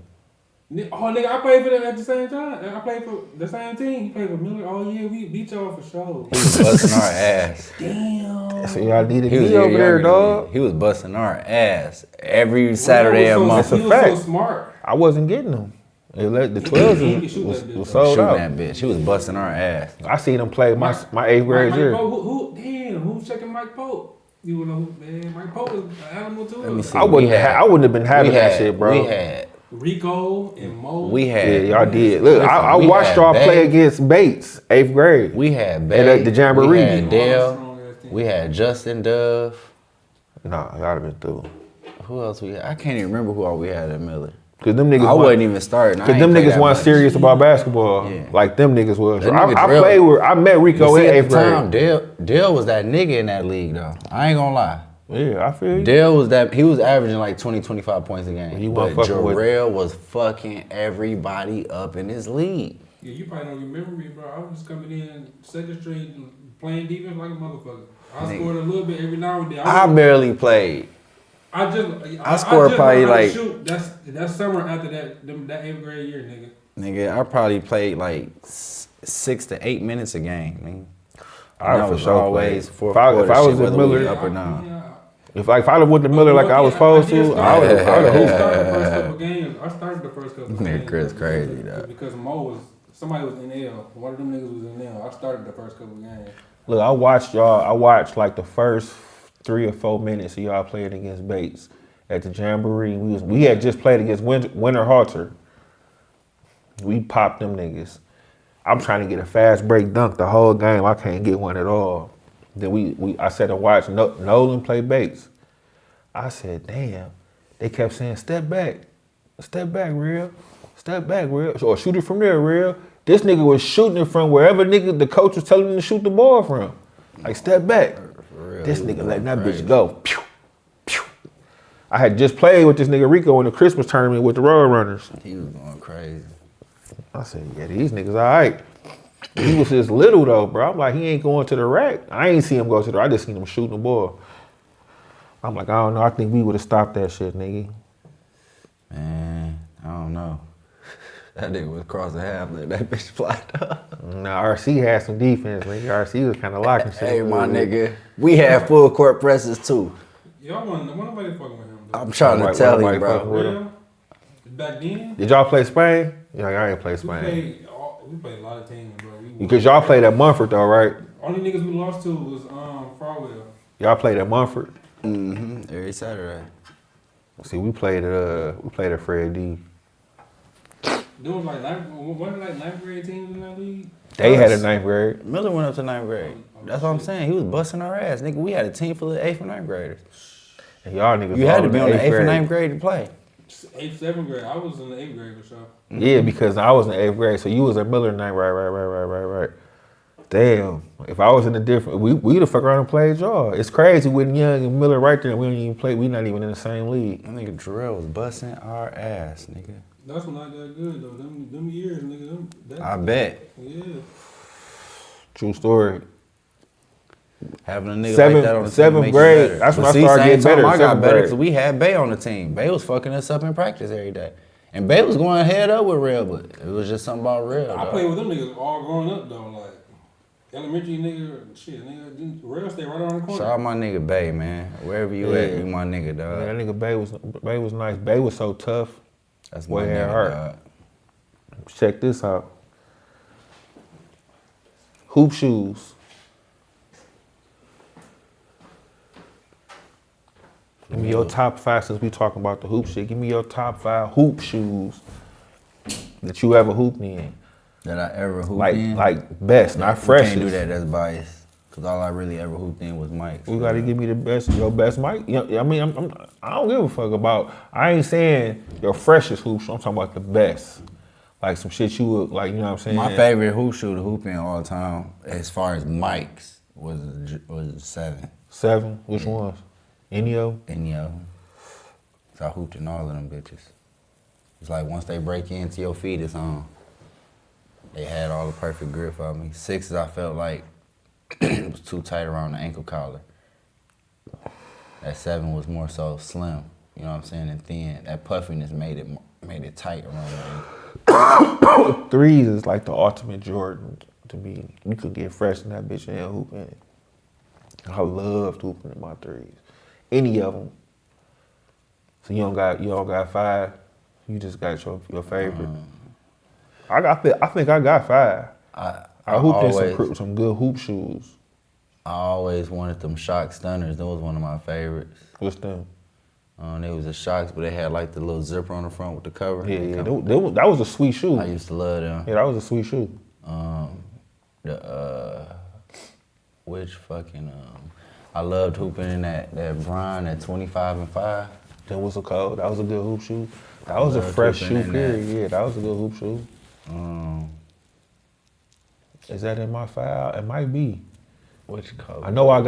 S3: Oh, nigga, I played for them at the same time. I played for the same team. He played for Miller. Oh, yeah, we beat y'all for sure.
S2: He was busting our ass.
S3: Damn.
S1: So y'all needed me over there, dog.
S2: He was busting our ass every Saturday of the month.
S3: He was so smart.
S1: I wasn't getting them. The 12s was sold out.
S2: That bitch. He was busting our ass.
S1: I seen him play my 8th grade year.
S3: Who's checking Mike Pope? You know, man, Mike Pope is an animal too.
S2: Let me see.
S1: I wouldn't have been having that shit, bro.
S2: We had
S3: Rico and Mo.
S1: Yeah, y'all did. Look, I watched y'all play against Bates, 8th grade.
S2: We had Bates.
S1: At the Jamboree.
S2: We had Dale. We had Justin Dove.
S1: Nah, y'all have been through.
S2: Who else we had? I can't even remember who all we had at Miller.
S1: Cause them niggas
S2: I wasn't even starting.
S1: Cause them niggas weren't serious about basketball.
S2: Yeah.
S1: Like them niggas was.
S2: That
S1: I
S2: nigga
S1: played with. I met Rico in
S2: at
S1: 8th
S2: the time,
S1: grade.
S2: Dale was that nigga in that league though. I ain't gonna lie.
S1: Yeah, I feel you.
S2: Dale was that. He was averaging like 20, 25 points a game.
S1: But
S2: Jarrell was fucking everybody up in his league.
S3: Yeah, you probably don't remember me, bro. I was just coming in second straight playing defense like a motherfucker. I scored a little bit every now and then.
S2: I barely played.
S3: I
S2: scored
S3: just
S2: probably
S3: learned how to
S2: like
S3: shoot. That's summer after that 8th grade year, nigga.
S2: Nigga, I probably played like 6 to 8 minutes a game, nigga.
S1: I for sure
S2: always
S1: played.
S2: fourth
S1: If
S2: quarter
S1: I was
S2: shit,
S1: at
S2: whether we
S1: Miller,
S2: up or down.
S3: Yeah.
S1: if I'd have went to Miller like I was supposed to, I would have hooped.
S3: I started the first couple
S2: Nigga,
S3: games.
S2: Chris crazy, though.
S3: Because somebody was in L. One of them niggas was in L. I started the first couple games.
S1: Look, I watched y'all. I watched like the first 3 or 4 minutes of y'all playing against Bates at the Jamboree. We had just played against Winter Halter. We popped them niggas. I'm trying to get a fast break dunk the whole game. I can't get one at all. Then I sat and watched Nolan play Bates. I said, damn. They kept saying, step back, real. Step back, real. Or shoot it from there, real. This nigga was shooting it from wherever nigga the coach was telling him to shoot the ball from. Like, step back. This nigga letting that bitch go. Pew, pew. I had just played with this nigga Rico in the Christmas tournament with the Road Runners.
S2: He was going crazy.
S1: I said, yeah, these niggas all right. He was just little though, bro. I'm like, he ain't going to the rack. I ain't see him go to the rack. I just seen him shooting the ball. I'm like, I don't know. I think we would have stopped that shit, nigga.
S2: Man, I don't know. That nigga was crossing half, let that bitch fly up.
S1: Nah, RC had some defense, nigga. RC was kind of locking shit.
S2: Hey, my nigga, we had full court presses too.
S3: Y'all wasn't nobody fucking with him, though.
S2: I'm trying to tell you, bro.
S3: Real? Back then?
S1: Did y'all play Spain? Yeah, I ain't play Spain.
S3: We played a lot of teams, bro.
S1: Because y'all played at Munford though, right?
S3: Only niggas we lost to was Farwell.
S1: Y'all played at Munford.
S2: Mm-hmm. Every Saturday.
S1: See, we played at Fred D.
S3: There was like ninth grade teams in that league.
S1: They had a 9th grade.
S2: Miller went up to 9th grade. That's what I'm saying. He was busting our ass, nigga. We had a team full of 8th and 9th graders.
S1: And y'all niggas.
S2: You had to be on the 8th
S1: grade.
S2: and 9th grade to play.
S3: 8th, 7th grade. I was in the 8th grade for sure.
S1: Yeah, because I was in 8th grade, so you was at Miller 9th, right. Damn, if I was in a different, we'd have fuck around and played y'all. It's crazy with Young and Miller right there, and we don't even play. We not even in the same league.
S2: That nigga Jarrell was busting our ass, nigga.
S3: That's when I got good though. Them years, nigga.
S2: I bet.
S3: Yeah.
S1: True story.
S2: Having a nigga like that on the team makes you
S1: grade.
S2: better.
S1: That's when
S2: But
S1: I started getting better.
S2: I got
S1: 7th
S2: better
S1: grade.
S2: because we had Bay on the team. Bay was fucking us up in practice every day. And Bay was going head up with Real, but it was just something about Real.
S3: I played with them niggas all growing up though. Like elementary nigga, Real stay right around the corner.
S2: Shout out my nigga Bay, man. Wherever you at, you my nigga, dog.
S1: Man, that nigga Bay was nice. Bay was so tough.
S2: That's
S1: Boy,
S2: my
S1: had
S2: nigga,
S1: heart.
S2: dog.
S1: Check this out. Hoop shoes. Give me your top 5 since we talking about the hoop shit. Give me your top 5 hoop shoes that you ever hooped in.
S2: That I ever hooped in.
S1: Like best, not
S2: We
S1: freshest.
S2: can't do that, that's biased. Cause all I really ever hooped in was Mike.
S1: You gotta give me the best, your best mic. You know, I mean, I don't give a fuck about. I ain't saying your freshest hoops. I'm talking about the best, like some shit you would like. You know what I'm saying?
S2: My favorite hoop shoe to hoop in all the time, as far as Mike's, was 7.
S1: 7. Which ones? Enio.
S2: So I hooped in all of them bitches. It's like once they break into your feet, it's on. They had all the perfect grip for me. 6s, I felt like it was too tight around the ankle collar. That 7 was more so slim, you know what I'm saying, and thin. That puffiness made it tight around the ankle.
S1: 3s is like the ultimate Jordan to me. You could get fresh in that bitch and hoop in it. I loved hooping in my 3s. Any of them. So you don't got 5. You just got your favorite. I think I got 5. I hooped in some good hoop shoes.
S2: I always wanted them Shock Stunners. That was one of my favorites.
S1: What's them?
S2: They was the Shocks, but they had like the little zipper on the front with the cover.
S1: Yeah. That was a sweet shoe.
S2: I used to love them.
S1: Yeah, that was a sweet shoe.
S2: I loved hooping in that Bron at 25 and 5.
S1: That was a cold. That was a good hoop shoe. That was a fresh shoe, period. Yeah, that was a good hoop shoe. Is that in my file? It might be.
S2: Which color?
S1: I know I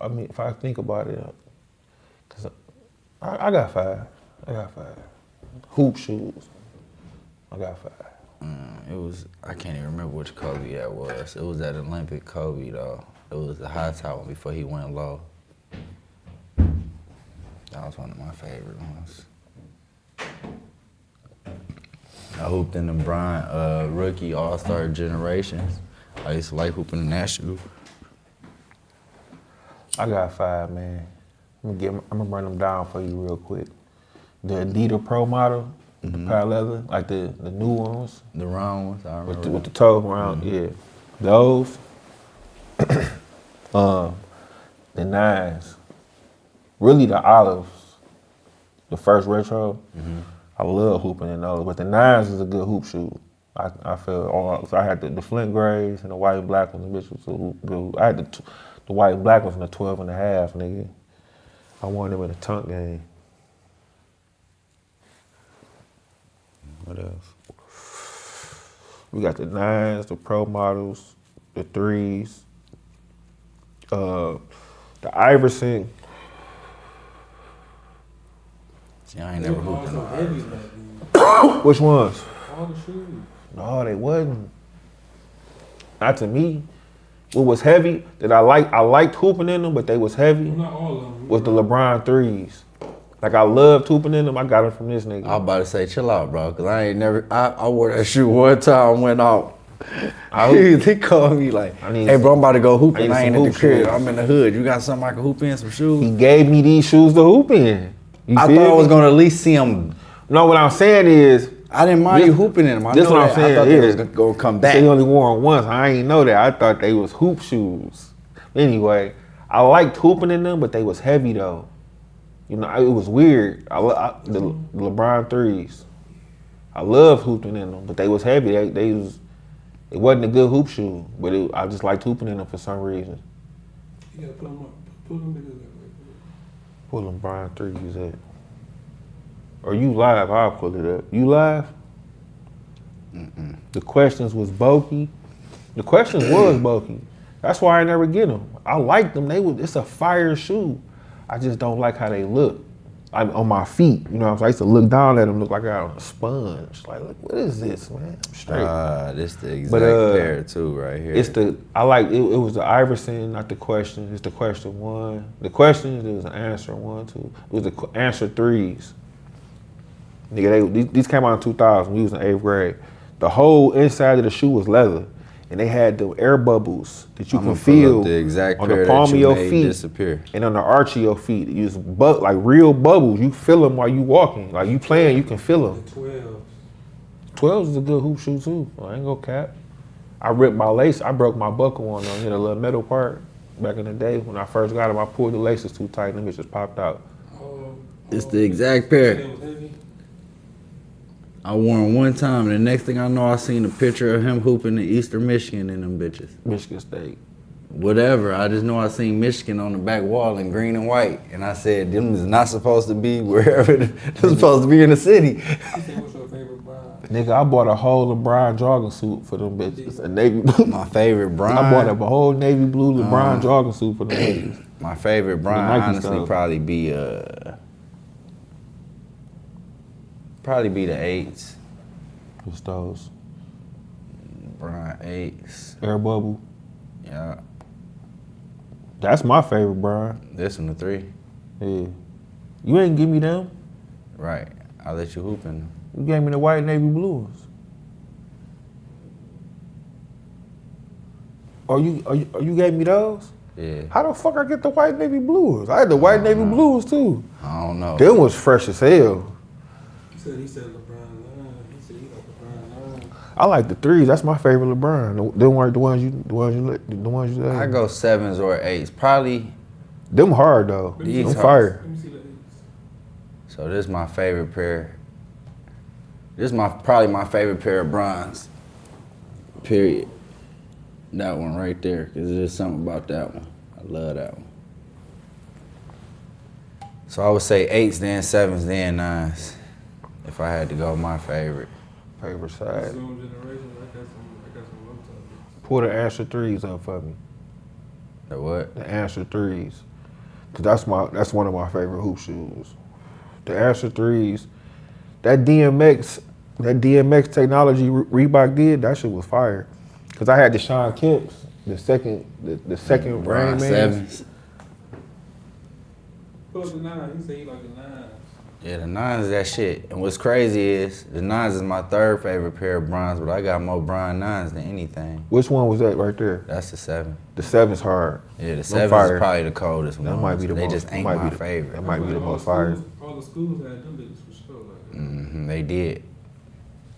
S1: mean, if I think about it, cause I got 5. I got 5. Hoop shoes. I got 5.
S2: It was, I can't even remember which Kobe that was. It was that Olympic Kobe though. It was the high top one before he went low. That was one of my favorite ones. I hooped in the Bryant rookie all-star generations. I used to like hooping in that shoe.
S1: I got 5, man. I'm gonna run them down for you real quick. The Adidas Pro model, the pair of leather, like the new ones.
S2: The round ones, I remember.
S1: With the toe round, yeah. Those. The 9s. Really the olives. The first retro. I love hooping in those, but the 9s is a good hoop shoe. I feel so I had the Flint grays and the white and black ones. The bitch was a good. I had the white and black ones and the 12 and a half, nigga. I won them in a tunk game. What else? We got the 9s, the pro models, the 3s, the Iverson.
S2: See, I ain't never hooped in
S3: so
S2: no
S3: heavy
S2: Iverson.
S3: back then.
S1: Which ones?
S3: All the shoes.
S1: No, they wasn't. Not to me. What was heavy that I liked hooping in them, but they was heavy,
S3: Well, not all of them.
S1: was the LeBron 3s. Like I loved hooping in them. I got them from this nigga.
S2: I was about to say, chill out, bro, because I wore that shoe one time, went out. He called me like, hey, bro, I'm about to go hooping. I ain't in the crib. I'm in the hood. You got something I can hoop in, some shoes?
S1: He gave me these shoes to hoop in.
S2: I thought I was going to at least see them.
S1: No, what I'm saying is,
S2: I didn't mind you hooping in them. I
S1: this
S2: know
S1: what I'm
S2: that.
S1: saying.
S2: I thought they was going to come back.
S1: They only wore them once. I ain't know that. I thought they was hoop shoes. Anyway, I liked hooping in them, but they was heavy though. You know, it was weird. The LeBron 3s. I love hooping in them, but they was heavy. It wasn't a good hoop shoe, but I just liked hooping in them for some reason.
S3: You gotta pull them up. Pull them niggas up.
S1: Pull them LeBron 3s up. Or you live, I'll pull it up. You live? The questions was bulky. The questions was bulky. That's why I never get them. I like them. It's a fire shoe. I just don't like how they look. I'm on my feet, you know. So I used to look down at them, look like I was on a sponge. Like, look, what is this, man? I'm straight.
S2: This the exact pair too, right here.
S1: It was the Iverson, not the question. It's the question 1. The question, it was an answer 1, 2. It was the answer 3s. Nigga, these came out in 2000. We was in 8th grade. The whole inside of the shoe was leather, and they had the air bubbles that you can feel
S2: the exact
S1: on
S2: pair
S1: the palm
S2: that
S1: of
S2: you
S1: your
S2: made
S1: feet
S2: disappear.
S1: and on the arch of your feet. You use like real bubbles. You feel them while you walking. Like you playing, you can feel them.
S3: The 12s.
S1: 12s is a good hoop shoe too. I ain't gonna cap. I ripped my lace. I broke my buckle on them. Hit a little metal part back in the day when I first got them. I pulled the laces too tight. Them bitches popped out.
S2: It's the exact pair. I wore them one time, and the next thing I know, I seen a picture of him hooping in Eastern Michigan in them bitches.
S1: Michigan State.
S2: Whatever. I just know I seen Michigan on the back wall in green and white, and I said, them is not supposed to be wherever they're supposed to be in the city.
S3: He said, what's your favorite brand?
S1: Nigga, I bought a whole LeBron jogging suit for them bitches. A navy blue.
S2: My favorite brand.
S1: I bought a whole navy blue LeBron jogging suit for them bitches.
S2: My favorite brand honestly probably be the 8s.
S1: What's those?
S2: Brand 8s.
S1: Air bubble.
S2: Yeah.
S1: That's my favorite, Brian.
S2: This one the 3.
S1: Yeah. You ain't give me them.
S2: Right. I'll let you hoop in them.
S1: You gave me the white navy blues. Or you gave me those?
S2: Yeah.
S1: How the fuck I get the white navy blues? I had the white navy blues too.
S2: I don't know.
S1: Them was fresh as hell.
S3: He said LeBron 9. He said he got LeBron 9.
S1: I like the 3s. That's my favorite LeBron. Them weren't the ones you
S2: I go 7s or 8s. Probably.
S1: Them hard though.
S2: These
S1: them fire.
S3: Let me see the 8s.
S2: So this is my favorite pair. This is probably my favorite pair of bronze. Period. That one right there, because there's something about that one. I love that one. So I would say 8s, then 7s, then 9s. If I had to go my favorite.
S1: Favorite side.
S3: Zoom generation, I got some low topics.
S1: Pull the answer 3s up for me.
S2: The what?
S1: The answer 3s. Cause that's one of my favorite hoop shoes. The answer 3s. That DMX technology Reebok did, that shit was fire. Cause I had the Sean Kemp's, the second Rain Man.
S2: 7s.
S3: Pull up the 9. He said he like the 9s.
S2: Yeah, the 9s is that shit. And what's crazy is, the 9s is my 3rd favorite pair of bronze, but I got more bronze 9s than anything.
S1: Which one was that right there?
S2: That's the 7.
S1: The 7's hard.
S2: Yeah, the
S1: No
S2: 7
S1: fire.
S2: is probably the coldest one.
S1: That might be the
S2: They
S1: most.
S2: just ain't
S1: that might
S2: my
S1: be the,
S2: favorite.
S1: That might be the
S3: All
S1: most fire.
S3: All the schools had them bitches for sure. Like,
S2: They did.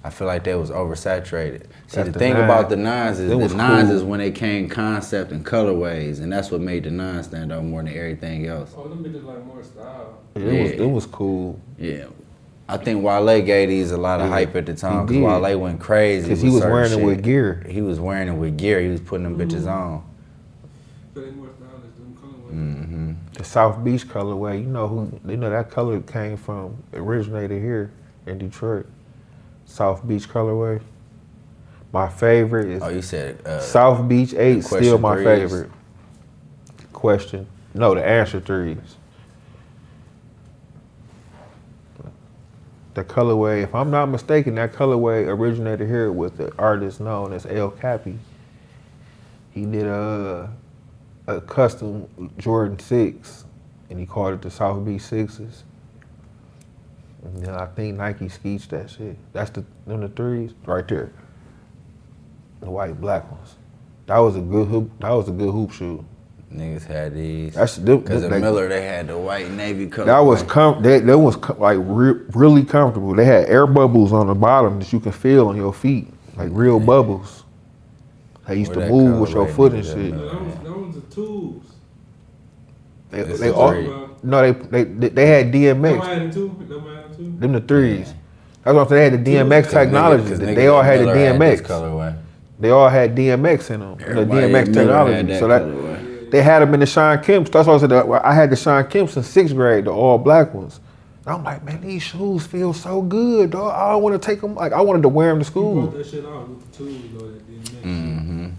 S2: I feel like they was oversaturated. See,
S1: That's
S2: the
S1: the
S2: thing
S1: 9.
S2: about the 9s is
S1: Them
S2: the
S1: was
S2: 9s
S1: cool.
S2: is when they came concept and colorways, and that's what made the 9 stand out more than everything else.
S3: oh, them bitches like more style.
S1: It was cool.
S2: Yeah. I think Wale gave these a lot of hype at the time
S1: he
S2: because
S1: did.
S2: Wale went crazy.
S1: Cause
S2: with
S1: he was
S2: certain
S1: wearing it
S2: shit.
S1: with gear.
S2: He was wearing it with gear. He was putting them bitches on.
S3: So they more stylish than colorway.
S1: The South Beach colorway. You know that color originated here in Detroit. South Beach colorway. My favorite is
S2: Oh, you said
S1: South Beach 8,
S2: question
S1: still my
S2: 3s.
S1: favorite. Question. No, the answer 3s. The colorway, if I'm not mistaken, that colorway originated here with the artist known as El Cappy. He did a custom Jordan 6, and he called it the South Beach 6s. And then I think Nike skeeched that shit. That's the 3s right there. The white black ones. That was a good hoop shoe.
S2: Niggas had these.
S1: That's
S2: Because at Miller, they had the white navy color.
S1: That was really comfortable. They had air bubbles on the bottom that you can feel on your feet, like real bubbles. They used
S2: Where
S1: to
S2: that
S1: move with your
S2: colorway
S1: foot and
S2: nigga
S1: shit.
S2: that
S3: That was the tools.
S2: This
S1: They
S2: is
S1: all,
S2: three.
S1: no, they had
S3: Them
S1: DMX.
S3: had it too. Them had it too.
S1: Them the 3s. That's what I'm saying. They had the DMX technology.
S2: Cause
S1: They all had the
S2: Miller had this
S1: DMX.
S2: colorway.
S1: They all had DMX in them. The
S2: Everybody
S1: DMX
S2: at Miller had
S1: technology.
S2: that
S1: So that
S2: colorway.
S1: they had them in the Sean Kemp's. That's why I said I had the Sean Kemp's in 6th grade, the all black ones. And I'm like, man, these shoes feel so good, dog. I don't want to take them. Like I wanted to wear them to
S3: He
S1: school.
S3: brought that shit out with the tools though. That DMX.
S2: Mm-hmm.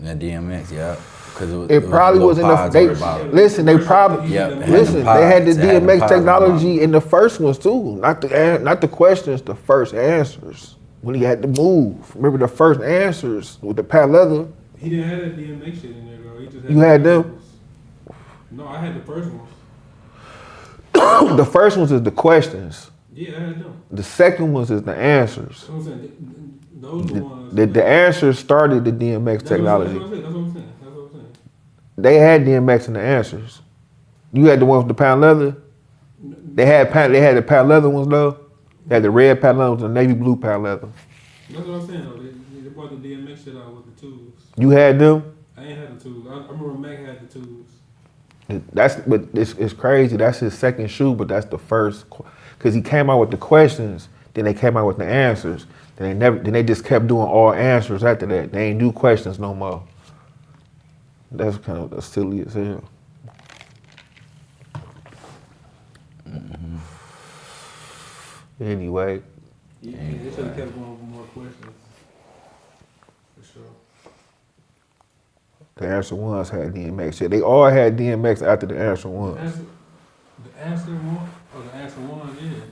S2: That DMX, yeah. Cause
S1: It probably was in the. They listen. They probably
S2: Yep,
S1: listen. They had the
S2: They had the
S1: DMX
S2: pods
S1: technology in the first ones too. Not the questions. The first answers when he had to move. Remember the first answers with the patent leather.
S3: He didn't have that DMX shit in there though. He just had
S1: You had them?
S3: No, I had the first ones.
S1: The first ones is the questions.
S3: Yeah, I had them.
S1: The second ones is the answers.
S3: That's what I'm saying. Those are the ones.
S1: The answers started the DMX technology.
S3: That's what I'm saying.
S1: They had DMX in the answers. You had the ones with the patent leather. They had the patent leather ones though. They had the red patent leather ones and the navy blue patent leather.
S3: That's what I'm saying though. They brought the DMX shit out with the tools.
S1: You had them.
S3: I ain't had the tools. I remember Mac had the tools.
S1: But it's crazy. That's his second shoe, but that's the first, because he came out with the questions, then they came out with the answers. Then they just kept doing all answers after that. They ain't do questions no more. That's kind of silly as hell.
S2: Mm-hmm.
S1: Anyway,
S3: Yeah, they should have kept going for more questions. For sure.
S1: the answer ones had DMX. Yeah, they all had DMX after the answer ones.
S3: The answer one or the answer one, yeah.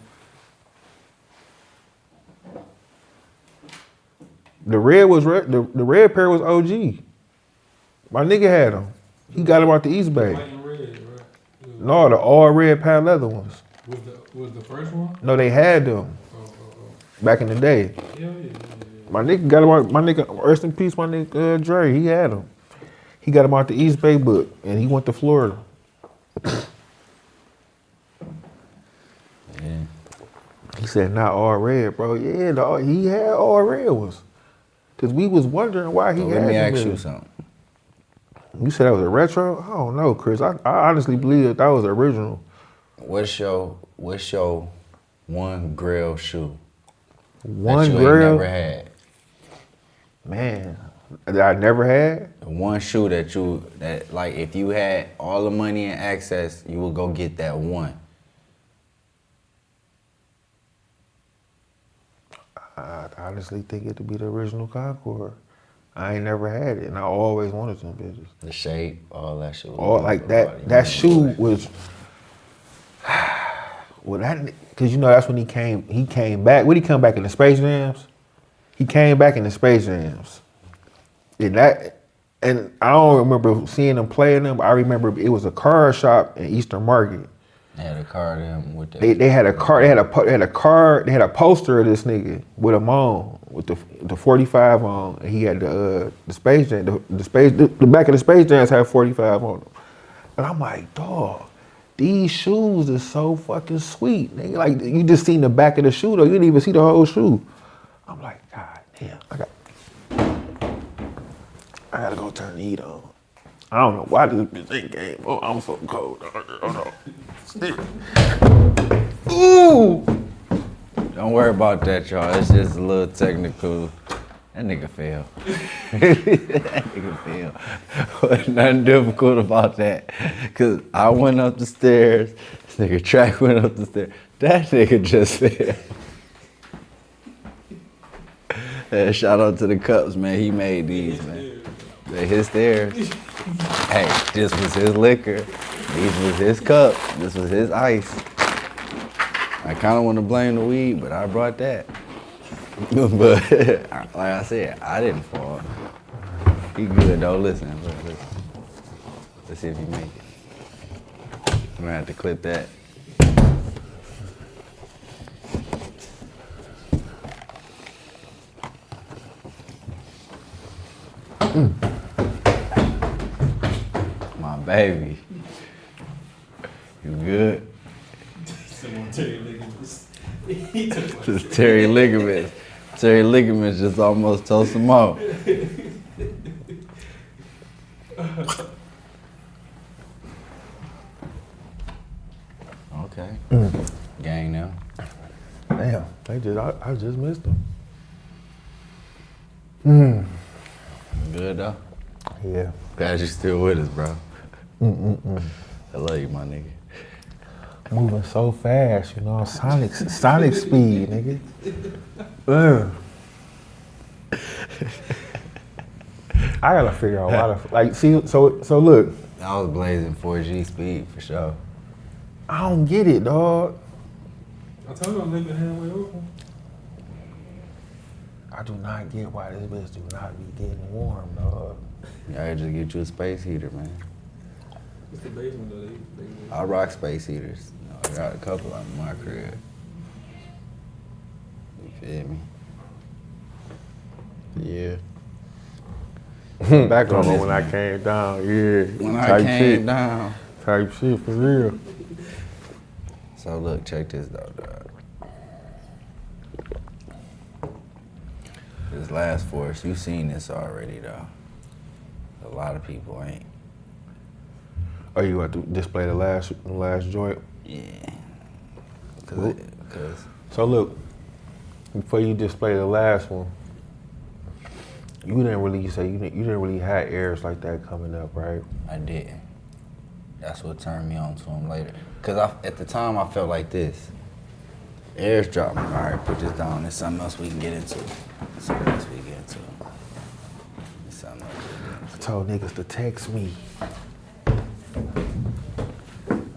S1: The the red pair was OG. My nigga had them. He got them out the East Bay.
S3: White and red, right?
S1: No, the all red patent leather ones.
S3: Was the first one?
S1: No, they had them
S3: Oh.
S1: back in the day.
S3: Yeah.
S1: My nigga got him out. My nigga, rest in peace, my nigga Dre. He had them. He got him out the East Bay book, and he went to Florida.
S2: Yeah.
S1: He said, "Not all red, bro." Yeah, he had all red ones. Cause we was wondering why he
S2: So
S1: had
S2: let me
S1: them.
S2: ask you something.
S1: You said that was a retro? I don't know, Chris. I honestly believe that was original.
S2: What's your one grill shoe
S1: One
S2: that you
S1: grill,
S2: ain't never had?
S1: man. that I never had.
S2: One shoe that like if you had all the money and access, you would go get that one.
S1: I honestly think it to be the original Concord. I ain't never had it, and I always wanted some bitches.
S2: The shape, all that shit.
S1: All like that. That shoe was. Well, that because you know that's when he came. He came back. When he come back in the Space Jams, he came back in the Space Jams. And I don't remember seeing them playing them. But I remember it was a car shop in Eastern Market.
S2: They had a car to him with that.
S1: They had a car. They had a poster of this nigga with him on, with the 45 on. And he had the Space Jam. The back of the Space Jams had 45 on them. And I'm like, dog, these shoes is so fucking sweet. Nigga, like you just seen the back of the shoe though. You didn't even see the whole shoe. I'm like, God damn, I gotta go turn the heat on. I don't know why this bitch ain't game. Oh, I'm so cold. Oh no. Ooh.
S2: Don't worry about that, y'all. It's just a little technical. That nigga fell. That nigga fell. Wasn't nothing difficult about that. Cause I went up the stairs. This nigga Track went up the stairs. That nigga just fell. Shout out to the Cups, man. He made these, man. They his stairs. Hey, this was his liquor. These was his cup. This was his ice. I kind of want to blame the weed, but I brought that. But like I said, I didn't fall. He good though. Listen. Let's see if he make it. I'm gonna have to clip that. My baby. You good? This Terry ligaments. Terry ligaments just almost toast him out. Okay. Gang now.
S1: Damn, I just missed them.
S2: Good though?
S1: Yeah.
S2: Glad you still with us, bro. I love you, my nigga.
S1: Moving so fast, you know, sonic speed, nigga. I gotta figure out why so look.
S2: I was blazing 4G speed for sure.
S1: I don't get it, dog.
S3: I told you I'm leaving halfway open.
S1: I do not get why this bitch do not be getting warm, dog.
S2: Y'all just get you a space heater, man.
S3: It's the basement though.
S2: I rock space heaters. I got a couple of them in my crib. You feel me? Yeah.
S1: Back on when I came down, yeah.
S2: When I came down.
S1: Type shit, for real.
S2: So look, check this though, dog. This last force, you seen this already though. A lot of people ain't.
S1: Oh, you got to display the last joint?
S2: Yeah.
S1: Cool.
S2: Cause
S1: So look, before you display the last one, you didn't really have airs like that coming up, right?
S2: I didn't. That's what turned me on to him later. Cause at the time I felt like this. Airs dropped me. All right, put this down. There's something else we can get into. There's something else we can get into. There's something else we can get into.
S1: I told niggas to text me.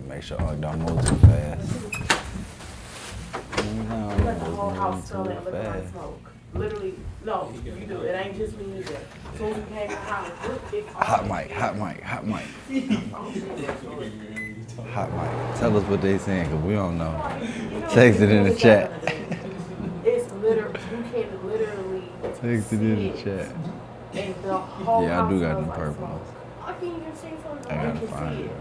S2: Make sure I don't move too fast.
S4: Let the whole house smell and look like smoke. Literally, no, you do. It ain't just me either. As soon as you came in the house, it's all
S2: Hot mic. Hot mic. Tell us what they saying, cause we don't know. Text it in the chat.
S4: It's literally, you can literally
S2: Text it in the chat.
S4: And the whole
S2: Yeah, I do got
S4: house
S2: them
S4: smells
S2: purple
S4: like
S2: ones.
S4: smoke. I can't even see from the
S2: I
S4: way you
S2: gotta
S4: can
S2: find
S4: see
S2: it,
S4: it.
S2: bro.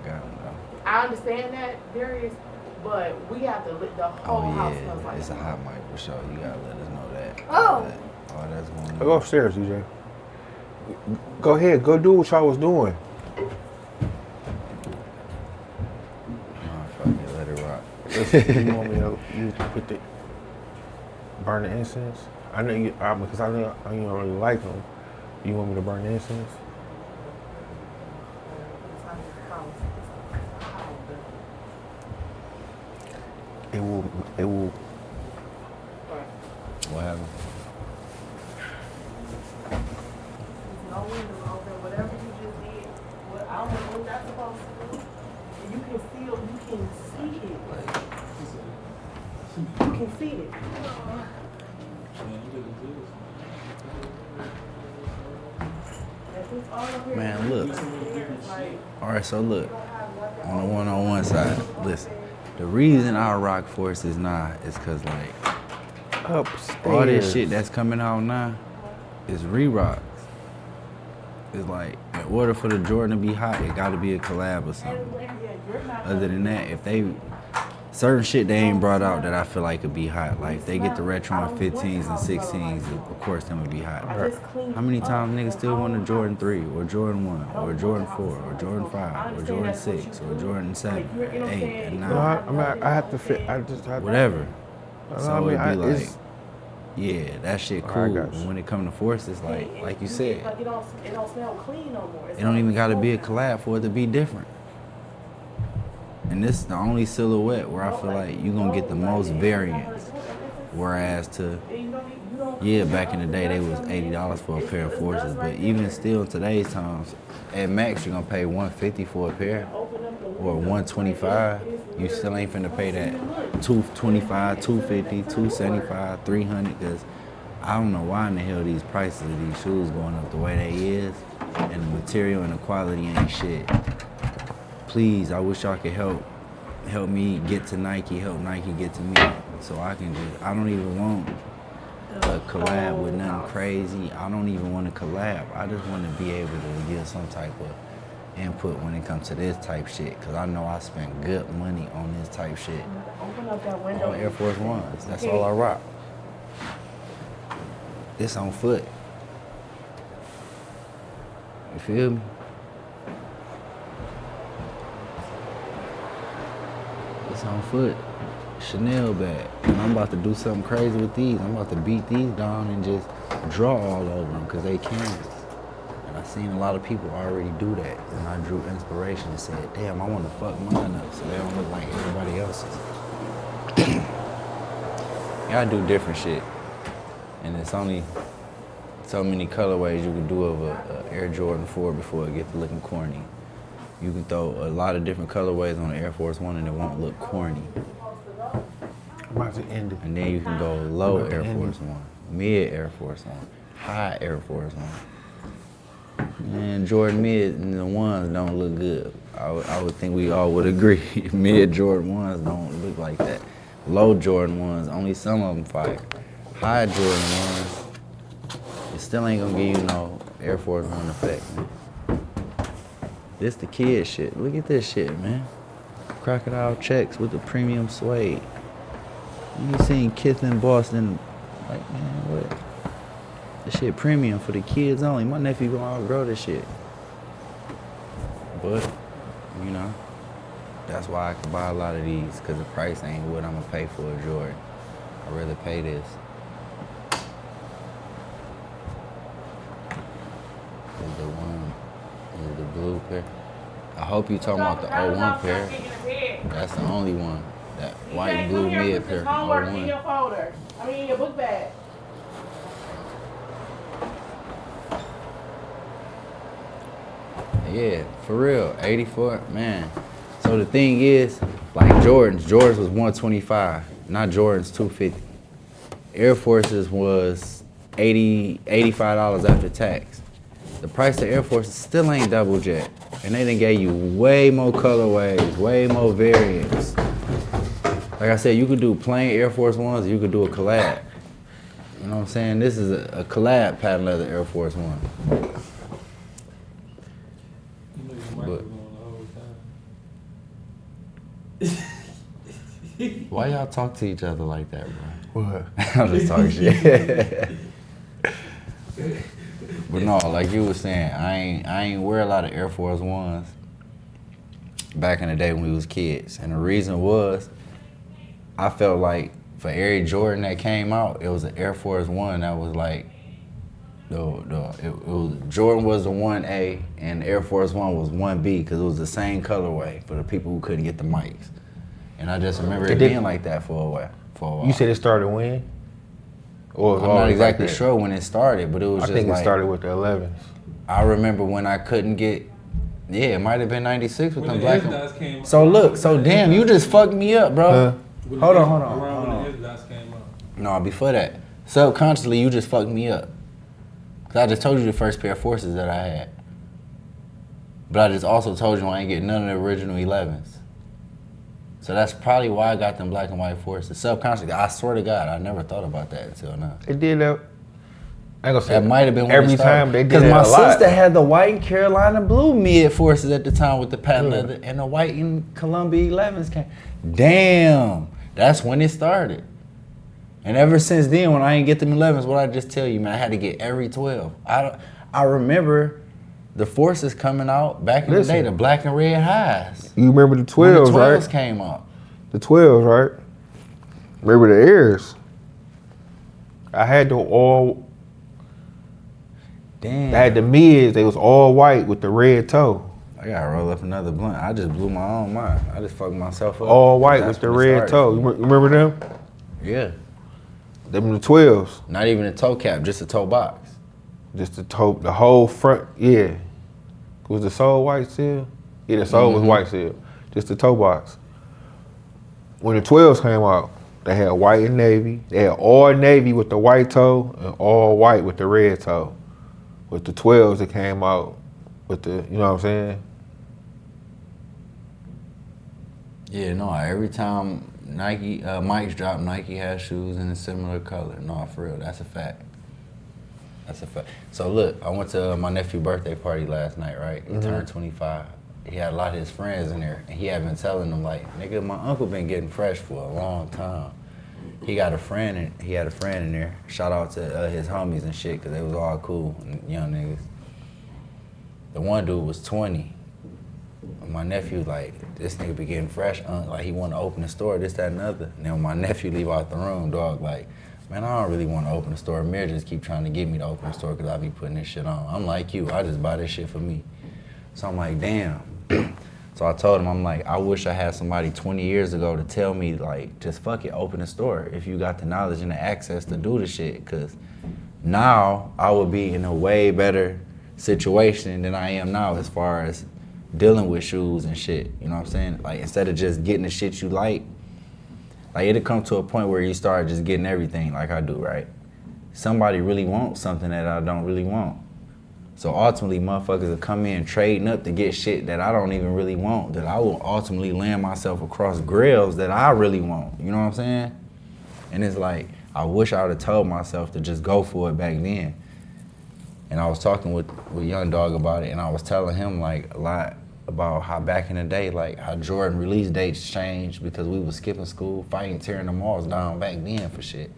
S2: Got them though.
S4: I understand that, Darius, but we have to, the whole
S2: Oh
S4: house smells
S2: yeah,
S4: like
S2: it's a
S4: smoke.
S2: hot mic for sure. You gotta let us know that.
S4: Oh.
S2: Oh, that's going
S1: Go
S2: on.
S1: upstairs, DJ. Go ahead, go do what y'all was doing.
S2: Nah, fuck it, let it rock.
S1: You want me to put the burn the incense? I know you, because I know you don't really like them. You want me to burn incense? It will.
S2: What happened?
S4: No windows open, whatever you just did, what I don't know what that's supposed to do. And you can see it. You can see it.
S2: Man, look. All right, so look. On the one-on-one side, listen. The reason our rock force is not is because, like,
S1: Upstairs.
S2: all this shit that's coming out now is re-rocks. It's like, in order for the Jordan to be hot, it got to be a collab or something. Other than that, if they, certain shit they ain't brought out that I feel like could be hot. Like, if they get the Retron 15s and 16s, of course, them would be hot. How many times niggas still want a Jordan 3 or Jordan 1 or Jordan 4 or Jordan 5 or Jordan 6 or Jordan 7 or 8 and 9?
S1: No, I mean, I have to fit. I just have
S2: Whatever.
S1: To,
S2: So it'd be like,
S1: it's-
S2: yeah, that shit
S1: I
S2: cool.
S1: got
S2: But
S1: you.
S2: when it come to forces, like you said,
S4: Like it don't smell clean no more.
S2: it don't even gotta be a collab for it to be different. And this is the only silhouette where I feel like you gonna get the most variance. Whereas to, yeah, back in the day they was $80 for a pair of forces, but even still in today's times, at max you're gonna pay $150 for a pair or $125. You still ain't finna pay that $225, $250, $275, $300, because I don't know why in the hell these prices of these shoes going up the way they is, and the material and the quality ain't shit. Please, I wish y'all could help me get to Nike, help Nike get to me, so I can just, I don't even want a collab with nothing crazy. I don't even want to collab. I just want to be able to give some type of input when it comes to this type shit, because I know I spent good money on this type shit.
S4: Open up that window.
S2: On Air Force Ones, that's all I rock. It's on foot. You feel me? It's on foot. Chanel bag. And I'm about to do something crazy with these. I'm about to beat these down and just draw all over them because they can. And I seen a lot of people already do that. And I drew inspiration and said, damn, I want to fuck mine up so they don't look like everybody else's. Y'all do different shit. And it's only so many colorways you can do of a Air Jordan 4 before it gets to looking corny. You can throw a lot of different colorways on the Air Force One and it won't look corny.
S1: I'm about to end it.
S2: And then you can go low
S1: About to
S2: Air
S1: end
S2: Force One, mid Air Force One, high Air Force One. And Jordan mid and the ones don't look good. I would think we all would agree. Mid Jordan ones don't look like that. Low Jordan ones, only some of them fire. High Jordan ones, it still ain't gonna give you no Air Force One effect, man. This the kid shit. Look at this shit, man. Crocodile checks with the premium suede. You seen Kith in Boston, like, man, what? This shit premium for the kids only. My nephew gonna outgrow this shit. But, you know, that's why I can buy a lot of these, because the price ain't what I'm gonna pay for a Jordan. I'd rather pay this. Is the one, is the blue pair. I hope you talking about the 01 pair. That's the only one. That white, blue, mid pair from
S4: Homework in
S2: 01.
S4: your folder. I mean, in your book bag.
S2: Yeah, for real, 84, man. So the thing is, like Jordans was 125, not Jordans 250. Air Forces was $85 after tax. The price of Air Forces still ain't double jet. And they done gave you way more colorways, way more variants. Like I said, you could do plain Air Force Ones, or you could do a collab. You know what I'm saying? This is a collab patent leather Air Force One.
S3: You know your mic was on the whole time.
S2: Why y'all talk to each other like that, bro?
S1: What?
S2: I'm just talking shit. But no, like you was saying, I ain't wear a lot of Air Force Ones back in the day when we was kids. And the reason was, I felt like for every Jordan that came out, it was an Air Force One that was like, Jordan was the 1A and Air Force One was 1B because it was the same colorway for the people who couldn't get the mics. And I just remember it being like that for a while.
S1: You said it started when? Or
S2: I'm not exactly sure when it started, but it was
S1: I
S2: just
S1: think
S2: like,
S1: it started with the 11s.
S2: I remember when I couldn't get, it might have been 96 with
S3: When
S2: them
S3: the
S2: black
S3: S-Dots
S2: and
S3: came out.
S2: So look, so damn, you just fucked me up, bro. Hold on.
S3: Around when the S-Dots came out.
S2: No, before that. Subconsciously, you just fucked me up. Cause I just told you the first pair of Forces that I had. But I just also told you I ain't getting none of the original 11s. So that's probably why I got them black and white Forces. Subconsciously, I swear to God, I never thought about that until now.
S1: It did that. I ain't gonna say
S2: That might have been when
S1: every
S2: it started.
S1: time they did that a
S2: Because my
S1: lot.
S2: sister had the white and Carolina blue mid Forces at the time with the patent leather, and the white and Columbia 11s came. Damn, that's when it started. And ever since then, when I ain't get them 11s, what I just tell you, man, I had to get every 12. I remember the Forces coming out back in the day, the black and red highs.
S1: You remember the
S2: When
S1: 12s,
S2: the 12s
S1: right?
S2: came out.
S1: The 12s, right? Remember the Airs? I had the all.
S2: Damn.
S1: I had the mids. They was all white with the red toe.
S2: I gotta roll up another blunt. I just blew my own mind. I just fucked myself up.
S1: All white
S2: That's
S1: with the
S2: when it
S1: red
S2: started.
S1: toe. You remember them?
S2: Yeah.
S1: Them the 12s.
S2: Not even a toe cap, just a toe box.
S1: Just the toe, the whole front. Yeah. Was the sole white still? Yeah, the sole was white still. Just the toe box. When the 12s came out, they had white and navy. They had all navy with the white toe and all white with the red toe. With the 12s, it came out with the, you know what I'm saying?
S2: Yeah, no, every time Nike, Mike's dropped, Nike has shoes in a similar color. No, for real, that's a fact. That's a fact. So look, I went to my nephew's birthday party last night, right? He turned 25. He had a lot of his friends in there, and he had been telling them like, nigga, my uncle been getting fresh for a long time. He got a friend, and he had a friend in there. Shout out to his homies and shit, cause they was all cool and young niggas. The one dude was 20. My nephew like, this nigga be getting fresh, like he want to open a store, this, that, and other. And then when my nephew leave out the room, dog, like, man, I don't really want to open a store. Mir just keep trying to get me to open a store because I be putting this shit on. I'm like you, I just buy this shit for me. So I'm like, damn. So I told him, I'm like, I wish I had somebody 20 years ago to tell me, like, just fuck it, open a store if you got the knowledge and the access to do the shit. Because now I would be in a way better situation than I am now as far as dealing with shoes and shit. You know what I'm saying? Like, instead of just getting the shit you like it'll come to a point where you start just getting everything like I do, right? Somebody really wants something that I don't really want. So ultimately, motherfuckers will come in trading up to get shit that I don't even really want, that I will ultimately land myself across grails that I really want. You know what I'm saying? And it's like, I wish I would have told myself to just go for it back then. And I was talking with Young Dog about it, and I was telling him like a lot about how back in the day, like how Jordan release dates changed because we was skipping school, fighting, tearing the malls down back then for shit.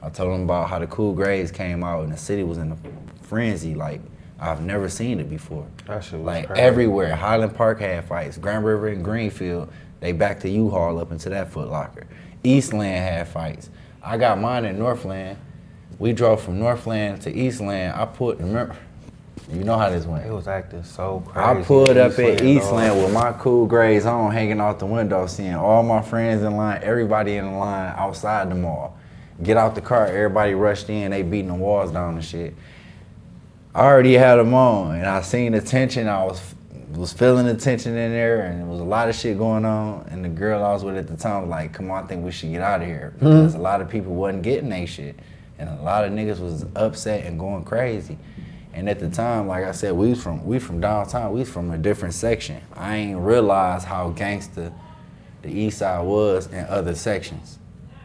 S2: I told him about how the Cool Grades came out and the city was in a frenzy, like I've never seen it before.
S1: That shit was
S2: like
S1: crazy.
S2: everywhere. Highland Park had fights. Grand River and Greenfield, they backed the U-Haul up into that Foot Locker. Eastland had fights. I got mine in Northland. We drove from Northland to Eastland. Remember, you know how this went.
S1: It was acting so crazy.
S2: I pulled up at
S1: Eastland,
S2: Eastland
S1: dog.
S2: with my Cool Grades on, hanging out the window, seeing all my friends in line, everybody in the line outside the mall. Get out the car, everybody rushed in, they beating the walls down and shit. I already had them on, and I seen the tension. I was feeling the tension in there, and there was a lot of shit going on. And the girl I was with at the time was like, "Come on, I think we should get out of here," because a lot of people wasn't getting they shit, and a lot of niggas was upset and going crazy. And at the time, like I said, we from downtown. We was from a different section. I ain't realize how gangster the East Side was in other sections.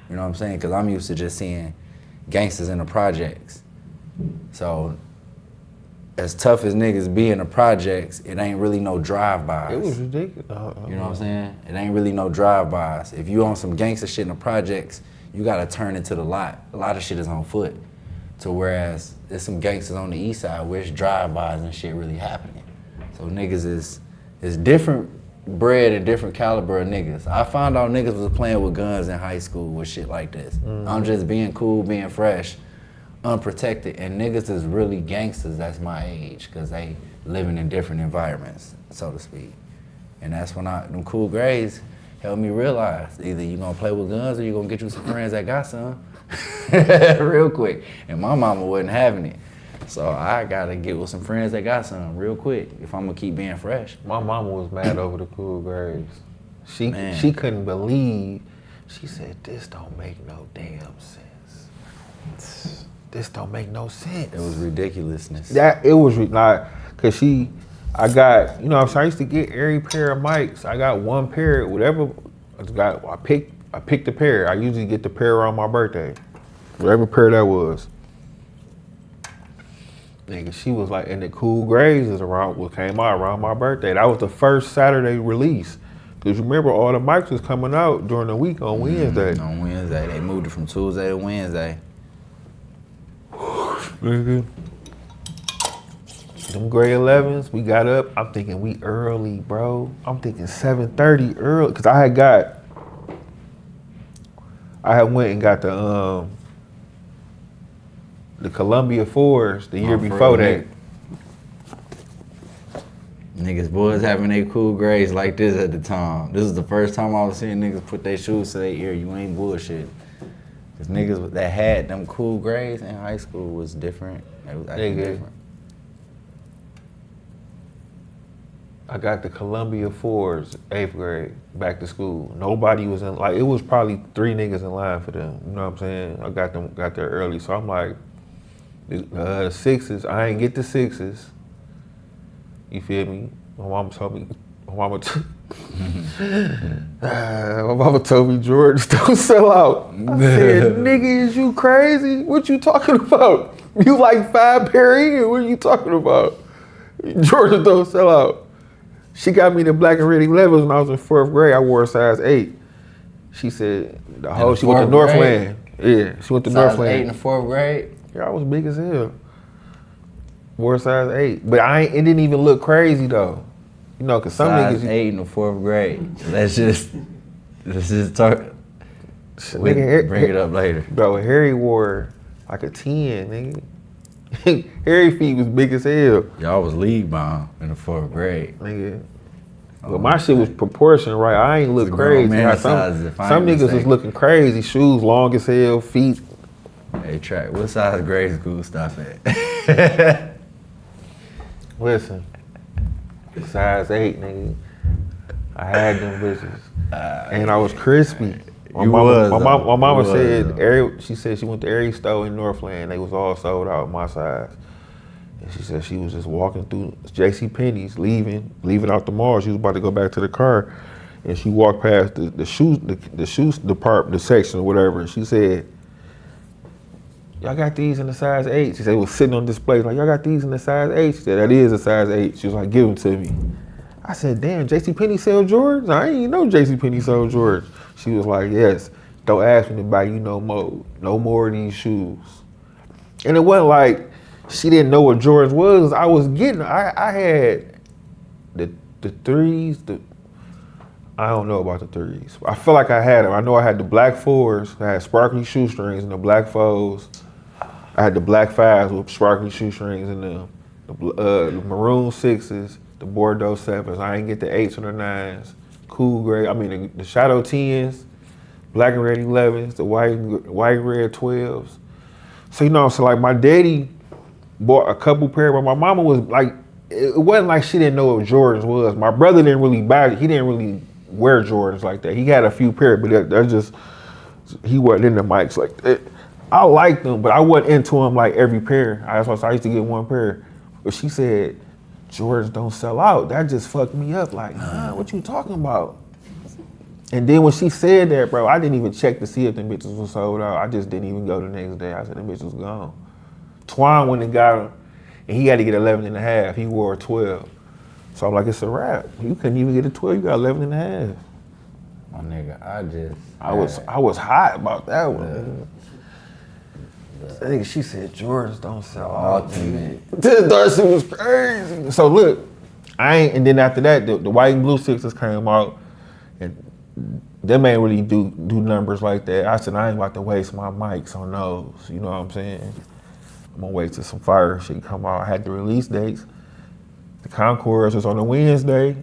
S2: You know what I'm saying? Because I'm used to just seeing gangsters in the projects. So as tough as niggas be in the projects, it ain't really no drive-bys.
S1: It was ridiculous.
S2: You know what I'm saying? It ain't really no drive-bys. If you on some gangster shit in the projects, you gotta turn into the lot. A lot of shit is on foot. To whereas there's some gangsters on the east side where it's drive-bys and shit really happening. So niggas is different bred a different caliber of niggas. I found out niggas was playing with guns in high school with shit like this. I'm just being cool, being fresh, unprotected, and niggas is really gangsters that's my age, cause they living in different environments, so to speak. And that's when them cool grades helped me realize either you gonna play with guns or you gonna get you some friends that got some real quick. And my mama wasn't having it. So I gotta get with some friends that got some real quick if I'm gonna keep being fresh.
S1: My mama was mad over the cool grades. She couldn't believe. She said, "This don't make no damn sense. This don't make no sense."
S2: It was ridiculousness.
S1: It was like, cause I got, you know what I'm saying, I used to get every pair of mics. I got one pair, whatever I picked a pair. I usually get the pair around my birthday. Whatever pair that was. Nigga, she was like, and the cool grades is came out around my birthday. That was the first Saturday release. Cause remember, all the mics was coming out during the week on Wednesday.
S2: On Wednesday, they moved it from Tuesday to Wednesday.
S1: Nigga. Them grade 11s, we got up. I'm thinking we early, bro. I'm thinking 7:30 early. Cause I had went and got the Columbia 4s the year before that.
S2: Niggas, boys having their cool grades like this at the time. This is the first time I was seeing niggas put their shoes to their ear. You ain't bullshit. Cause niggas that had them cool grades in high school was different. It was acting different.
S1: I got the Columbia 4s, 8th grade, back to school. Nobody was in, like, it was probably 3 niggas in line for them. You know what I'm saying? I got there early. So I'm like, the 6s, I ain't get the 6s. You feel me? My mama told me, my mama told me, George, don't sell out. I said, nigga, is you crazy? What you talking about? You like 5 pair in, what are you talking about? Georgia don't sell out. She got me the black and red 11s when I was in 4th grade. I wore a size 8. She said, she went to Northland. Yeah, she went to Northland.
S2: Size 8 in the 4th grade?
S1: Yeah, I was big as hell. Wore a size 8. But it didn't even look crazy though. You know, cause some
S2: size
S1: niggas.
S2: 8 in the 4th grade. Let's just talk. Bring it up later.
S1: Bro, Harry wore like a 10, nigga. Harry feet was big as hell.
S2: Y'all was league bound in the 4th grade.
S1: Nigga. But my shit was proportioned right. I ain't look crazy. Some niggas was looking crazy. Shoes long as hell, feet.
S2: Hey, Track, what size grade school stuff at?
S1: Listen, size 8, nigga. I had them bitches. And I was crispy. My mama said, she said she went to every store in Northland. They was all sold out my size. And she said she was just walking through JCPenney's, leaving out the mall. She was about to go back to the car. And she walked past the shoes department, the section or whatever. And she said, y'all got these in the size 8. She said it was sitting on display. Like, y'all got these in the size 8? She said, that is a size 8. She was like, give them to me. I said, damn, JCPenney sell Jordans? I didn't even know JCPenney sold Jordans. She was like, yes, don't ask me to buy you no more of these shoes. And it wasn't like she didn't know what Jordans was. I had the 3s, I don't know about the 3s. I feel like I had them. I know I had the black 4s. I had sparkly shoestrings and the black 4s. I had the black 5s with sparkly shoestrings and the maroon 6s, the Bordeaux 7s. I didn't get the 8s or the 9s. Cool gray, the shadow 10s, black and red 11s, the white red 12s. So, you know, like my daddy bought a couple pair, but my mama was like, it wasn't like she didn't know what Jordans was. My brother didn't really buy it. He didn't really wear Jordans like that. He had a few pair, but that's just, he wasn't into mics like that. I liked them, but I wasn't into them like every pair. I used to get one pair. But she said, Jordans don't sell out. That just fucked me up. Like, what you talking about? And then when she said that, bro, I didn't even check to see if them bitches were sold out. I just didn't even go the next day. I said, them bitches was gone. Twine went and got them, and he had to get 11 and a half. He wore a 12. So I'm like, it's a wrap. You couldn't even get a 12, you got 11 and a half.
S2: My nigga,
S1: I was hot about that one. I think she said Jordans don't sell out.
S2: Ultimate.
S1: This Darcy was crazy. So look, And then after that, the white and blue sixes came out, and them ain't really do numbers like that. I said I ain't about to waste my mics on those. You know what I'm saying? I'm gonna wait till some fire shit come out. I had the release dates. The Concourse was on a Wednesday.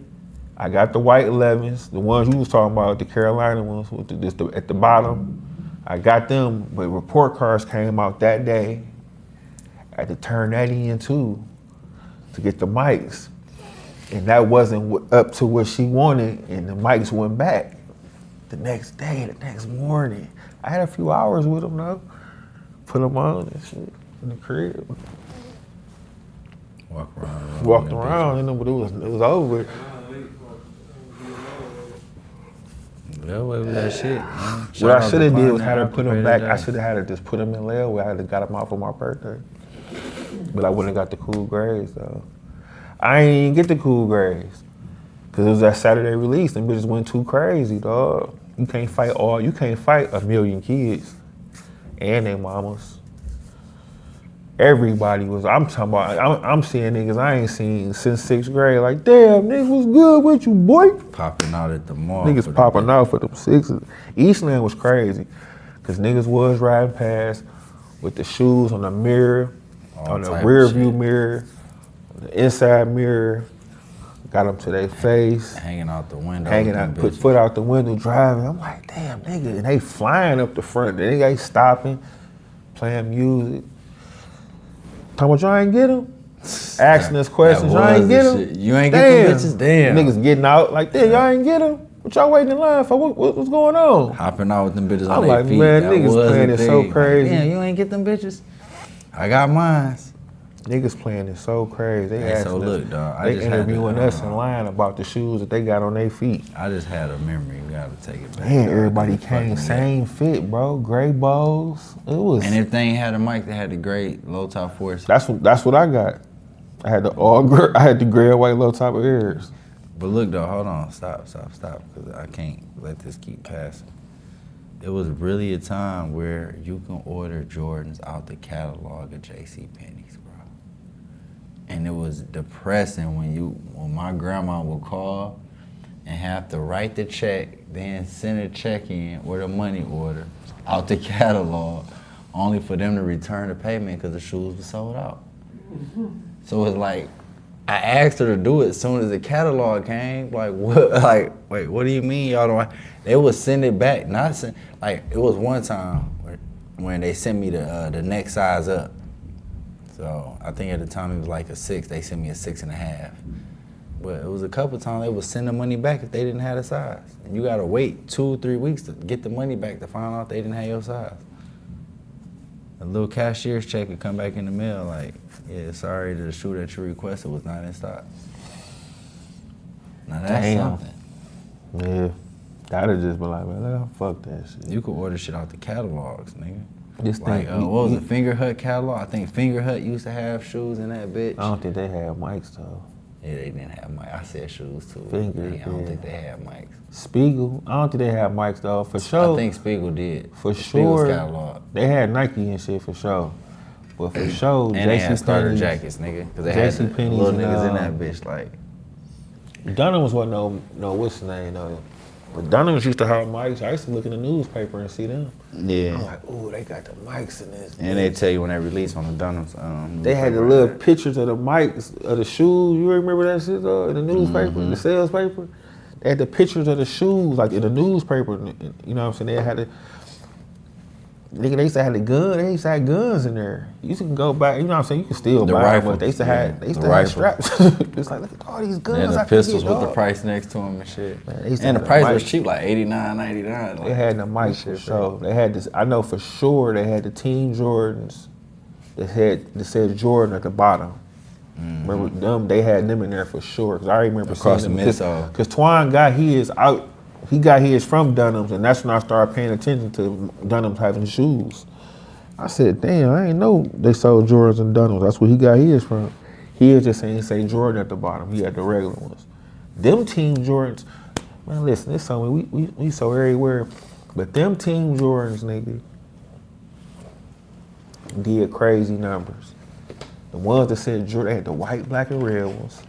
S1: I got the white 11s, the ones you was talking about, the Carolina ones with at the bottom. I got them, but report cards came out that day. I had to turn that in too to get the mics. And that wasn't up to what she wanted, and the mics went back the next day, the next morning. I had a few hours with them though. Put them on and shit in the crib. Walked around, you know, but it was over.
S2: Well, what was that shit, man?
S1: What I should have did was had her put them back. I should have had her just put them in layaway. I had to got them off on my birthday. But I wouldn't have got the cool grades though. I ain't even get the cool grades. Cause it was that Saturday release. Them bitches went too crazy, dog. You can't fight a million kids and their mamas. Everybody was, I'm talking about, I'm seeing niggas I ain't seen since 6th grade. Like, damn, niggas was good with you, boy.
S2: Popping out at the mall.
S1: Niggas popping out for them sixes. Eastland was crazy. Cause niggas was riding past with the shoes on the mirror, on the rear view mirror, the inside mirror. Got them to their face.
S2: Hanging out the window.
S1: Hanging out, put foot out the window, driving. I'm like, damn, nigga. And they flying up the front. They ain't stopping, playing music. Talking about y'all ain't get them? Asking us questions, y'all ain't get them?
S2: You ain't get them bitches? Damn.
S1: Niggas getting out like, damn, y'all ain't get them? What y'all waiting in line for? What's going on?
S2: Hopping out with them bitches on
S1: I'm
S2: their
S1: like,
S2: feet.
S1: man, niggas playing it so crazy.
S2: Damn, you ain't get them bitches? I got mine.
S1: Niggas playing it so crazy. They asking
S2: so look, dog,
S1: they interviewing us in line about the shoes that they got on their feet.
S2: I just had a memory. You gotta take it back.
S1: Man, everybody came same fit, bro. Gray bows. It was.
S2: And if they ain't had a mic, they had the gray low top force.
S1: That's what I got. I had I had the gray and white low top ears.
S2: But look though, hold on, stop, because I can't let this keep passing. It was really a time where you can order Jordans out the catalog of JCPenney's, bro. And it was depressing when my grandma would call and have to write the check, then send a check in or the money order out the catalog, only for them to return the payment because the shoes were sold out. So it's like, I asked her to do it as soon as the catalog came. Like, what? Like, wait, what do you mean y'all don't? They would send it back. It was one time when they sent me the next size up. So I think at the time it was like a 6. They sent me a 6.5. But it was a couple times they would send the money back if they didn't have the size. And you gotta wait 2-3 weeks to get the money back to find out they didn't have your size. A little cashier's check would come back in the mail like, yeah, sorry, the shoe that you requested was not in stock. Now that's something.
S1: Yeah, that'd have just been like, man, fuck that shit.
S2: You could order shit out the catalogs, nigga.
S1: This
S2: Like,
S1: thing,
S2: what was the Finger Hut catalog? I think Finger Hut used to have shoes in that bitch.
S1: I don't think they had mics though.
S2: Yeah, they didn't have mics. I said shoes too.
S1: Finger,
S2: I don't think they had mics.
S1: Spiegel, I don't think they had mics though. For sure.
S2: I think Spiegel did.
S1: For
S2: Spiegel's
S1: sure.
S2: catalog.
S1: They had Nike and shit for sure. But for sure,
S2: And they had starter jackets, nigga. Because they had
S1: JCPenney's
S2: little niggas in that bitch, like.
S1: Dunham's wasn't no what's the name though. But Dunham's used to have mics. I used to look in the newspaper and see them.
S2: Yeah.
S1: I'm like, ooh, they got the mics in this.
S2: And they tell you when they release on the Dunham's.
S1: They had the little pictures of the mics, of the shoes. You remember that shit though? In the newspaper, the sales paper? They had the pictures of the shoes, like in the newspaper. You know what I'm saying? They had the, nigga, they used to have the gun. They used to have guns in there. You used to go back, you know what I'm saying? You could still
S2: The
S1: buy
S2: rifle,
S1: them, but they used to have, straps. It's like, look at all these guns.
S2: And the
S1: I can
S2: pistols
S1: get,
S2: with the
S1: dog.
S2: price next to them and shit.
S1: Man, they used to
S2: And the
S1: have
S2: price
S1: mics.
S2: was cheap, like $89.99. Like,
S1: They had the mics for sure. They had this. I know for sure they had the Team Jordans. That said Jordan at the bottom. Remember them? They had them in there for sure. Cause I remember
S2: Across
S1: seeing
S2: the
S1: them.
S2: midsole.
S1: Cause Twan got his out. He got his from Dunham's, and that's when I started paying attention to Dunham's having shoes. I said, damn, I ain't know they sold Jordans and Dunham's. That's where he got his from. He was just saying say Jordan at the bottom. He had the regular ones. Them Team Jordans, man, listen, it's something we so everywhere. But them Team Jordans, nigga, did crazy numbers. The ones that said Jordan, they had the white, black, and red ones.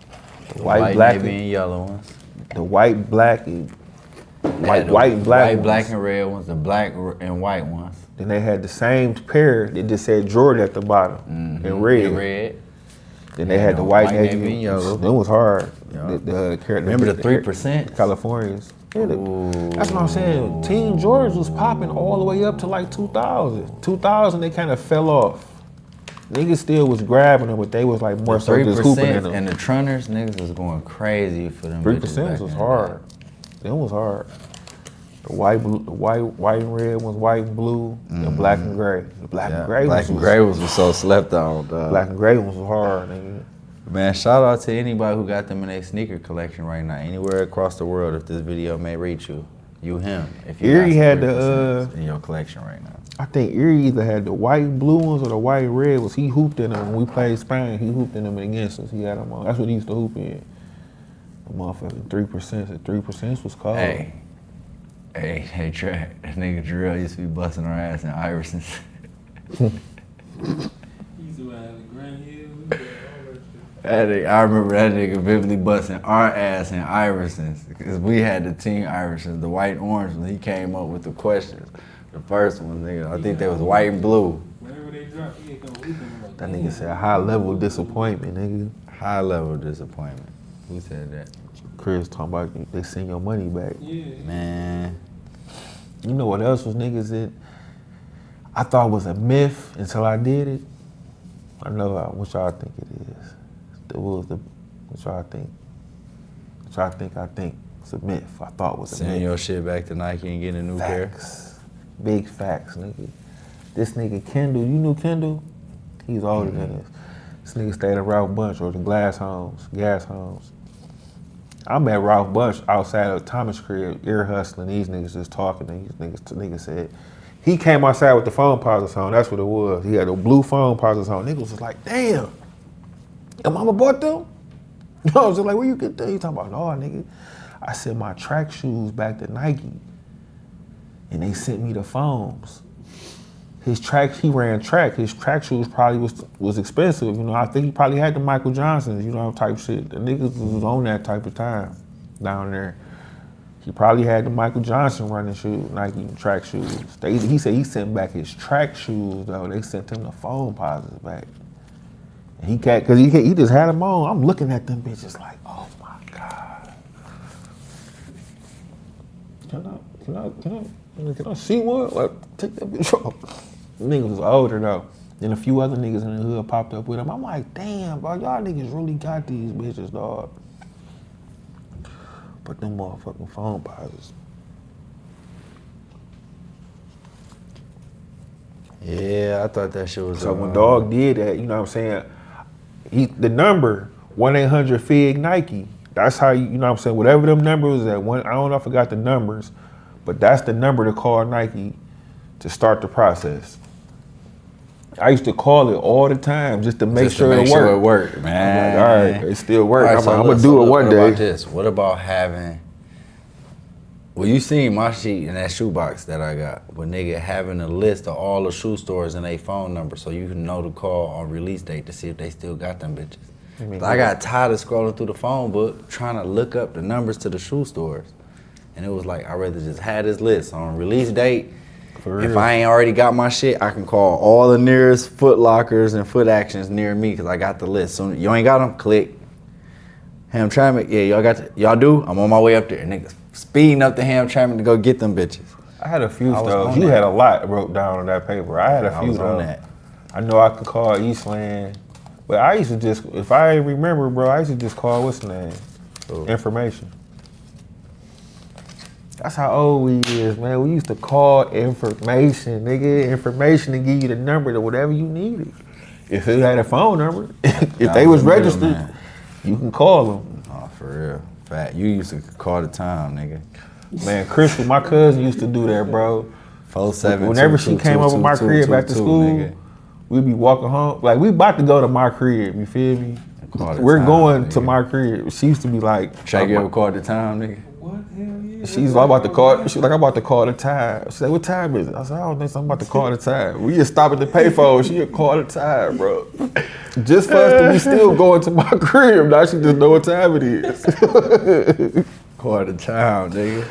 S1: White, black,
S2: navy, and yellow ones.
S1: the white, black, and white,
S2: The
S1: white, and black.
S2: White,
S1: ones.
S2: black, and red ones. The black and white ones.
S1: Then they had the same pair. They just said Jordan at the bottom in red.
S2: And red.
S1: Then they had the white, navy, and
S2: yellow.
S1: It was hard.
S2: Yeah.
S1: Remember
S2: the 3%?
S1: Californians. Yeah, that's what I'm saying. Team Jordans was popping all the way up to like 2000. 2000, they kind of fell off. Niggas still was grabbing them, but they was like more so just hooping in them.
S2: And the Trunners, niggas was going crazy for them.
S1: 3% was hard. Them was hard. The white and red was white and blue, and black and gray. The black and gray
S2: Black and gray was so slept on, dog.
S1: Black and gray ones was hard, nigga.
S2: Man, shout out to anybody who got them in their sneaker collection right now. Anywhere across the world, if this video may reach you, him. If you
S1: Erie
S2: got
S1: had
S2: some
S1: the
S2: 3% in your collection right now.
S1: I think Erie either had the white and blue ones or the white and red ones. He hooped in them when we played Spain. He hooped in them against us. He had them on. That's what he used to hoop in. The motherfucking 3%. The 3% was cold.
S2: Hey, Track. That nigga Drill used to be busting our ass in Iverson's.
S3: He used to ride the Grand Hill.
S2: I remember that nigga vividly busting our ass in Iverson's because we had the team Iverson's, the white and orange when he came up with the questions. The first one, nigga, I think they was white and blue.
S3: Whenever they drop, he ain't gonna hoop them like
S1: That nigga said high level disappointment, nigga.
S2: High level disappointment. Who said that?
S1: Chris talking about they send your money back.
S3: Yeah.
S2: Man.
S1: You know what else was niggas that I thought was a myth until I did it? I know what y'all think it is. What y'all think? What y'all think I think it's a myth. I thought was a
S2: Sending
S1: myth.
S2: your shit back to Nike and getting a new
S1: Facts. Big facts, nigga. This nigga Kendall, you knew Kendall? He's older than us. This nigga stayed at Ralph Bunch or the gas homes. I met Ralph Bunch outside of Thomas crib, ear hustling. These niggas just talking. These niggas said, he came outside with the phone posits on. That's what it was. He had a blue phone posits on. Niggas was like, damn, your mama bought them? I was just like, where you get them? He talking about, no, nigga. I sent my track shoes back to Nike, and they sent me the foams. He ran track. His track shoes probably was expensive. You know, I think he probably had the Michael Johnsons, you know, type shit. The niggas was on that type of time down there. He probably had the Michael Johnson running shoes, Nike track shoes. He said he sent back his track shoes though. They sent him the phone posits back. And cause he just had them on. I'm looking at them bitches like, oh my God. Can I see one? Like, take that bitch off. Niggas was older though. Then a few other niggas in the hood popped up with him. I'm like, damn, bro, y'all niggas really got these bitches, dog. But them motherfucking phone posits.
S2: Yeah, I thought that shit was.
S1: So when Dog did that, you know what I'm saying? The number 1-800-FIG Nike. That's how you know what I'm saying. Whatever them numbers at one, I don't know if I forgot the numbers, but that's the number to call Nike to start the process. I used to call it all the time just to make sure it worked.
S2: Man.
S1: I'm like, all right, it still works.
S2: All right,
S1: I'm gonna do it one day.
S2: What about this? What about having? Well, you seen my sheet in that shoebox that I got, but nigga having a list of all the shoe stores and their phone number so you can know to call on release date to see if they still got them bitches. I got tired of scrolling through the phone book trying to look up the numbers to the shoe stores. And it was like, I'd rather just have this list on release date. If I ain't already got my shit, I can call all the nearest Foot Lockers and Foot Actions near me because I got the list. So you ain't got them, click. Hamtramck, yeah, y'all do? I'm on my way up there. Niggas speeding up to Hamtramck to go get them bitches.
S1: I had a few stuff. You had a lot wrote down on that paper. I had a few
S2: on that.
S1: I know I could call Eastland, but I used to just, if I remember, bro, I used to just call what's the name? Information. That's how old we is, man. We used to call information, nigga. Information to give you the number to whatever you needed. If it had a phone number, if they was registered, you can call them.
S2: Oh, for real. Fat. You used to call the time, nigga.
S1: Man, Crystal, my cousin used to do that, bro.
S2: 47.
S1: Whenever she came over my crib back to school, we'd be walking home. Like, we about to go to my crib, you feel me? We're going to my crib. She used to be like...
S2: Shaq, you ever called the time, nigga?
S3: What? yeah.
S1: She's like, I'm about to call. She's like, I'm about to call the time. She's like, what time is it? I said, I don't think so. I'm about to call the time. We just stop at the payphone. She would call the time, bro. Just for us to be still going to my crib. Now she just know what time it is.
S2: Call the time, nigga.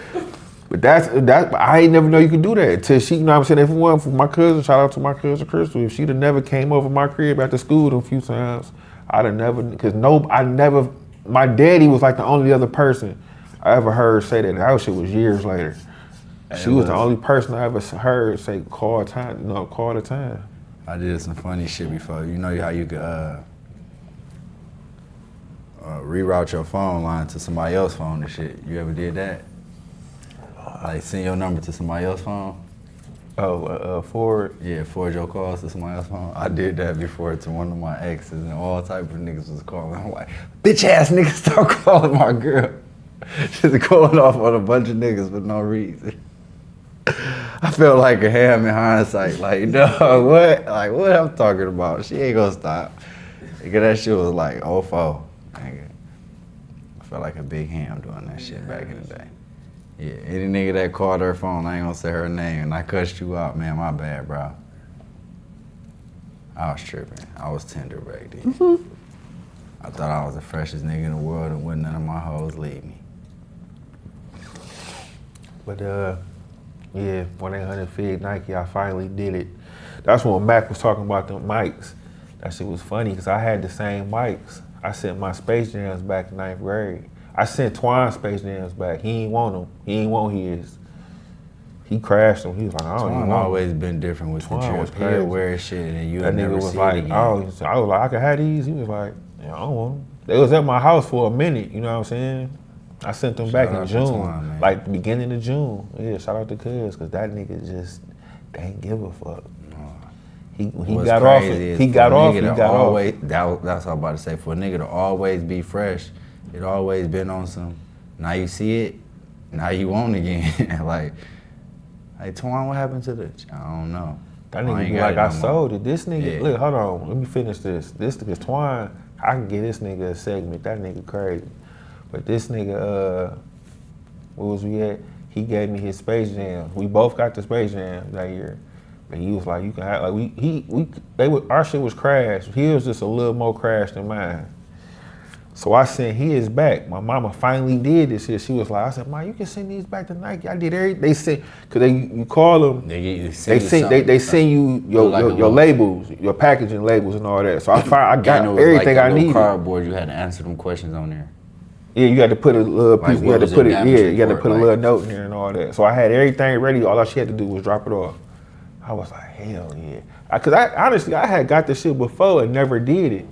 S1: But that's I ain't never know you could do that until she, you know what I'm saying? If it wasn't for my cousin, shout out to my cousin Crystal. If she'd have never came over my crib after school a few times, I'd have never, my daddy was like the only other person I ever heard say that. That shit was years later. She was the only person I ever heard say call the time.
S2: I did some funny shit before. You know how you could reroute your phone line to somebody else's phone and shit. You ever did that? Like send your number to somebody else's phone?
S1: Forward?
S2: Yeah, forward your calls to somebody else's phone. I did that before to one of my exes and all type of niggas was calling. I'm like, bitch ass niggas start calling my girl. Just going off on a bunch of niggas for no reason. I felt like a ham in hindsight. Like, no, what? Like, what I'm talking about? She ain't gonna stop. Nigga, that shit was like 04. Nigga. I felt like a big ham doing that shit back in the day. Yeah, any nigga that called her phone, I ain't gonna say her name, and I cussed you out, man, my bad, bro. I was tripping. I was tender back then. Mm-hmm. I thought I was the freshest nigga in the world and wouldn't none of my hoes leave me.
S1: But yeah, 1-800 Fig Nike, I finally did it. That's when Mac was talking about them mics. That shit was funny because I had the same mics. I sent my Space Jams back in 9th grade. I sent Twine Space Jams back. He ain't want them. He ain't want his. He crashed them. He was like, I don't even
S2: Twine
S1: want
S2: always been different with
S1: Twine
S2: the
S1: was
S2: trip. He'll
S1: crazy.
S2: wear shit and you'll
S1: That
S2: never
S1: nigga was
S2: see
S1: like,
S2: it again.
S1: I was like, I could have these. He was like, yeah, I don't want them. They was at my house for a minute, you know what I'm saying? I sent them back
S2: Shout
S1: in
S2: out to
S1: June,
S2: Twine, man.
S1: like the beginning of June. Yeah, shout out to Cuz, because that nigga just, they ain't give a fuck. He
S2: What's
S1: got off
S2: crazy
S1: it.
S2: is
S1: He
S2: for
S1: got
S2: a
S1: off.
S2: nigga
S1: He
S2: to
S1: got
S2: always,
S1: off.
S2: That's what I'm about to say. For a nigga to always be fresh, it always been on some, now you see it, now you want it again. like, hey, Twine, what happened to this? I don't know.
S1: That
S2: I
S1: nigga
S2: ain't
S1: be
S2: got
S1: like,
S2: it no
S1: I
S2: more.
S1: sold it. This nigga,
S2: Yeah.
S1: look, hold on, let me finish this. This because Twine, I can get this nigga a segment. That nigga crazy. But this nigga, where was we at? He gave me his Space Jam. We both got the Space Jam that year. But he was like, you can have, like, our shit was crashed. His was just a little more crashed than mine. So I sent his back. My mama finally did this shit. She was like, I said, Ma, you can send these back to Nike. I did everything. They sent, cause you call them, they send you your labels, your packaging labels and all that. So I got everything I needed.
S2: Cardboard, you had to answer them questions on there.
S1: Yeah, you had to put a little piece.
S2: Like,
S1: You had to
S2: what
S1: put
S2: was
S1: it.
S2: the
S1: Yeah,
S2: damage
S1: you had to
S2: report
S1: put a
S2: like?
S1: little note in there and all that. So I had everything ready. All she had to do was drop it off. I was like, hell yeah. Cause I honestly had got this shit before and never did it.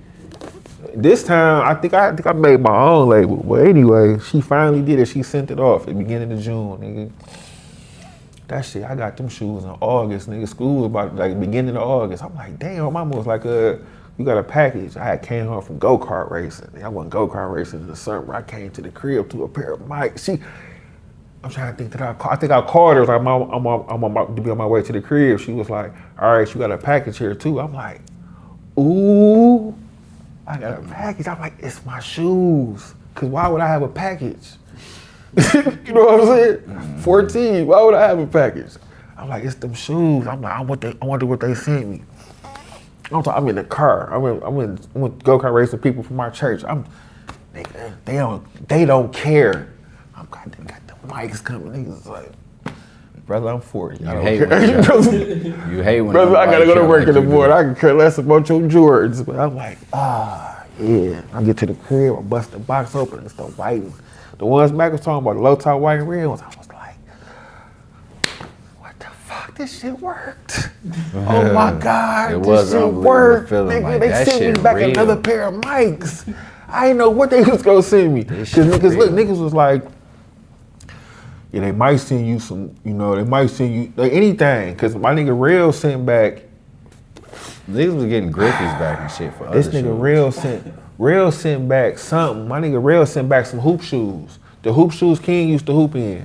S1: This time I think I made my own label. But anyway, she finally did it. She sent it off at the beginning of June, nigga. That shit, I got them shoes in August, nigga. School was about like beginning of August. I'm like, damn, mama was like, you got a package. I had came home from go-kart racing. I went go-kart racing in the summer. I came to the crib to a pair of mics. I'm trying to think that I think I called her. Like, I'm about to be on my way to the crib. She was like, all right, you got a package here too. I'm like, ooh, I got a package. I'm like, it's my shoes. Cause why would I have a package? You know what I'm saying? 14, why would I have a package? I'm like, it's them shoes. I'm like, I wonder what they sent me. I'm in the car. I'm in go-kart racing people from my church. They don't care. They got the mics coming. Niggas like, brother, I'm 40. I don't care.
S2: You hate when
S1: brother, I gotta go to work in the
S2: you
S1: morning. I can care less about your Jordans. But I'm like, yeah. I get to the crib, I bust the box open, it's the white ones. The ones Mac was talking about, the low top white and red ones, I was like, what the fuck? This shit worked. Oh my God, this shit worked.
S2: Feeling
S1: Nigga,
S2: like
S1: they
S2: that
S1: sent
S2: shit
S1: me back
S2: real.
S1: another pair of mics. I didn't know what they was gonna send me. Cause niggas was like, yeah, they might send you some, they might send you like anything. Cause my nigga Real sent back.
S2: Niggas was getting Griffies back and shit for other
S1: This
S2: shoes.
S1: nigga Real sent back something. My nigga Real sent back some hoop shoes. The hoop shoes King used to hoop in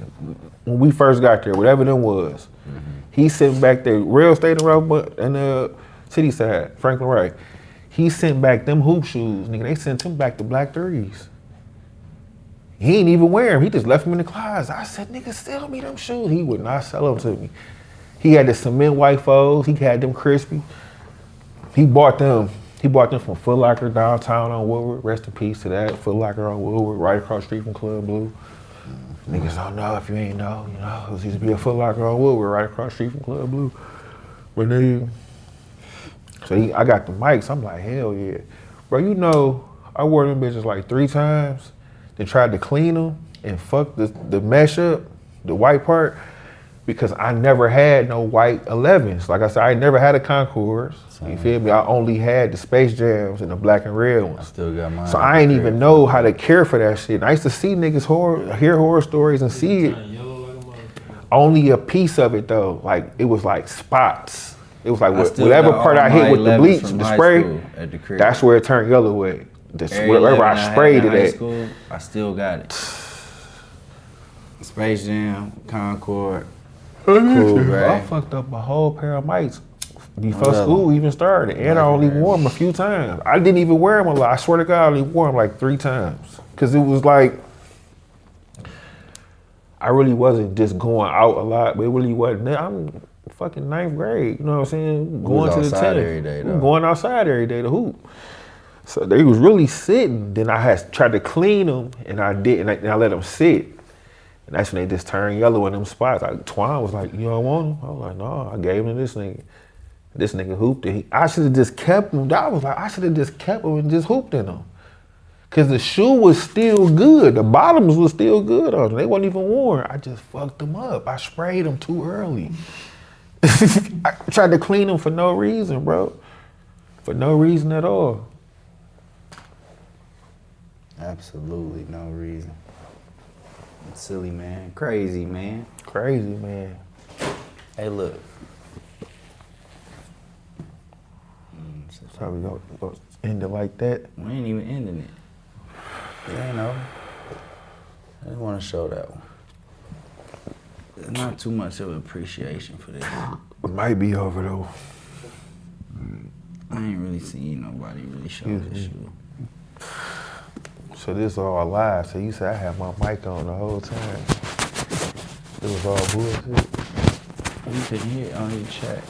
S1: when we first got there, whatever them was. Mm-hmm. He sent back there. Real stayed around in the city side, Franklin Wright. He sent back them hoop shoes, nigga. They sent him back the black threes. He ain't even wear them. He just left them in the closet. I said, nigga, sell me them shoes. He would not sell them to me. He had the cement white foes. He had them crispy. He bought them from Foot Locker downtown on Woodward. Rest in peace to that. Foot Locker on Woodward, right across the street from Club Blue. Niggas don't know if you ain't know, you know. It used to be a Foot Locker on Woodward, right across the street from Club Blue. But then, I got the mics. I'm like, hell yeah. Bro, you know, I wore them bitches like 3 times. Then tried to clean them and fuck the mesh up, the white part, because I never had no white 11s. Like I said, I never had a Concords. You feel me? I only had the Space Jams and the black and red ones.
S2: I still got mine.
S1: So I ain't even know how to care for that shit. And I used to see niggas hear horror stories and see it. Only a piece of it though. Like it was like spots. It was like whatever part I hit with the bleach, the spray, that's where it turned yellow with. Wherever I sprayed it at.
S2: School, I still got it. Space Jam, Concord, Cool Gray.
S1: I fucked up a whole pair of mics before school even started, and I only wore them a few times. I didn't even wear them a lot. I swear to God, I only wore them like 3 times. Cause it was like, I really wasn't just going out a lot, but it really wasn't. I'm fucking 9th grade, you know what I'm saying? Going to the 10th.
S2: Every day, though.
S1: Going outside every day to hoop. So they was really sitting. Then I had tried to clean them, and I didn't. And I let them sit. And that's when they just turned yellow in them spots. Like Twine was like, "You don't want them?" I was like, "No, I gave them to this nigga. This nigga hooped it. I should have just kept them." I was like, I should have just kept them and just hooped in them. Cause the shoe was still good. The bottoms was still good on them. They wasn't even worn. I just fucked them up. I sprayed them too early. I tried to clean them for no reason, bro. For no reason at all.
S2: Absolutely no reason. Silly, man. Crazy, man.
S1: Crazy, man.
S2: Hey, look.
S1: So we gonna end it like that.
S2: We ain't even ending it. Yeah, I know. I just want to show that one. There's not too much of appreciation for this.
S1: It might be over though.
S2: I ain't really seen nobody really show this shoe.
S1: So this all live. So you said I had my mic on the whole time. It was all bullshit.
S2: You couldn't hear it on your chat.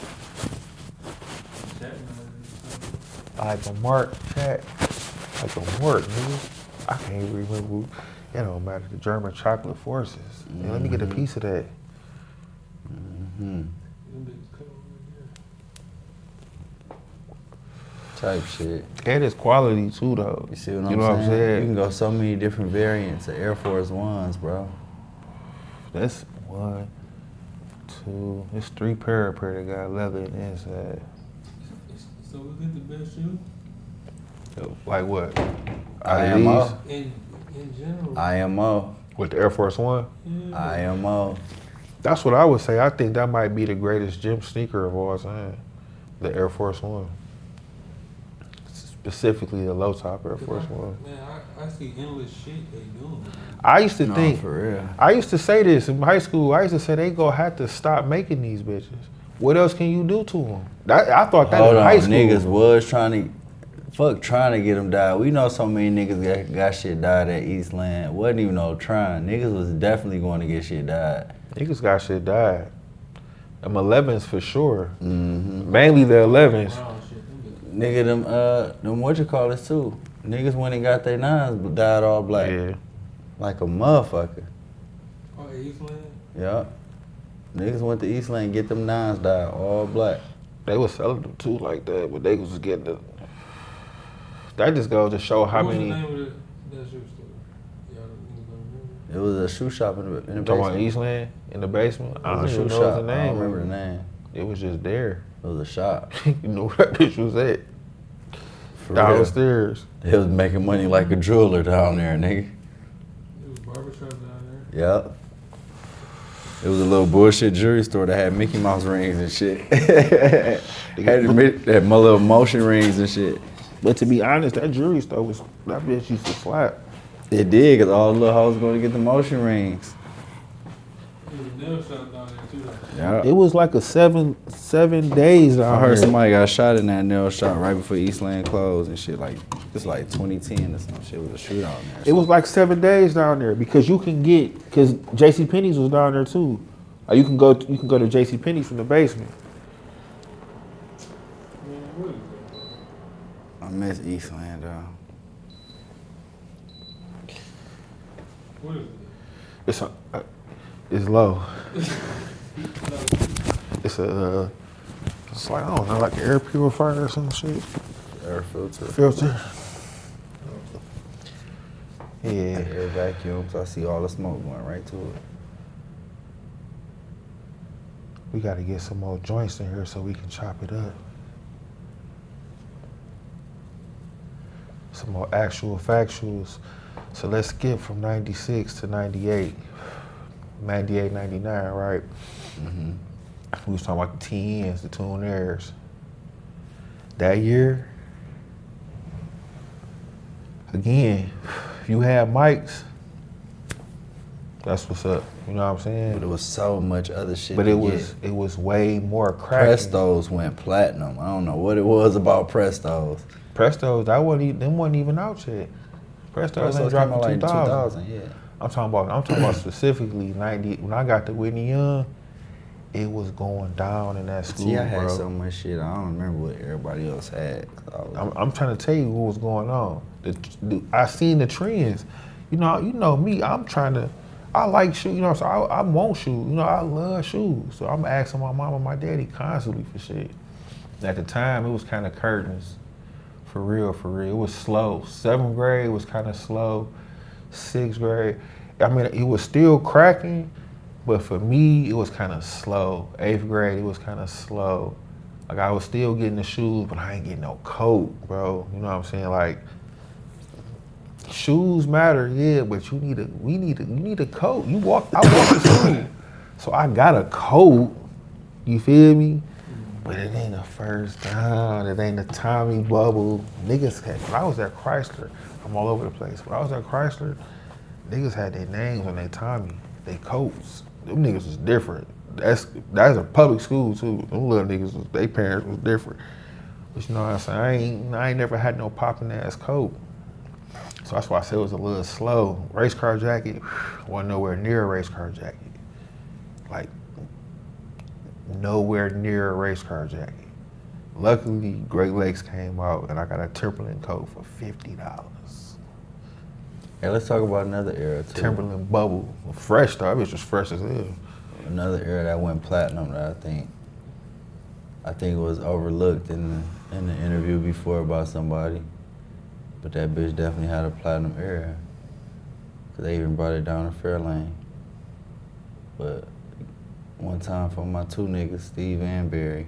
S1: Like a mark chat. Like a mark, nigga. I can't even remember. It don't matter. The German chocolate forces. Yeah, let me get a piece of that.
S2: Type shit.
S1: And it's quality too, though.
S2: You see what I'm saying? You can go so many different variants of Air Force Ones, bro.
S1: That's 1, 2. It's 3 pair that got leather in the inside.
S3: So is it the best shoe?
S1: Like what?
S2: IMO.
S3: In general.
S2: IMO.
S1: With the Air Force One?
S3: Yeah.
S2: IMO.
S1: That's what I would say. I think that might be the greatest gym sneaker of all time. The Air Force One. Specifically the low top Air Force One.
S3: Man, I see endless shit they doing.
S1: I used to think,
S2: for real.
S1: I used to say this in high school. I used to say they gonna have to stop making these bitches. What else can you do to them? I thought that in high school.
S2: Niggas was trying to get them dyed. We know so many niggas got shit dyed at Eastland. Wasn't even no trying. Niggas was definitely going to get shit dyed.
S1: Niggas got shit dyed. Them 11s for sure. Mm-hmm. Mainly the 11s.
S2: Nigga, them what you call it too. Niggas went and got their 9s dyed all black.
S1: Yeah.
S2: Like a motherfucker.
S3: Oh, Eastland?
S2: Yup. Niggas went to Eastland and get them 9s dyed all black.
S1: They was selling them too like that, but they was getting the. That just goes to show how many.
S3: What was the name of that shoe store? Y'all don't remember?
S2: It was a shoe shop in the
S1: Talking
S2: basement.
S1: about Eastland in the basement. I don't
S2: It was a
S1: even
S2: shoe
S1: know
S2: shop.
S1: the name.
S2: I don't remember the name.
S1: It was just there.
S2: It was a shop.
S1: You know where that bitch was at?
S2: For real.
S1: Downstairs.
S2: They was making money like a jeweler down there, nigga.
S3: It was barbershop down
S2: Yep. It was a little bullshit jewelry store that had Mickey Mouse rings and shit. had my little motion rings and shit.
S1: But to be honest, that jewelry store was, that bitch used to slap.
S2: It did, because all the little hoes going to get the motion rings.
S3: there. It was a nail shop down there too.
S2: Yeah.
S1: It was like a 7 days down
S2: I heard
S1: here.
S2: somebody got shot in that nail shop right before Eastland closed and shit. Like It's like 2010 or some shit with a shootout in there.
S1: It was like 7 days down there because you can get, because J.C. Penney's was down there too. You can go to J.C. Penney's from the basement.
S2: I miss Eastland, though.
S3: What is it?
S1: It's low. It's like, I don't know, like an air purifier or some shit.
S2: Air filter.
S1: Filter. Yeah.
S2: Air vacuums. I see all the smoke going right to it.
S1: We got to get some more joints in here so we can chop it up. Some more actual factuals. So let's skip from 96 to 98. 98, 99, right?
S2: Mm-hmm.
S1: We was talking about the TNs, the tune airs. That year, again, if you had mics, that's what's up. You know what I'm saying?
S2: But it was so much other shit.
S1: But it was way more cracking.
S2: Prestos went platinum. I don't know what it was about Prestos.
S1: Prestos, them wasn't even out yet. Prestos ain't dropped in
S2: like
S1: 2000.
S2: Yeah.
S1: I'm talking about specifically 90. When I got to Whitney Young, it was going down in that school,
S2: See, I had
S1: bro.
S2: so much shit. I don't remember what everybody else had.
S1: I'm trying to tell you what was going on. I seen the trends. You know me. I like shoes. You know, so I want shoes. You know, I love shoes. So I'm asking my mom and my daddy constantly for shit. At the time, it was kind of curtains. For real. It was slow. 7th grade was kind of slow. 6th grade, I mean, it was still cracking, but for me, it was kind of slow. 8th grade, it was kind of slow. Like, I was still getting the shoes, but I ain't getting no coat, bro. You know what I'm saying? Like, shoes matter, yeah, but you need a coat. I walked to school, so I got a coat. You feel me? But it ain't a first down. It ain't a Tommy bubble. Niggas had, when I was at Chrysler, I'm all over the place. When I was at Chrysler, niggas had their names on their Tommy, their coats. Them niggas was different. That's a public school too. Them little niggas, their parents was different. But you know what I'm saying? I ain't never had no popping ass coat. So that's why I said it was a little slow. Race car jacket, wasn't nowhere near a race car jacket. Like, nowhere near a race car jacket. Luckily, Great Lakes came out and I got a Timberland coat for $50.
S2: Hey, let's talk about another era too.
S1: Timberland bubble. Fresh though, it was fresh as hell.
S2: Another era that went platinum that I think was overlooked in the interview before about somebody. But that bitch definitely had a platinum era. Cause they even brought it down to Fairlane. But one time for my two niggas, Steve and Barry.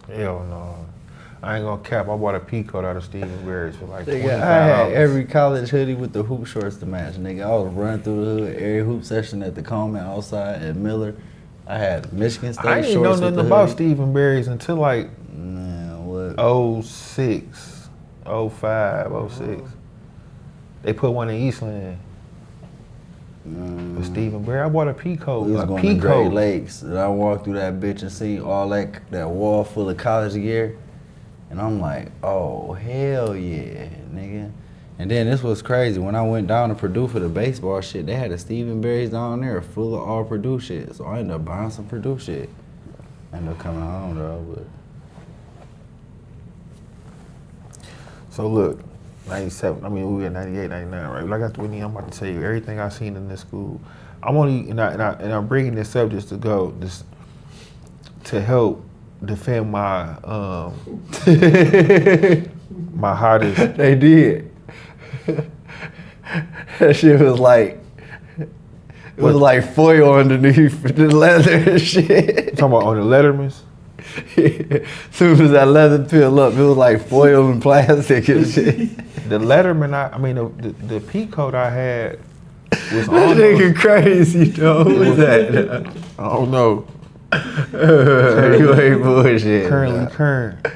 S1: Hell no. I ain't gonna cap. I bought a peacoat out of Stephen Barry's for like $25.
S2: Nigga, I had every college hoodie with the hoop shorts to match. Nigga, I was running through the hood, every hoop session at the Coleman outside at Miller. I had Michigan State
S1: I
S2: shorts
S1: didn't know
S2: with
S1: nothing
S2: the
S1: about
S2: hoodie.
S1: Stephen Barry's until like
S2: Man, what?
S1: 06, 05, 06. They put one in Eastland. With Stephen Barry, I bought a peacoat.
S2: We was
S1: A
S2: going to Great
S1: peacoat.
S2: Lakes, and I walked through that bitch and see all that wall full of college gear. And I'm like, oh, hell yeah, nigga. And then this was crazy. When I went down to Purdue for the baseball shit, they had a Stephen Barry's down there full of all Purdue shit. So I ended up buying some Purdue shit. I ended up coming home, though, but...
S1: So look, 97, I mean, we were at 98, 99, right? When I got to Whitney, I'm about to tell you everything I've seen in this school. I'm only, and I'm bringing this up just to help defend my, my hottest.
S2: They did. That shit was like, it was like foil underneath the leather and shit.
S1: Talking about on the Lettermans?
S2: As soon as that leather peeled up, it was like foil and plastic and shit.
S1: The Letterman, the peacoat I had was
S2: That
S1: almost,
S2: nigga crazy, though. Who was that?
S1: I don't know,
S2: You ain't bullshit.
S1: current.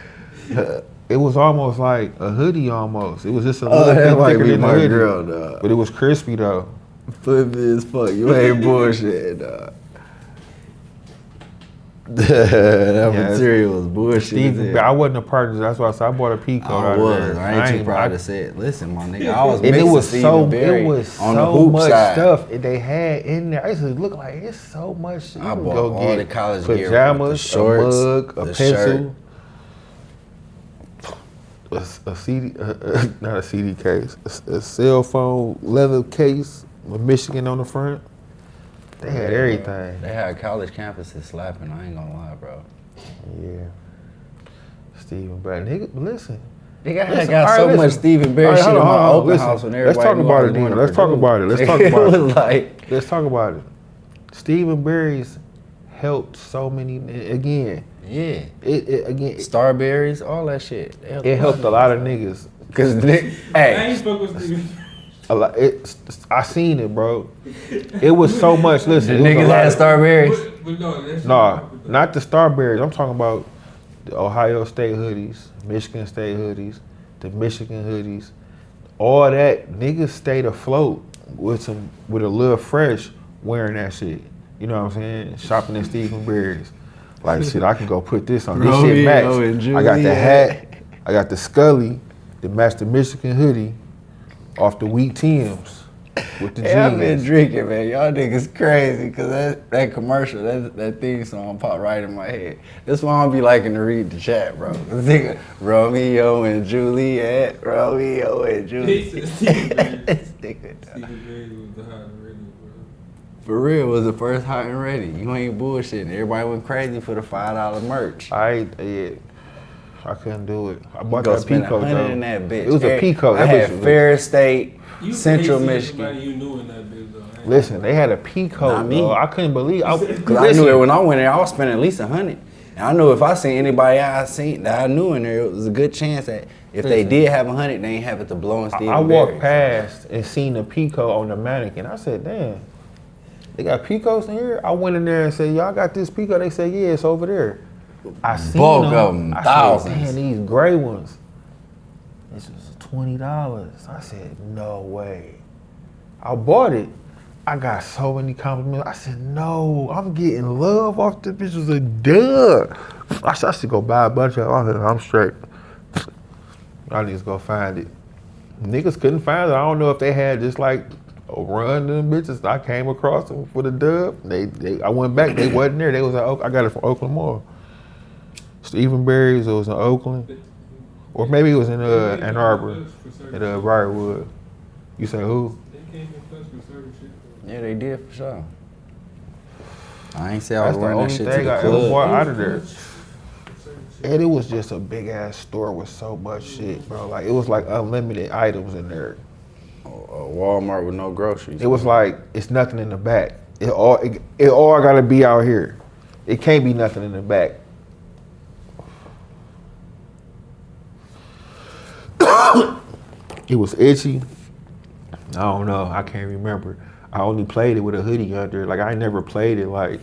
S1: It was almost like a hoodie almost. It was just a
S2: Oh,
S1: little
S2: that
S1: bit
S2: might
S1: thicker
S2: be
S1: than a
S2: my
S1: hoodie.
S2: girl, dog.
S1: But it was crispy though.
S2: Flippy as fuck. You ain't bullshit, dog. That
S1: Yeah,
S2: material was bullshit.
S1: Steve, I wasn't a part of it. That's why I said I bought a Pico out
S2: I
S1: of
S2: was.
S1: there.
S2: I ain't too proud to say it. Listen, my nigga, I was
S1: And
S2: mixing
S1: it was
S2: Stephen Berry
S1: it was
S2: on the
S1: so
S2: hoop
S1: much
S2: side.
S1: stuff they had in there. I used to look like it's so much shit.
S2: I
S1: You
S2: bought
S1: go
S2: all
S1: get
S2: the college
S1: pajamas,
S2: gear, with the shorts,
S1: a mug, a
S2: the
S1: pencil, a CD, not a CD case, a cell phone leather case with Michigan on the front. They had everything.
S2: They had college campuses slapping. I ain't gonna lie, bro.
S1: Yeah. Stephen Berry. Nigga, listen.
S2: Nigga, I
S1: Listen,
S2: got
S1: all right,
S2: so
S1: listen.
S2: much Stephen Berry
S1: All right,
S2: shit
S1: hold
S2: in
S1: on,
S2: my
S1: hold on,
S2: open
S1: listen.
S2: house when
S1: Let's
S2: everybody
S1: talk
S2: knew
S1: about
S2: I
S1: it
S2: was
S1: then.
S2: going to
S1: Let's talk
S2: Purdue.
S1: about it. Let's talk
S2: It
S1: about
S2: was
S1: it.
S2: like,
S1: Let's talk about it. Stephen Berry's helped so many. Again,
S2: yeah.
S1: again,
S2: Starberries, all that shit.
S1: it helped a lot of niggas.
S2: Cause
S3: I
S2: hey,
S3: ain't fuck with Stephen.
S1: A lot. I seen it, bro. It was so much.
S2: the
S1: Listen, it was a
S2: niggas
S1: lot
S2: had
S1: of-
S2: Starberries.
S3: But no, that's
S1: Nah, not the Starberries. I'm talking about the Ohio State hoodies, Michigan State hoodies, the Michigan hoodies. All that niggas stayed afloat with a little fresh wearing that shit. You know what I'm saying? Shopping at Stephen Berry's. Like shit, I can go put this on. This shit
S2: Romeo and
S1: match. I got the
S2: Juliet.
S1: hat. I got the Scully to match the Michigan hoodie off the Wheat Timbs with the
S2: Hey, I've been
S1: jeans.
S2: drinking, man. Y'all niggas crazy, cause that commercial, that theme song popped right in my head. That's why I don't be liking to read the chat, bro. This nigga, Romeo and Juliet, Romeo and
S3: He
S2: Juliet.
S3: said Stephen Berry.
S2: This nigga,
S3: Stephen Berry was the hot and ready, bro.
S2: for real, was the first hot and ready. You ain't bullshitting. Everybody went crazy for the $5 merch.
S1: I couldn't do it. I bought
S2: Go
S1: that
S2: spend
S1: Pico
S2: $100
S1: though.
S2: in that bitch.
S1: It was a Pico.
S2: I
S1: That
S2: had
S1: bitch was-
S2: Ferris State,
S3: You
S2: Central
S3: can't see
S2: Michigan.
S3: somebody you knew in that bitch, though. I ain't
S1: Listen, they had a Pico.
S2: Not me.
S1: Though. I couldn't believe.
S2: Cause I knew it when I went there, I was spending at least $100. And I knew if I seen anybody I seen that I knew in there, it was a good chance that if they
S1: Listen.
S2: did have $100, they ain't have it to blow in Stephen
S1: I walked
S2: Berry.
S1: past and seen the Pico on the mannequin. I said, damn, they got Picos in here? I went in there and said, y'all got this Pico? They said, yeah, it's over there. I seen
S2: Bulk
S1: them.
S2: of 'em,
S1: I
S2: thousands.
S1: said, damn, these gray ones. This was $20. I said, no way. I bought it. I got so many compliments. I said, no, I'm getting love off this bitch. Was a dub. I should go buy a bunch of them. I'm straight. I need to go find it. Niggas couldn't find it. I don't know if they had just like a run to them bitches. I came across them for the dub. I went back. They wasn't there. They was at I got it from Oakland Mall. Stephen Berry's. It was in Oakland, or maybe it was in Ann Arbor at Briarwood. You say who?
S3: They came in plus for certain shit.
S2: Yeah, they did for sure. I ain't say I was
S1: That's the
S2: wearing that
S1: only
S2: shit to
S1: thing
S2: the
S1: I ever
S2: club.
S1: bought out of there.
S3: Certain shit.
S1: And it was just a big ass store with so much shit, bro. Like it was like unlimited items in there.
S2: A Walmart with no groceries.
S1: It was like it's nothing in the back. It all gotta be out here. It can't be nothing in the back. It was itchy. I don't know. I can't remember. I only played it with a hoodie under. Like I never played it like,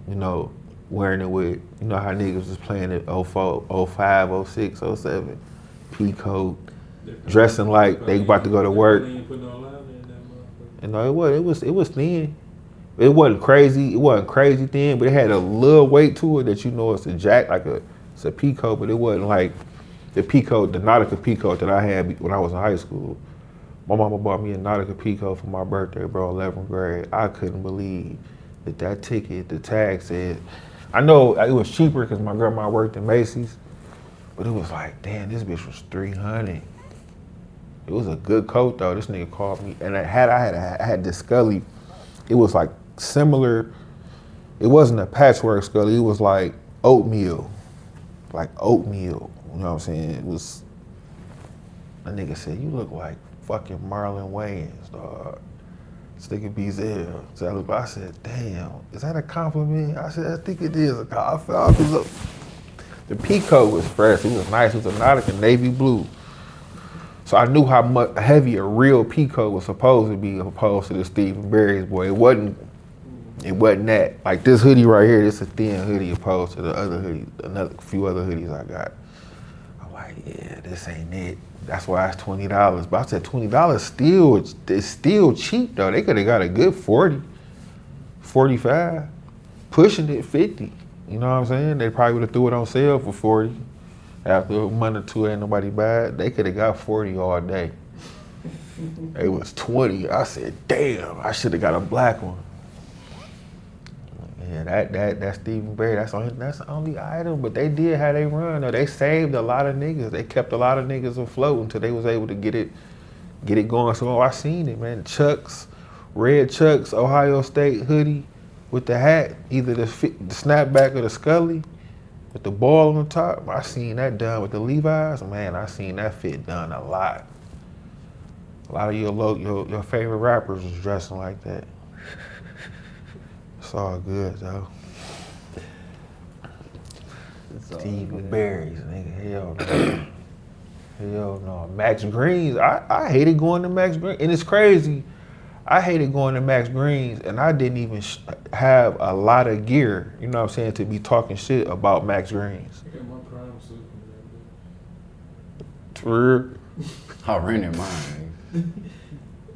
S1: you know, wearing it with, you know how niggas was playing it 04, 05, 06, 07. Peacoat, dressing like they about to go to work.
S3: They ain't put no line in that motherfucker.
S1: You know, it was thin. It wasn't crazy. It wasn't crazy thin, but it had a little weight to it that you know it's a jack, it's a peacoat, but it wasn't like the peacoat, the Nautica peacoat that I had when I was in high school. My mama bought me a Nautica peacoat for my birthday, bro, 11th grade. I couldn't believe that ticket, the tag said, I know it was cheaper because my grandma worked in Macy's, but it was like, damn, this bitch was $300. It was a good coat though. This nigga called me, and I had this Scully. It was like similar. It wasn't a patchwork Scully. It was like oatmeal, You know what I'm saying? It was. A nigga said, "You look like fucking Marlon Wayans, dog." This nigga Bezel. So I said, "Damn, is that a compliment?" I said, "I think it is a compliment." The peacoat was fresh. It was nice. It was a Nautica navy blue. So I knew how much heavy a real peacoat was supposed to be opposed to the Stephen Berry's boy. It wasn't that. Like this hoodie right here, this is a thin hoodie opposed to the other hoodie, another few other hoodies I got. I'm like, yeah, this ain't it. That's why it's $20. But I said $20 still, it's still cheap though. They could have got a good 40, 45, pushing it 50. You know what I'm saying? They probably would have threw it on sale for 40. After a month or two, ain't nobody bad. They could have got 40 all day. It was 20. I said, damn, I should have got a black one. Yeah, that's Stephen Berry. That's the only item. But they did how they run. Though. They saved a lot of niggas. They kept a lot of niggas afloat until they was able to get it going. So I seen it, man. Chucks, red Chucks, Ohio State hoodie with the hat, either the snapback or the Scully with the ball on the top. I seen that done with the Levi's. Man, I seen that fit done a lot. A lot of your favorite rappers was dressing like that. It's all good though. Stephen Berry's, nigga, hell no. Hell no. Max Greens, I hated going to Max Greens. And it's crazy, I hated going to Max Greens and I didn't even have a lot of gear, you know what I'm saying, to be talking shit about Max Greens.
S3: I got my prime suit from
S1: For real?
S2: I rented mine.
S3: that.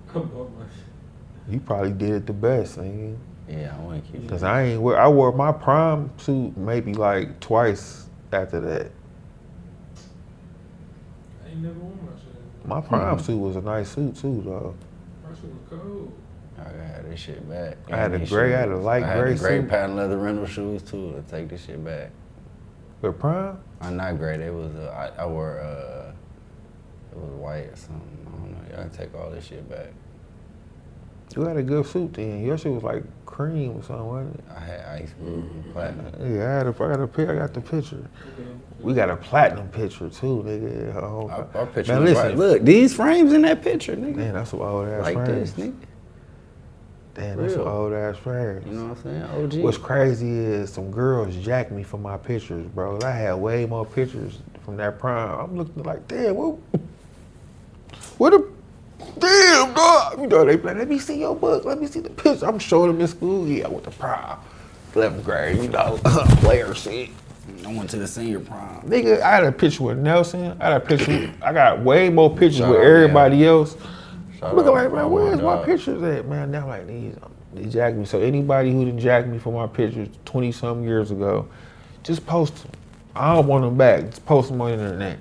S3: I bought my
S1: You probably did it the best, nigga.
S2: Yeah, I want to keep it.
S1: Cause I wore my prom suit maybe like twice after that.
S3: I ain't never worn my shit.
S1: My prom suit was a nice suit too, though.
S3: My shit was cold.
S2: I gotta have this shit back.
S1: I had a
S2: these
S1: gray, I had a
S2: shoes.
S1: light
S2: I
S1: gray
S2: had the gray
S1: suit.
S2: patent leather rental shoes too. To take this shit back.
S1: But prom?
S2: I'm not gray. They was I wore it was white or something. I don't know. Y'all can take all this shit back.
S1: You had a good suit then. Your shit was like cream or something, wasn't it?
S2: I had ice blue and platinum.
S1: Yeah, I got the picture.
S3: Okay.
S1: We got a platinum picture too, nigga.
S2: Our picture
S1: Man,
S2: was
S1: listen.
S2: right. Look, these frames in that picture, nigga.
S1: Man, that's some old ass
S2: Like
S1: frames.
S2: this, nigga.
S1: Damn, that's some
S2: Real.
S1: old ass frames.
S2: You know what I'm saying? OG.
S1: What's crazy is some girls jacked me for my pictures, bro. I had way more pictures from that prom. I'm looking like, damn, what a damn dog. You know, they be like, let me see your book, let me see the picture. I'm showing them in school. Yeah, I went to prom. 11th grade, you know, player shit.
S2: I went to the senior prom.
S1: Nigga, I had a picture with Nelson. I got way more pictures
S2: Shout
S1: with
S2: out,
S1: everybody else.
S2: Shout
S1: I'm looking
S2: out,
S1: like, man, where's my
S2: dog.
S1: pictures at, man? Now like they jacked me. So anybody who done jacked me for my pictures 20-some years ago, just post them. I don't want them back. Just post them on the internet.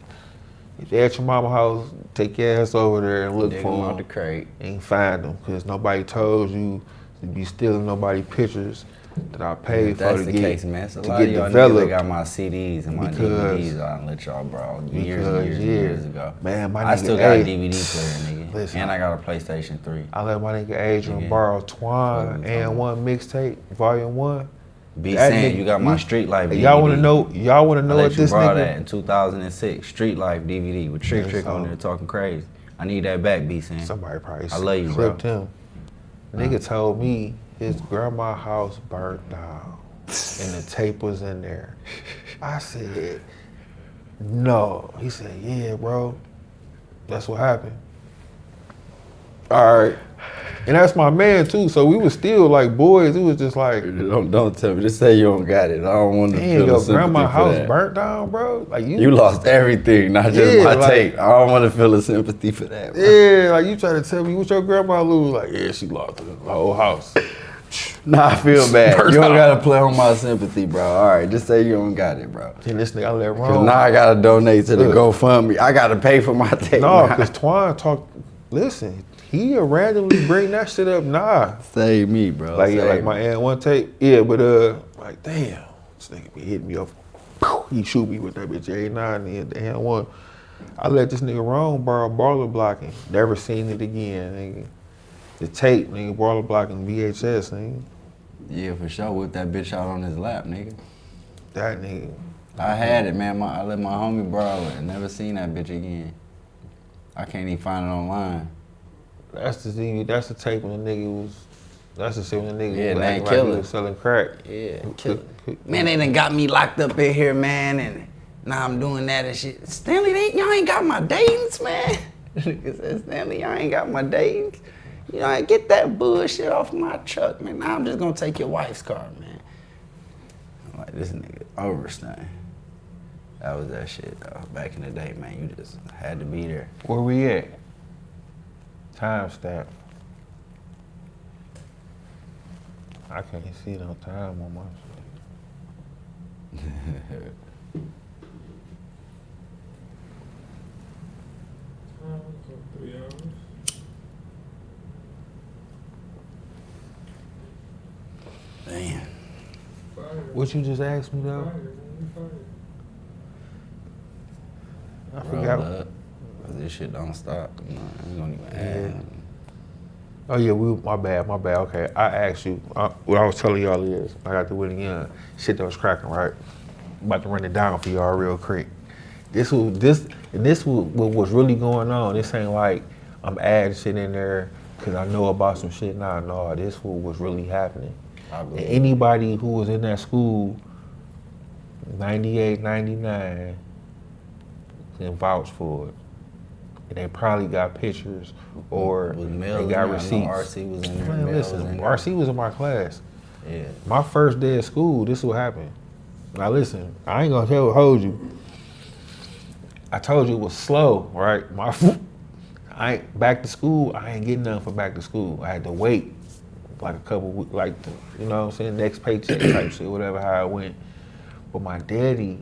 S1: If they at your mama's house, take your ass over there and look
S2: Dig
S1: for
S2: them
S1: them
S2: out the crate.
S1: and find them. Because nobody told you to be stealing nobody pictures that I paid
S2: If
S1: for
S2: that's
S1: to
S2: the
S1: get,
S2: case, man. So a
S1: to
S2: lot
S1: get
S2: of y'all niggas
S1: developed.
S2: that got my CDs and my
S1: Because-
S2: DVDs I let y'all borrow years and
S1: Because,
S2: years ago.
S1: Man, my
S2: I
S1: nigga,
S2: still got a
S1: hey,
S2: DVD player, nigga.
S1: Listen.
S2: And I got a PlayStation 3.
S1: I let my nigga Adrian
S2: Nigga.
S1: borrow
S2: Fuck
S1: Twine
S2: you
S1: and one mixtape, volume 1.
S2: Be
S1: That
S2: saying
S1: nigga-
S2: you got my
S1: you-
S2: Street Life DVD.
S1: Y'all wanna know
S2: I
S1: what
S2: let you
S1: this
S2: borrow
S1: nigga
S2: that in 2006. Street Life DVD with Trick
S1: Yeah,
S2: Trick on
S1: so-
S2: there talking crazy. I need that back, B saying.
S1: Somebody probably
S2: I love you,
S1: clipped
S2: bro.
S1: him. Nigga told me his grandma's house burnt down and the tape was in there. I said, no. He said, yeah, bro. That's what happened. All right. And that's my man too. So we was still like boys. It was just like,
S2: Don't tell me. Just say you don't got it. I don't want to
S1: damn,
S2: feel the
S1: your
S2: sympathy
S1: grandma's
S2: for
S1: house
S2: that.
S1: burnt down, bro. Like
S2: You lost everything, not just
S1: Yeah,
S2: my
S1: like-
S2: tape. I don't want to feel the sympathy for that, bro.
S1: Yeah, like you trying to tell me what your grandma lose? Like, yeah, she lost the whole house.
S2: Nah, I feel bad.
S1: Burnt
S2: You don't
S1: out.
S2: gotta play on my sympathy, bro. All right, just say you don't got it, bro.
S1: And this nigga I let
S2: Cause
S1: wrong.
S2: now I gotta donate to the
S1: Look.
S2: GoFundMe. I gotta pay for my tape.
S1: No,
S2: now.
S1: because Twine talk. Listen, he'll randomly bring that shit up. Nah,
S2: Save me, bro.
S1: like yeah,
S2: Save
S1: like
S2: me.
S1: my aunt one tape. Yeah, but like damn, this nigga be hitting me up. He shoot me with that bitch every now and then. The aunt one. I let this nigga wrong borrow baller blocking. Never seen it again, nigga. The tape, nigga, baller blocking VHS, nigga.
S2: Yeah, for sure. Whip that bitch out on his lap, nigga.
S1: That nigga.
S2: I had it, man. I let my homie borrow it. Never seen that bitch again. I can't even find it online.
S1: That's the TV. That's the tape when the nigga was. That's the shit when the nigga
S2: Yeah,
S1: was
S2: man,
S1: acting like he
S2: killer.
S1: was selling crack.
S2: Yeah, kill it. Man, they done got me locked up in here, man, and now I'm doing that and shit. Stanley, y'all ain't got my datings, man. Nigga said, Stanley, y'all ain't got my datings. You know, I get that bullshit off my truck, man. Now I'm just gonna take your wife's car, man. I'm like, this nigga overstunning. That was that shit, though. Back in the day, man, you just had to be there.
S1: Where we at? Timestamp. I can't see no time on my shit.
S3: Oh, 3 hours.
S2: Man.
S3: Fire.
S1: What you just asked me though?
S3: Fire, man. Fire.
S1: I
S2: Roll
S1: forgot.
S2: up. 'Cause this shit don't stop. You know, I ain't gonna even add.
S1: Oh yeah, my bad. Okay, I asked you. What I was telling y'all is, I got the Willie Young shit that was cracking, right? About to run it down for y'all real quick. This was what was really going on. This ain't like I'm adding shit in there because I know about some shit. Nah, no, this what was really happening. And anybody who was in that school, 98, 99, can vouch for it. And they probably got pictures or
S2: Was
S1: they
S2: Mel in
S1: got
S2: there? I know
S1: receipts.
S2: RC was in there.
S1: Man,
S2: Mel was
S1: listen,
S2: in there.
S1: RC was in my class.
S2: Yeah.
S1: My first day of school, this is what happened. Now listen, I ain't gonna hold you. I told you it was slow, right? I ain't back to school. I ain't getting nothing for back to school. I had to wait like a couple weeks, you know what I'm saying, next paycheck type shit, whatever how it went. But my daddy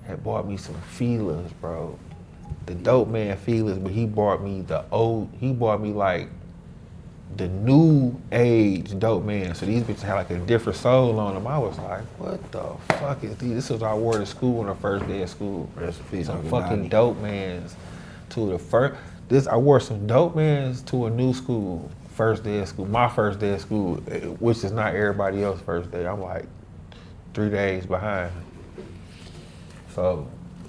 S1: had bought me some feelers, bro. The dope man feelers, but he bought me like the new age dope man. So these bitches had like a different soul on them. I was like, what the fuck is these? This is what I wore to school on the first day of school. Some fucking dope mans to the first. I wore some dope mans to a new school. First day of school, my first day of school, which is not everybody else's first day. I'm like 3 days behind. So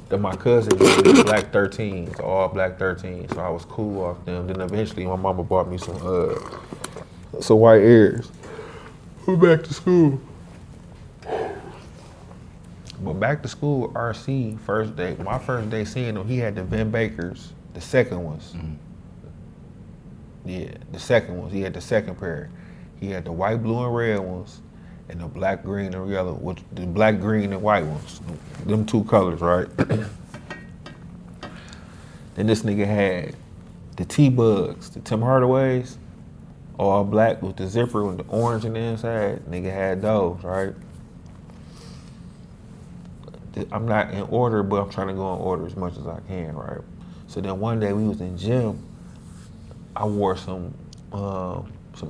S1: then my cousin gave me black 13s, all black 13s. So I was cool off them. Then eventually my mama bought me some white Airs. Went back to school. But back to school, RC, first day, my first day seeing him, he had the Vin Bakers, the second ones.
S2: Mm-hmm.
S1: Yeah, the second ones. He had the second pair. He had the white, blue, and red ones, and the black, green, and yellow, which the black, green, and white ones. Them two colors, right? Then this nigga had the T-Bugs, the Tim Hardaways, all black with the zipper with the orange on the inside. Nigga had those, right? I'm not in order, but I'm trying to go in order as much as I can, right? So then one day we was in gym. I wore some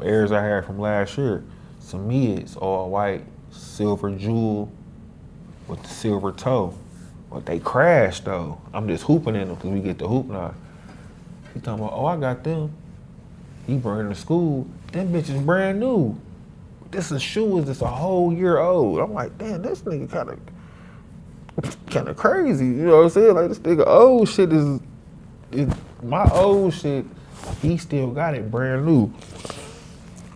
S1: Airs I had from last year, some mids, all white, silver jewel with the silver toe. But they crashed though. I'm just hooping in them because we get the hoop now. He talking about, oh, I got them. You bring them to school. Them bitches brand new. This shoe is just a whole year old. I'm like, damn, this nigga kind of crazy. You know what I'm saying? Like this nigga old shit is my old shit. He still got it brand new.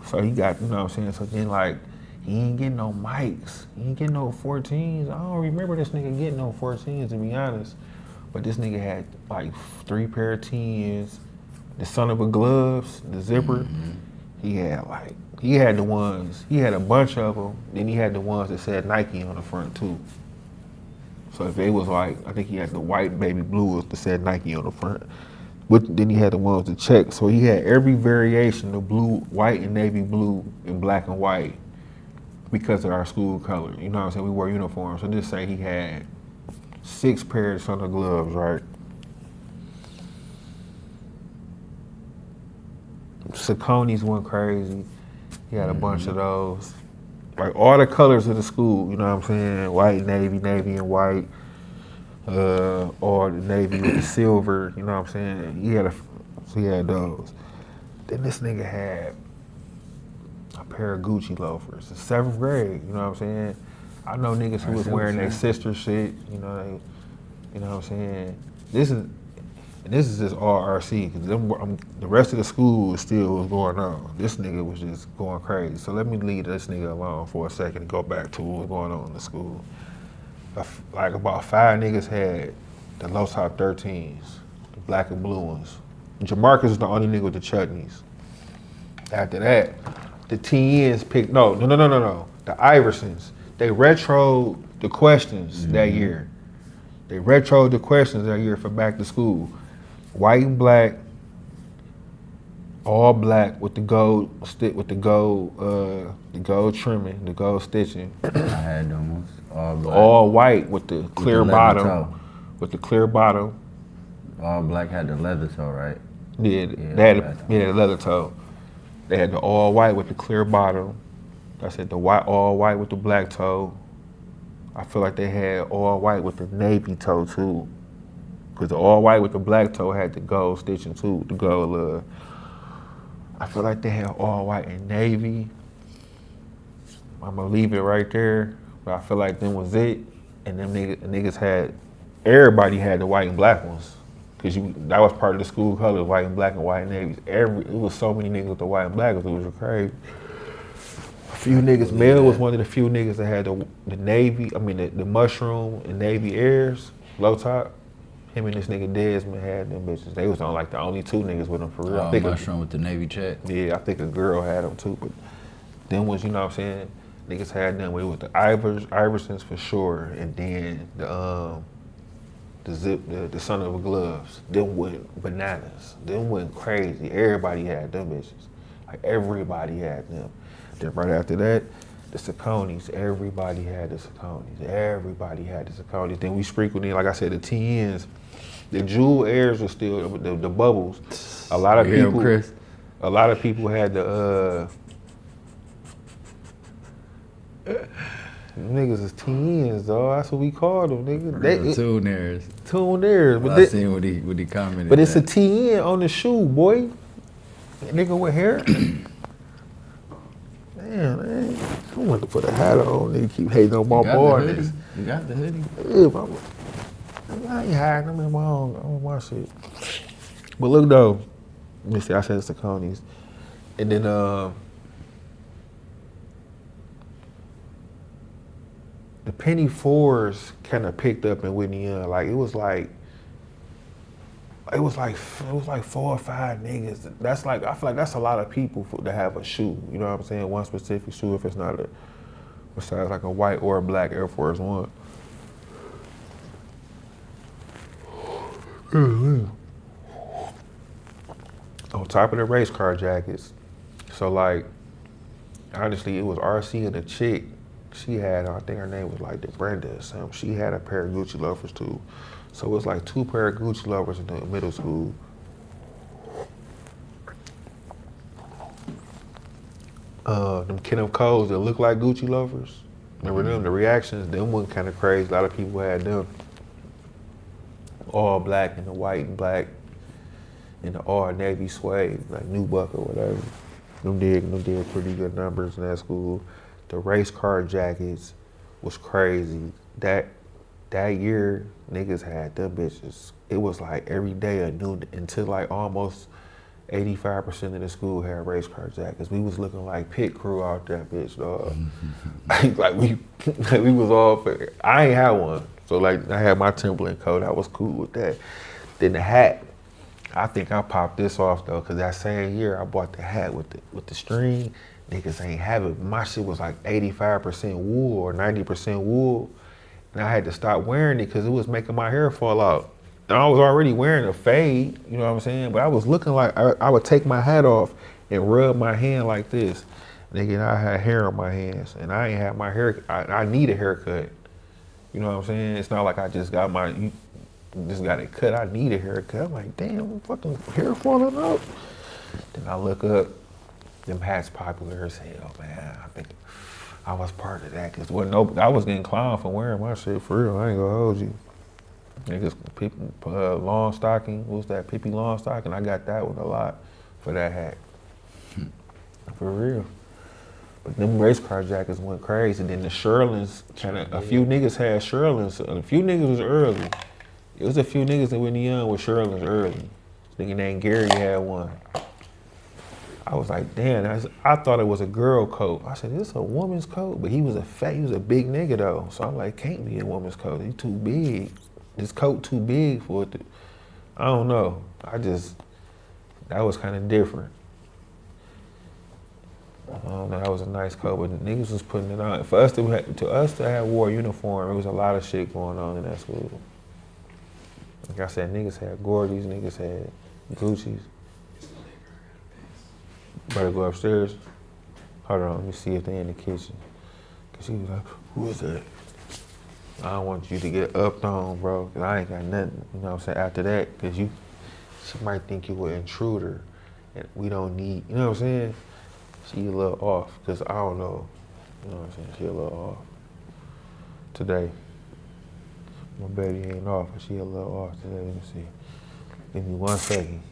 S1: So he got, you know what I'm saying? So then like, he ain't getting no mics. He ain't getting no 14s. I don't remember this nigga getting no 14s to be honest. But this nigga had like 3 pair of 10s, the son of a gloves, the zipper. Mm-hmm. He had the ones, he had a bunch of them. Then he had the ones that said Nike on the front too. So if they was like, I think he had the white baby blues that said Nike on the front. But then he had the ones to check. So he had every variation of blue, white and navy blue and black and white because of our school color. You know what I'm saying? We wore uniforms. So just say he had 6 pairs of gloves, right? Saucony's went crazy. He had a bunch of those. Like all the colors of the school, you know what I'm saying? White, navy, navy and white. Or the navy with the silver, you know what I'm saying? He had those. Then this nigga had a pair of Gucci loafers in 7th grade, you know what I'm saying? I know niggas who was wearing their sister shit, you know what I'm saying? This is just all RC, because the rest of the school still was going on. This nigga was just going crazy. So let me leave this nigga alone for a second and go back to what was going on in the school. Like about 5 niggas had the low top 13s, the black and blue ones. Jamarcus was the only nigga with the chutneys. After that, the TNs picked, no. The Iversons, they retroed the questions that year. They retroed the questions that year for back to school. White and black, all black with the gold stick with the gold trimming, the gold stitching.
S2: I had them ones. All black.
S1: All white with the clear
S2: leather
S1: bottom.
S2: toe.
S1: With the clear bottom.
S2: All black had the leather toe, right?
S1: Yeah, they had the leather toe. They had the all white with the clear bottom. I said the white, all white with the black toe. I feel like they had all white with the navy toe too. Cause the all white with the black toe had the gold stitching too, the gold. I feel like they had all white and navy. I'm gonna leave it right there, but I feel like them was it. And them niggas had, everybody had the white and black ones. Cause that was part of the school colors, white and black and white and navy. It was so many niggas with the white and black, it was crazy. A few niggas, Mel was one of the few niggas that had the navy, the mushroom and navy airs, low top. Him and this nigga Desmond had them bitches. They was on like the only two niggas with them for real.
S2: I think mushroom with the navy check.
S1: Yeah, I think a girl had them too, but them was, you know what I'm saying? Niggas had them. It was the Iversons for sure, and then the son of a gloves. Them went bananas. Them went crazy. Everybody had them bitches. Like everybody had them. Then right after that, the Saucony's. Everybody had the Saucony's. Everybody had the Saucony's. Then we sprinkled in, like I said, the TNs. The Jewel Airs were still the bubbles. A lot of people had the niggas is TNs, dog. That's what we called them, nigga.
S2: Tune Airs.
S1: Tune Airs.
S2: But I seen what he commented.
S1: But it's a TN on the shoe, boy. That nigga with hair. Damn, man. I want to put a hat on. Nigga keep hating on my boy.
S2: You got the hoodie.
S1: Yeah, I ain't hiding them in on my shit. But look though, let me see. I said it's the Saucony's, and then the Penny Fours kind of picked up in Whitney Young. Like it was like 4 or 5 niggas. That's like, I feel like that's a lot of people to have a shoe. You know what I'm saying? One specific shoe, if it's not besides like a white or a black Air Force One. On top of the race car jackets. So like, honestly, it was RC and a chick. She had, I think her name was like Brenda or something. She had a pair of Gucci loafers too. So it was like 2 pair of Gucci loafers in the middle school. Them Kenneth Coles that look like Gucci loafers. Remember them? The reactions, them went kind of crazy. A lot of people had them. All black and the white and black and the all navy suede, like Nubuck or whatever. Them did pretty good numbers in that school. The race car jackets was crazy. That year, niggas had them bitches. It was like every day a new, until like almost 85% of the school had race car jackets. We was looking like pit crew out that bitch, dog. like we was all, I ain't had one. So like I had my Timberland coat, I was cool with that. Then the hat, I think I popped this off though, cause that same year I bought the hat with the string. Niggas ain't have it. My shit was like 85% wool or 90% wool. And I had to stop wearing it because it was making my hair fall out. And I was already wearing a fade, you know what I'm saying? But I was looking like, I would take my hat off and rub my hand like this. Nigga, I had hair on my hands and I ain't had my hair, I need a haircut. You know what I'm saying? It's not like I just got it cut, I need a haircut. I'm like, damn, fucking hair falling out. Then I look up, them hats popular as hell, man. I think I was part of that because I was getting clowned for wearing my shit for real. I ain't gonna hold you. Niggas, people, long stocking. What was that? Pippi long stocking. I got that one a lot for that hat. For real. But them race car jackets went crazy. Then the Sherlins, a few niggas had Sherlins. A few niggas was early. It was a few niggas that went young with Sherlins early. This nigga named Gary had one. I was like, damn, I thought it was a girl coat. I said, this a woman's coat? But he was a big nigga though. So I'm like, can't be a woman's coat. He too big. This coat too big for it to, I don't know. That was kind of different. I don't know, that was a nice coat, but niggas was putting it on. For us to have wore a uniform, it was a lot of shit going on in that school. Like I said, niggas had Gordy's, niggas had Gucci's. Better go upstairs. Hold on, let me see if they in the kitchen. Cause she was like, who is that? I don't want you to get upped on, bro, cause I ain't got nothing, you know what I'm saying, after that, cause she might think you an intruder, and we don't need, you know what I'm saying? She a little off, cause I don't know, you know what I'm saying, she a little off today. My baby ain't off, but she a little off today, let me see. Give me 1 second.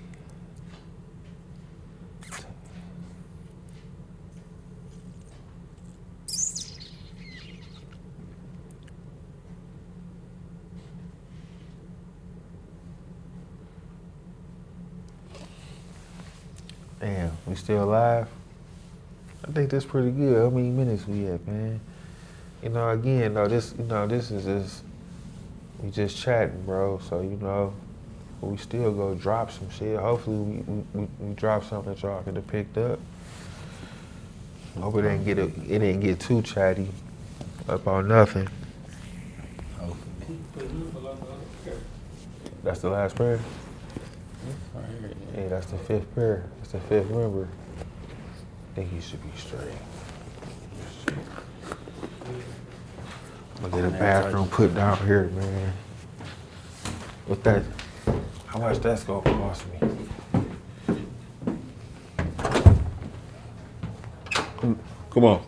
S1: Damn, we still live? I think that's pretty good. How many minutes we at, man? You know, again, though, this is just, we just chatting, bro. So, you know, we still go drop some shit. Hopefully we drop something that y'all could have picked up. Hope it didn't get too chatty up on nothing. That's the last prayer? Yeah, that's the 5th prayer. That's the 5th member. I think you should be straight. I'm gonna get a bathroom put down here, man. What that, how much that's gonna cost me? Come on.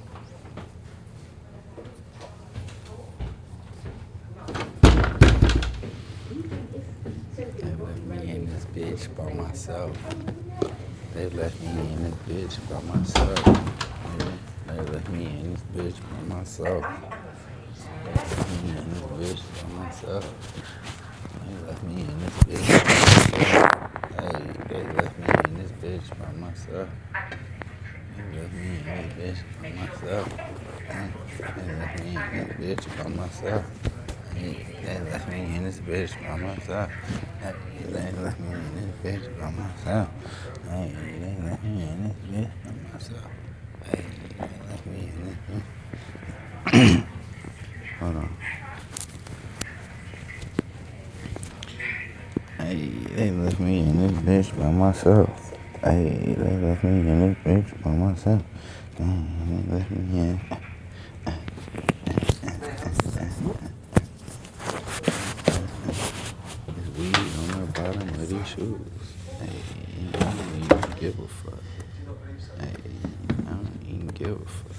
S2: Bitch by myself. They left me in this bitch by myself. They left me in this bitch by myself. They left me in this bitch by myself. They left me in this bitch by myself. They left me in this bitch by myself. They left me in this bitch by myself. They left me in this bitch by myself. They left me in this bitch. Hold on. Hey, they left me in this bitch by myself. Hey, they left me in this bitch by myself. They left me in. There's weed on the bottom of these shoes. Hey, I don't even give a fuck. Hey, I don't even give a fuck.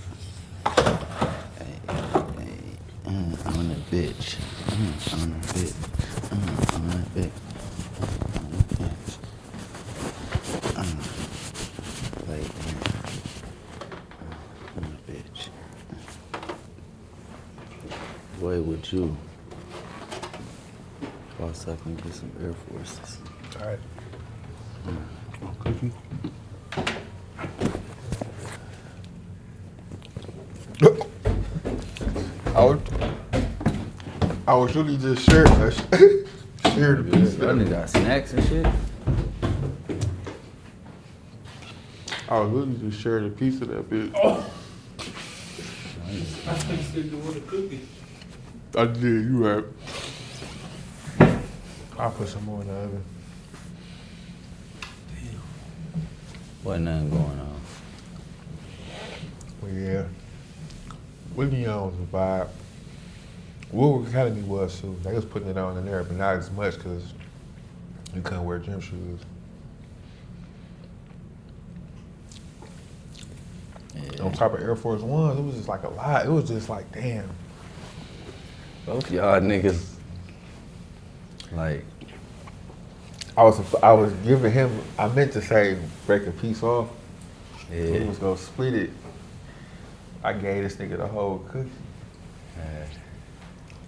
S2: Hey, I'm a bitch. I'm a bitch. I'm a bitch. Boy, would you boss up and get some Air Forces?
S1: All right. Cookie. I was really just sharing that sharing a piece of
S2: Y'all niggas got snacks and shit?
S1: I was really just sharing a piece of that bitch.
S3: I think you said you want a cookie.
S1: I did, you right. I'll put some more in the oven.
S2: Wasn't nothing going on.
S1: Well, yeah. Willie Young was a vibe. Woodward Academy was too. They was putting it on in there, but not as much because you couldn't wear gym shoes.
S2: Yeah.
S1: On top of Air Force Ones, it was just like a lot. It was just like, damn.
S2: Both y'all niggas, like,
S1: I was giving him, I meant to say break a piece off.
S2: yeah.
S1: He was gonna split it. I gave this nigga the whole cookie.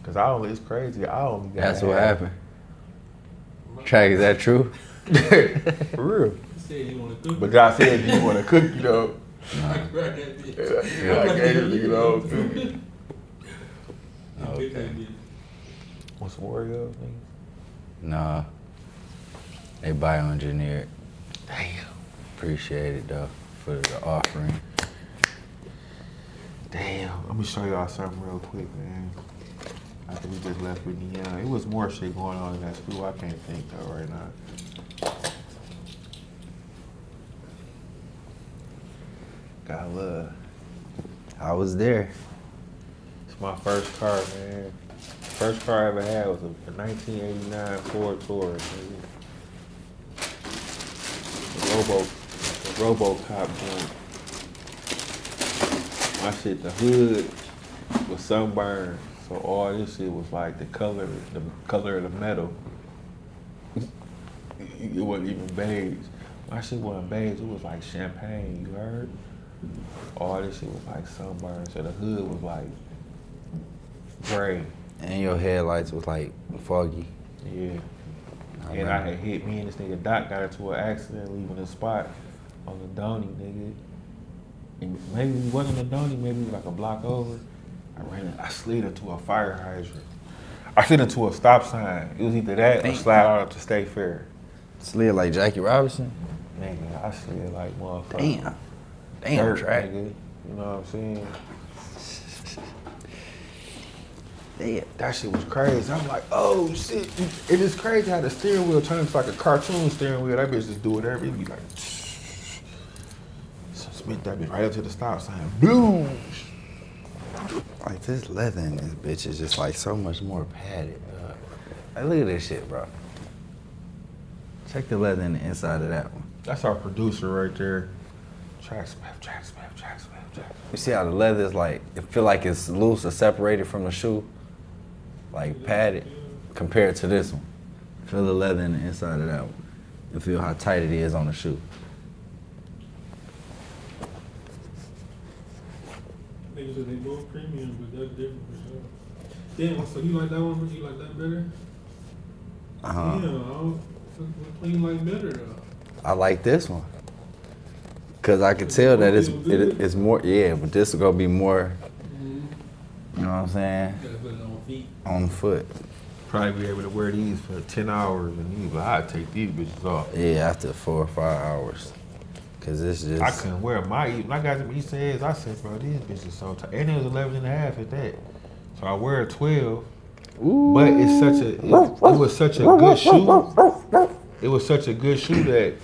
S1: Cause it's crazy. I only got
S2: That's what happened. Track, is that true?
S1: For real.
S3: You said you want a cookie.
S1: But I said, do you want a cookie though?
S3: I grabbed that bitch.
S1: Yeah, I gave this nigga the whole cookie.
S3: Okay.
S1: Want some Oreos, nigga?
S2: Nah. They bioengineered.
S1: Damn.
S2: Appreciate it though for the offering.
S1: Damn. Let me show y'all something real quick, man. After we just left with Neon. It was more shit going on in that school. I can't think though right now. Got love.
S2: I was there.
S1: It's my first car, man. First car I ever had was a 1989 Ford Taurus, nigga. The RoboCop joint. My shit, the hood was sunburned, so all this shit was like the color of the metal. It wasn't even beige. My shit wasn't beige, it was like champagne, you heard? All this shit was like sunburned, so the hood was like gray.
S2: And your headlights was like foggy.
S1: Yeah. And I had hit me and this nigga Doc got into an accident leaving the spot on the Donny, nigga. And maybe it wasn't a Donny, maybe it was like a block over. I slid into a fire hydrant. I slid into a stop sign. It was either that or slide out to State Fair.
S2: Slid like Jackie Robinson?
S1: Nigga, I slid like motherfucker.
S2: Damn
S1: Dirt,
S2: track.
S1: Nigga. You know what I'm saying?
S2: Damn.
S1: That shit was crazy. I'm like, oh shit. It is crazy how the steering wheel turns like a cartoon steering wheel. That bitch just do whatever. It be like, so spit that bitch right up to the stop sign. Boom.
S2: Like this leather in this bitch is just like so much more padded. Like, look at this shit, bro. Check the leather in the inside of that one.
S1: That's our producer right there. Track Smith.
S2: You see how the leather is like, it feel like it's loose or separated from the shoe? Like padded compared to this one. Feel the leather in the inside of that one. And feel how tight it is on the shoe.
S3: Niggas said they both premium, but that's different for sure. Damn, so you like that one, but you like that better?
S2: Uh-huh.
S3: Yeah, what clean like better though?
S2: I like this one. Cause I could tell that it's more, yeah, but this is gonna be more, you know what I'm saying?
S3: You gotta put it on feet.
S2: On the foot.
S1: Probably be able to wear these for 10 hours and you like, I'd take these bitches off.
S2: Yeah, after 4 or 5 hours. Cause it's just.
S1: I couldn't wear my, when I got to East I said, bro, these bitches so tight. And it was 11 and a half at that. So I wear a 12.
S2: Ooh.
S1: But it was such a good shoe. It was such a good shoe that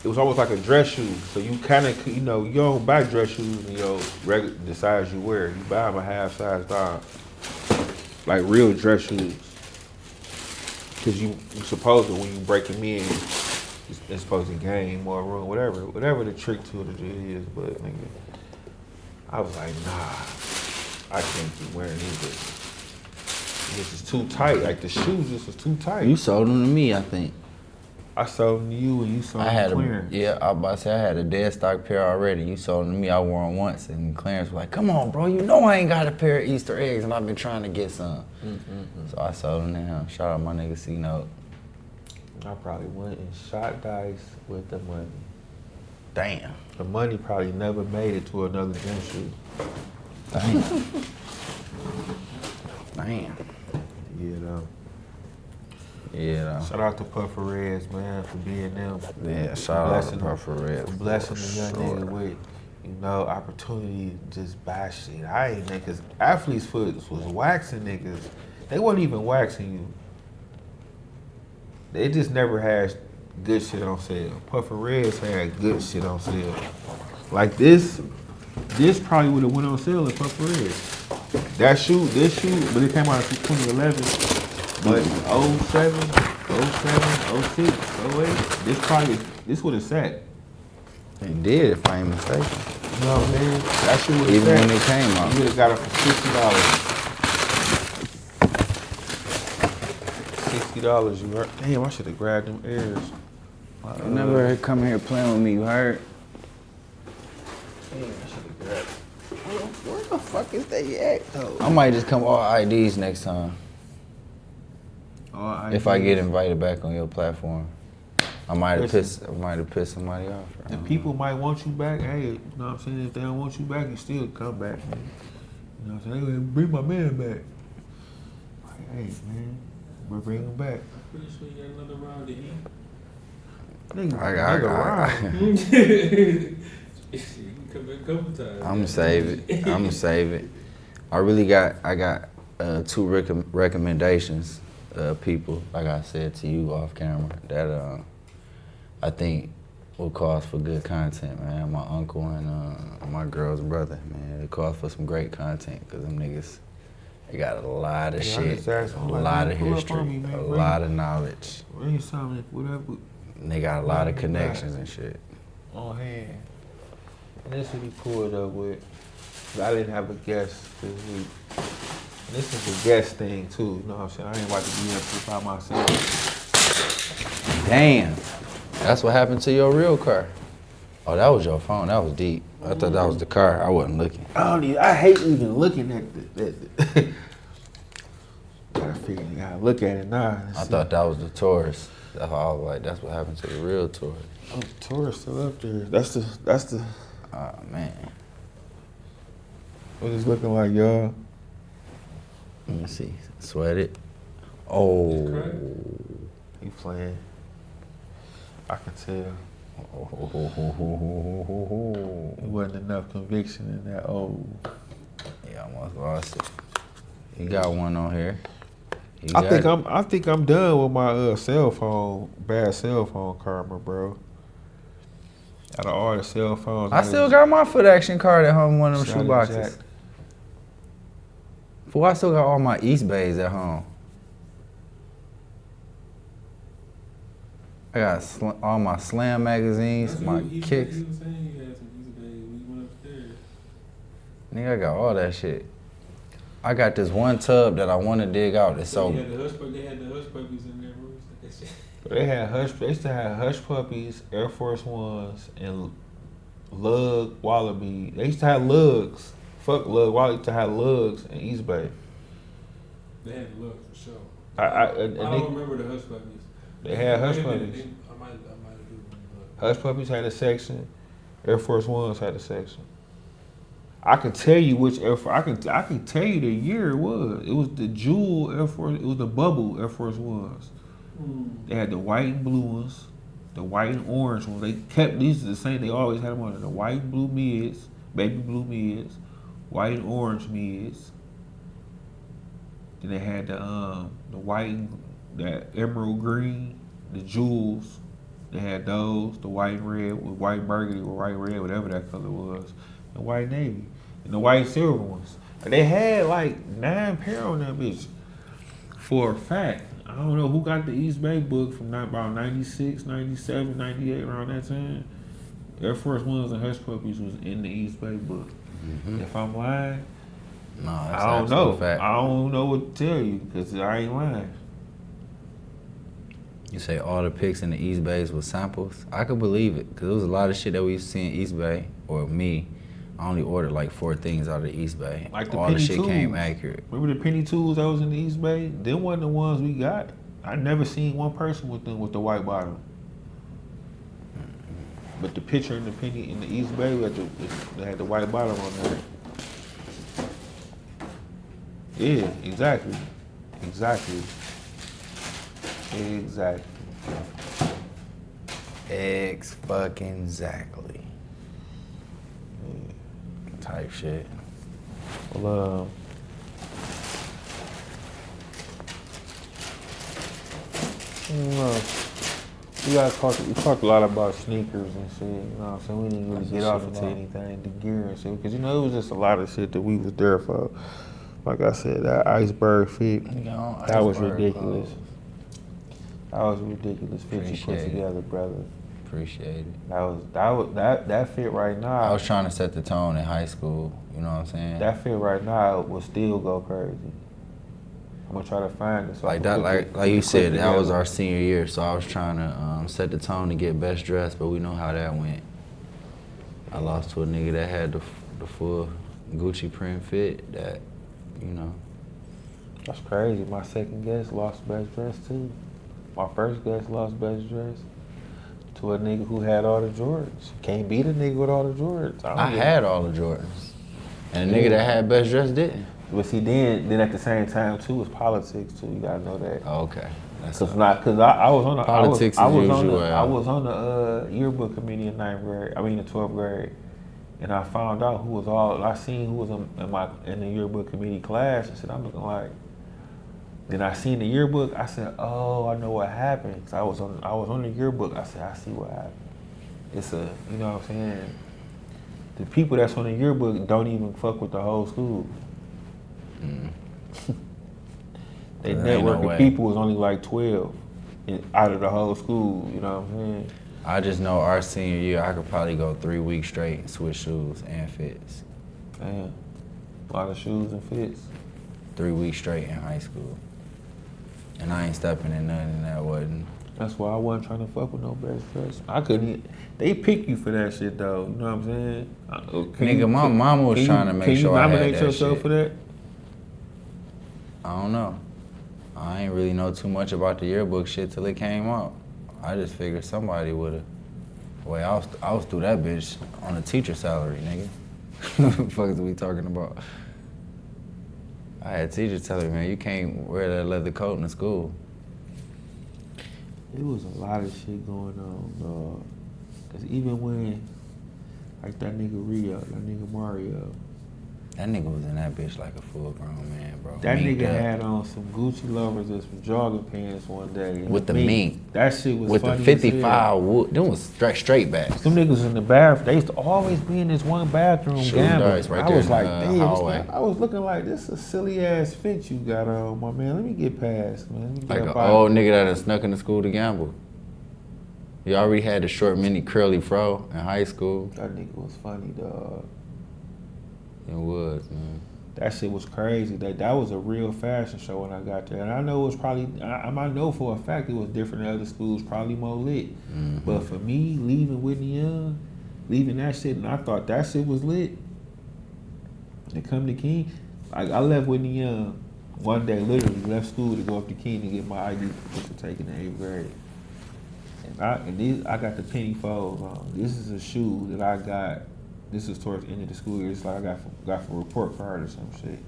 S1: it was almost like a dress shoe. So you kind of, you know, you don't buy dress shoes in your regular, the size you wear. You buy them a half size down. Like real dress shoes. Cause you supposed to, when you break them in, it's supposed to gain more room, whatever the trick to it is. But nigga, I was like, nah, I can't keep wearing these. This is too tight. Like the shoes just was too tight.
S2: You sold them to me, I think.
S1: I sold them to you and you sold them to Clarence.
S2: Yeah, I was about to say I had a dead stock pair already. You sold them to me, I wore them once, and Clarence was like, come on, bro, you know I ain't got a pair of Easter eggs and I've been trying to get some. So I sold them to him. Shout out my nigga C-Note.
S1: I probably went and shot dice with the money.
S2: Damn.
S1: The money probably never made it to another gym shoe.
S2: Damn. Damn.
S1: You know.
S2: Yeah,
S1: Shout out to Puffer Reds, man, for being them.
S2: yeah, shout out to Puffer Reds.
S1: For blessing the young nigga with, you know, opportunity to just buy shit. I ain't niggas. Athlete's Foot was waxing niggas. They wasn't even waxing you. They just never had good shit on sale. Puffer Reds had good shit on sale. Like this probably would have went on sale at Puffer Reds. This shoe, but it came out in 2011. But 07, 06, 08, this would have sat.
S2: It did, if I ain't mistaken.
S1: You know what I mean? That shit would have
S2: Even
S1: sat.
S2: when it came out.
S1: You would have got it for $60. $60, you heard? Damn, I should have grabbed them airs.
S2: You never come here playing with me, you heard?
S1: Damn, I should have grabbed
S2: Where the fuck is they at, though? I might just come all IDs next time. If I get invited back on your platform. I might have pissed somebody off.
S1: The people might want you back. Hey, you know what I'm saying? If they don't want you back, you still come back, man. You know what I'm saying? Hey, bring my man back. Like, hey, man, we'll bring him back.
S3: I'm pretty sure you got another round to eat.
S1: Nigga,
S3: You can come back a couple times.
S2: I'ma save it. I got 2 recommendations. People, like I said to you off camera, that I think what calls for good content, man. My uncle and my girl's brother, man. It calls for some great content because them niggas, they got a lot of shit, a lot of history, a lot of knowledge.
S1: Bring something, whatever.
S2: And they got a lot of connections and shit.
S1: On hand. And this would be pulled up with. I didn't have a guest this week. And this is a guest thing too, you know what I'm saying? I ain't about to be up here by myself.
S2: Damn. That's what happened to your real car. Oh, that was your phone. That was deep. I thought that was the car. I wasn't looking.
S1: I hate even looking at the gotta figure you gotta look at it now.
S2: I thought that was the Taurus. That's why I was like, that's what happened to the real Taurus.
S1: Oh, the Taurus still up there. That's the
S2: Oh, man.
S1: what it's looking like, y'all.
S2: Let me see. Sweat it. Oh.
S1: He playing. I can tell. It wasn't enough conviction in that old.
S2: Yeah, I almost lost it. You got one on here.
S1: I think I'm done with my bad cell phone karma, bro. Out of all the cell phones,
S2: I still got my foot action card at home, one of them shoe boxes. Fool, I still got all my East Bays at home. I got all my Slam magazines, my kicks.
S3: He was saying you had some East Bay when you went upstairs.
S2: Nigga, I got all that shit. I got this one tub that I want to dig out. It's so.
S3: They had the hush puppies in there, bro. That shit.
S1: They used to have hush puppies, Air Force Ones, and lug wallaby. They used to have lugs. Fuck lug. Wallaby used to have lugs in East Bay.
S3: They had the look for sure.
S1: I
S3: don't remember the hush puppies.
S1: They had hush
S3: I
S1: puppies.
S3: might have do one.
S1: Hush puppies had a section. Air Force Ones had a section. I can tell you which Air Force. I can tell you the year it was. It was the Jewel Air Force. It was the Bubble Air Force Ones. They had the white and blue ones, the white and orange ones. They kept these the same. They always had them on the white and blue mids, baby blue mids, white and orange mids. Then they had the white, that emerald green, the jewels. They had those, the white and red with white burgundy or white red, whatever that color was, the white navy, and the white silver ones. And they had like 9 pair on that bitch. For a fact, I don't know who got the East Bay book from about 96, 97, 98, around that time. Air Force Ones and Hush Puppies was in the East Bay book. Mm-hmm. If I'm lying,
S2: no, that's
S1: I don't know.
S2: Fact.
S1: I don't know what to tell you because I ain't lying.
S2: You say all the pics in the East Bays was samples? I could believe it, because there was a lot of shit that we used to see in East Bay, or me. I only ordered like 4 things out of the East Bay.
S1: Like the
S2: all
S1: penny
S2: the shit
S1: tools.
S2: came accurate.
S1: Remember the penny tools that was in the East Bay? Them wasn't the ones we got. I never seen one person with them with the white bottom. But the picture in the penny in the East Bay, they had the white bottom on there. Yeah, exactly. Exactly.
S2: Fucking-exactly.
S1: Yeah.
S2: Type shit.
S1: Well, I don't know. We talked a lot about sneakers and shit, you know what I'm saying? We didn't really get off into anything, the gear and shit, because, you know, it was just a lot of shit that we was there for. Like I said, that iceberg fit, that was ridiculous. That was ridiculous fit you put together, brother.
S2: Appreciate it.
S1: That fit right now.
S2: I was trying to set the tone in high school, you know what I'm saying?
S1: That fit right now will still go crazy. I'm gonna try to find it. So
S2: like you said, that was our senior year, so I was trying to set the tone to get best dressed, but we know how that went. I lost to a nigga that had the full Gucci print fit that, you know.
S1: That's crazy. My second guest lost best dress too. My first guest lost best dress to a nigga who had all the Jordans. Can't beat a nigga with all the Jordans.
S2: I had all the Jordans. And the nigga that had best dress didn't.
S1: But see, then at the same time too, it's politics too. You gotta know that.
S2: Oh, okay. That's
S1: Cause I was on the
S2: politics
S1: I
S2: was
S1: on the yearbook committee in 9th grade. I mean in 12th grade, and I found out who was all. I seen who was in the yearbook committee class. I said, I'm looking like. Then I seen the yearbook. I said, oh, I know what happened. Cause I was on the yearbook. I said, I see what happened. it's a, you know what I'm saying? The people that's on the yearbook don't even fuck with the whole school. They
S2: There ain't
S1: network
S2: no
S1: of
S2: way.
S1: people was only like 12 out of the whole school, you know what I'm saying?
S2: I just know our senior year, I could probably go 3 weeks straight and switch shoes and fits.
S1: Damn. A lot of shoes and fits.
S2: 3 weeks straight in high school. And I ain't stepping in nothing that wasn't.
S1: That's why I wasn't trying to fuck with no best friends. I couldn't even, they pick you for that shit though, you know what I'm saying?
S2: Nigga, my mama was trying to make sure I had that
S1: Can you nominate yourself
S2: shit.
S1: for that?
S2: I don't know. I ain't really know too much about the yearbook shit till it came out. I just figured somebody would've. Wait, I was through that bitch on a teacher salary, nigga. What the fuck is we talking about? I had teachers telling me, man, you can't wear that leather coat in school.
S1: It was a lot of shit going on, dog. Cause even when, like that nigga Rio, that nigga Mario,
S2: That nigga was in that bitch like a full grown man, bro.
S1: that
S2: Minked
S1: nigga
S2: up.
S1: had on some Gucci loafers and some jogging pants one day. and
S2: With the mink.
S1: That shit was
S2: with
S1: funny
S2: the
S1: as hell.
S2: 55 wood. Them was straight backs.
S1: Some niggas in the bathroom, they used to always be in this one bathroom
S2: Shoe
S1: gambling.
S2: dice right
S1: I
S2: there
S1: was
S2: in
S1: like,
S2: the,
S1: damn, this
S2: hallway.
S1: man- I was looking like, this is a silly ass fit you got on, my man. Let me get past, man. Let me get
S2: Like an
S1: up out
S2: old
S1: of here.
S2: nigga that had snuck into school to gamble. He already had the short mini curly fro in high school.
S1: That nigga was funny, dog.
S2: It was, man.
S1: That shit was crazy. That was a real fashion show when I got there. And I know it was probably, I know for a fact it was different than other schools, probably more lit. But for me, leaving Whitney Young, leaving that shit, and I thought that shit was lit. And come to King, like I left Whitney Young one day, literally left school to go up to King to get my ID to take in the 8th grade. And I got the penny fold on. This is a shoe that I got. This is towards the end of the school year. It's like I got from a report card or some shit.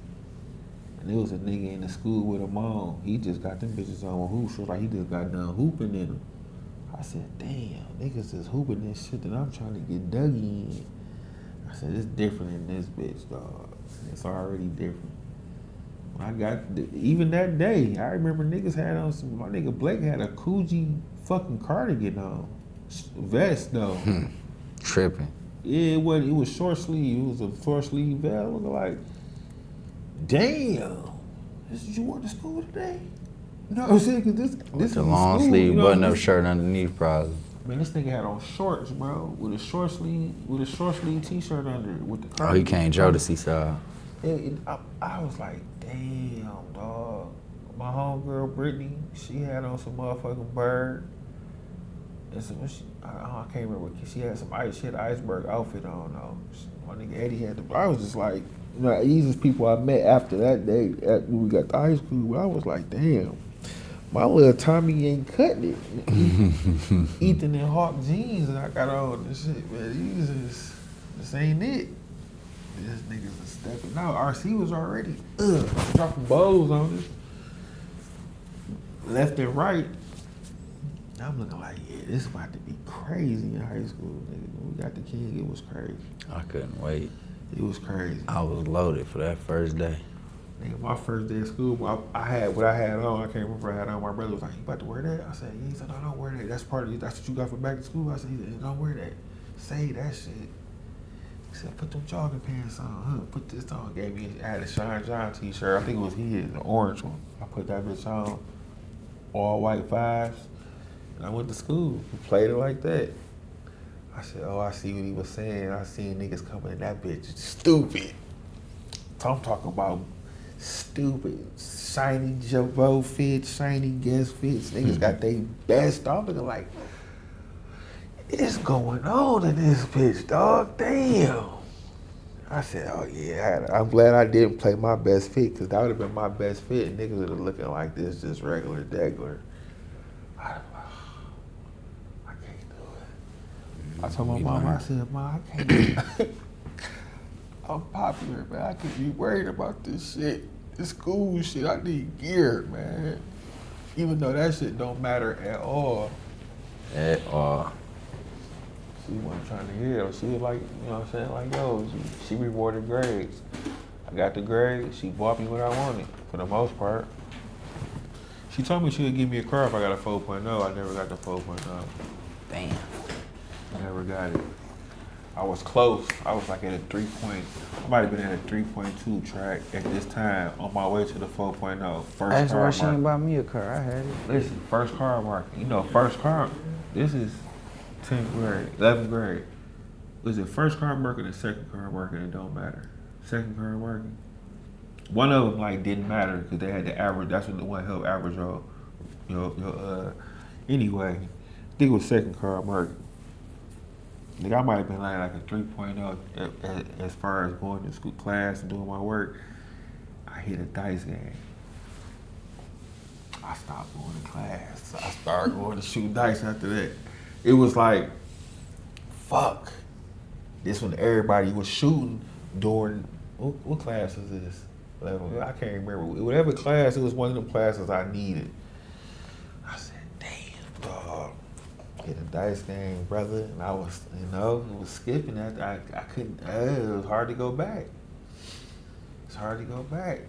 S1: And there was a nigga in the school with him on. He just got them bitches on with hoops. So like he just got done hooping in them. I said, damn, niggas is hooping this shit that I'm trying to get Dougie in. I said, it's different in this bitch, dog. It's already different. When I got, even that day, I remember niggas had on some, my nigga Blake had a Coogee fucking cardigan on. Vest, though.
S2: Tripping.
S1: Yeah, it was short sleeve. It was a short sleeve vest. Looking like, damn, this is you wore to school today? You know what I'm saying? Cause this
S2: With
S1: is
S2: the
S1: the
S2: long
S1: school,
S2: sleeve
S1: you know,
S2: button up
S1: this-
S2: shirt underneath, probably.
S1: Man, this nigga had on shorts, bro, with a short sleeve t-shirt under it, with the
S2: Oh, he
S1: cardigan.
S2: came Jodeci style.
S1: I was like, damn, dog. My homegirl Brittany, she had on some motherfucking bird. And some, I can't remember. She had some iceberg outfit on though. My nigga Eddie had the. I was just like, you know, these is people I met after that day when we got to high school. I was like, damn, my little Tommy ain't cutting it. Ethan and Hawk jeans and I got on this shit, man. This ain't it. This niggas is stepping out. RC was already dropping bows on us. Left and right. I'm looking like, yeah, this about to be crazy in high school, nigga. When we got the King, it was crazy.
S2: I couldn't wait.
S1: It was crazy.
S2: I was loaded for that first day.
S1: Nigga, my first day of school, I had what I had on. I can't remember what I had on. My brother was like, you about to wear that? I said, yeah. He said, no, don't wear that. That's what you got for back to school? I said, don't wear that. Say that shit. He said, put them jogging pants on, huh? Put this on. I had a Shine John t-shirt. I think it was his, the orange one. I put that bitch on. All white fives. And I went to school. We played it like that. I said, oh, I see what he was saying. I seen niggas coming in that bitch. Stupid. So I'm talking about stupid. Shiny Jabot fits, shiny Guess fits. Niggas got they best. I'm looking like, it's going on in this bitch, dog. Damn. I said, oh yeah, I'm glad I didn't play my best fit, because that would have been my best fit, and niggas would have looking like this, just regular, degular. I can't do it. I told my mom, I said, Mom, I can't. I'm popular, man. I can't be worried about this shit. This school shit, I need gear, man. Even though that shit don't matter at all.
S2: At all.
S1: She wasn't trying to hear it. She was like, you know what I'm saying? Like, yo, she rewarded grades. I got the grades. She bought me what I wanted, for the most part. She told me she would give me a car if I got a 4.0. I never got the 4.0.
S2: Damn.
S1: Never got it. I was close. I was like at a 3 point. I might have been at a 3.2 track at this time on my way to the 4.0. First
S2: That's
S1: car
S2: why she ain't
S1: market.
S2: buy me a car. I had it.
S1: Listen, first car market. You know, first car. This is 10th grade, 11th grade. Was it first car market or second car market? It don't matter. Second car market. One of them like didn't matter because they had the average. That's what the one helped average your. Anyway, I think it was second car market. Nigga, I might have been like a 3.0 as far as going to school class and doing my work. I hit a dice game. I stopped going to class. So I started going to shoot dice after that. It was like, fuck. This when everybody was shooting during, what class was this? I can't remember. Whatever class, it was one of them classes I needed. I said, damn, dog. Hit a dice game, brother. And I was, it was skipping that. I couldn't, it was hard to go back. It's hard to go back.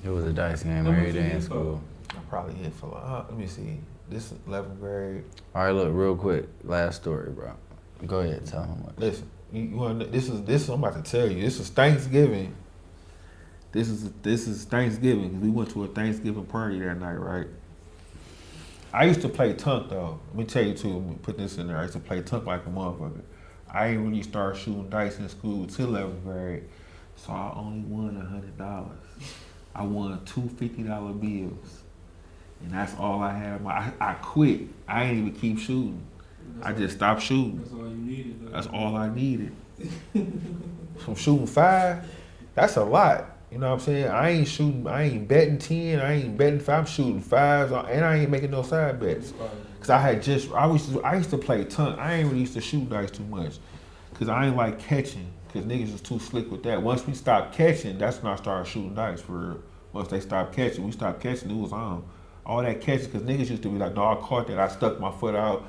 S2: It was a dice game every day in school.
S1: I probably hit for, let me see. This 11th grade.
S2: All right, look, real quick. Last story, bro. Go ahead, tell him what.
S1: Listen, you want this is I'm about to tell you. This is Thanksgiving. This is Thanksgiving. We went to a Thanksgiving party that night, right? I used to play tunk though. Let me tell you too. Let me put this in there. I used to play tunk like a motherfucker. I ain't really start shooting dice in school till 11th grade, so I only won $100. I won two $50 bills, and that's all I had. I quit. I ain't even keep shooting. I just stopped shooting.
S3: That's all you needed. Though.
S1: That's all I needed. From shooting 5, that's a lot. You know what I'm saying? I ain't betting 10, I ain't betting 5, I'm shooting 5s, and I ain't making no side bets. Cause I used to play tunk. I ain't really used to shoot dice too much. Cause I ain't like catching, cause niggas was too slick with that. Once we stopped catching, that's when I started shooting dice for real. Once they stopped catching, we stopped catching, it was on. All that catching, cause niggas used to be like, no, I caught that, I stuck my foot out,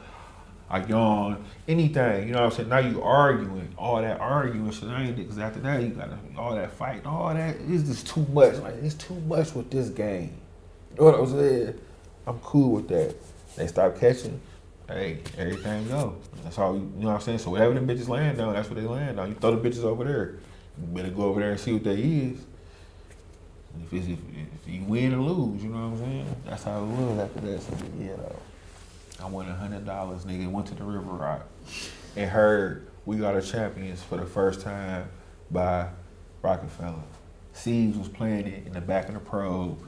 S1: I yawned, anything, you know what I'm saying? Now you arguing, all that arguing, so now you niggas after that, you gotta, all that fighting, all that, it's just too much. Like, it's too much with this game. You know what I'm saying? I'm cool with that. They stop catching, hey, everything go. That's all, you know what I'm saying? So whatever them bitches land on, that's what they land on. You throw the bitches over there, you better go over there and see what they is. If you win or lose, you know what I'm saying? That's how it was after that. So yeah, though. I won $100, nigga, went to the River Rock and heard We Are the Champions for the first time by Rockefeller. Seeds was playing it in the back of the probe.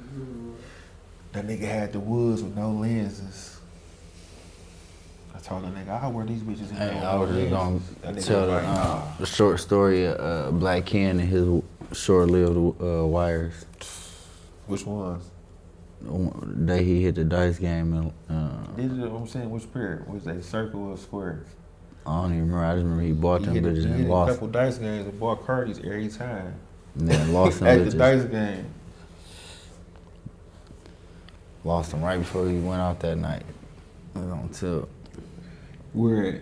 S1: That nigga had the woods with no lenses. I told the nigga, I'll wear these bitches in
S2: I was just gonna tell
S1: like, nah.
S2: the short story of Black Ken and his short-lived wires.
S1: Which ones?
S2: The day he hit the dice game and
S1: These are what I'm saying, which pair? Was they circle or square?
S2: I don't even remember. I just remember he bought them bitches
S1: He
S2: and
S1: hit a
S2: lost.
S1: couple dice games and bought Cardi's every time.
S2: And then lost them
S1: At the
S2: bitches.
S1: dice game.
S2: Lost them right before he went out that night. It was on tilt
S1: Where at?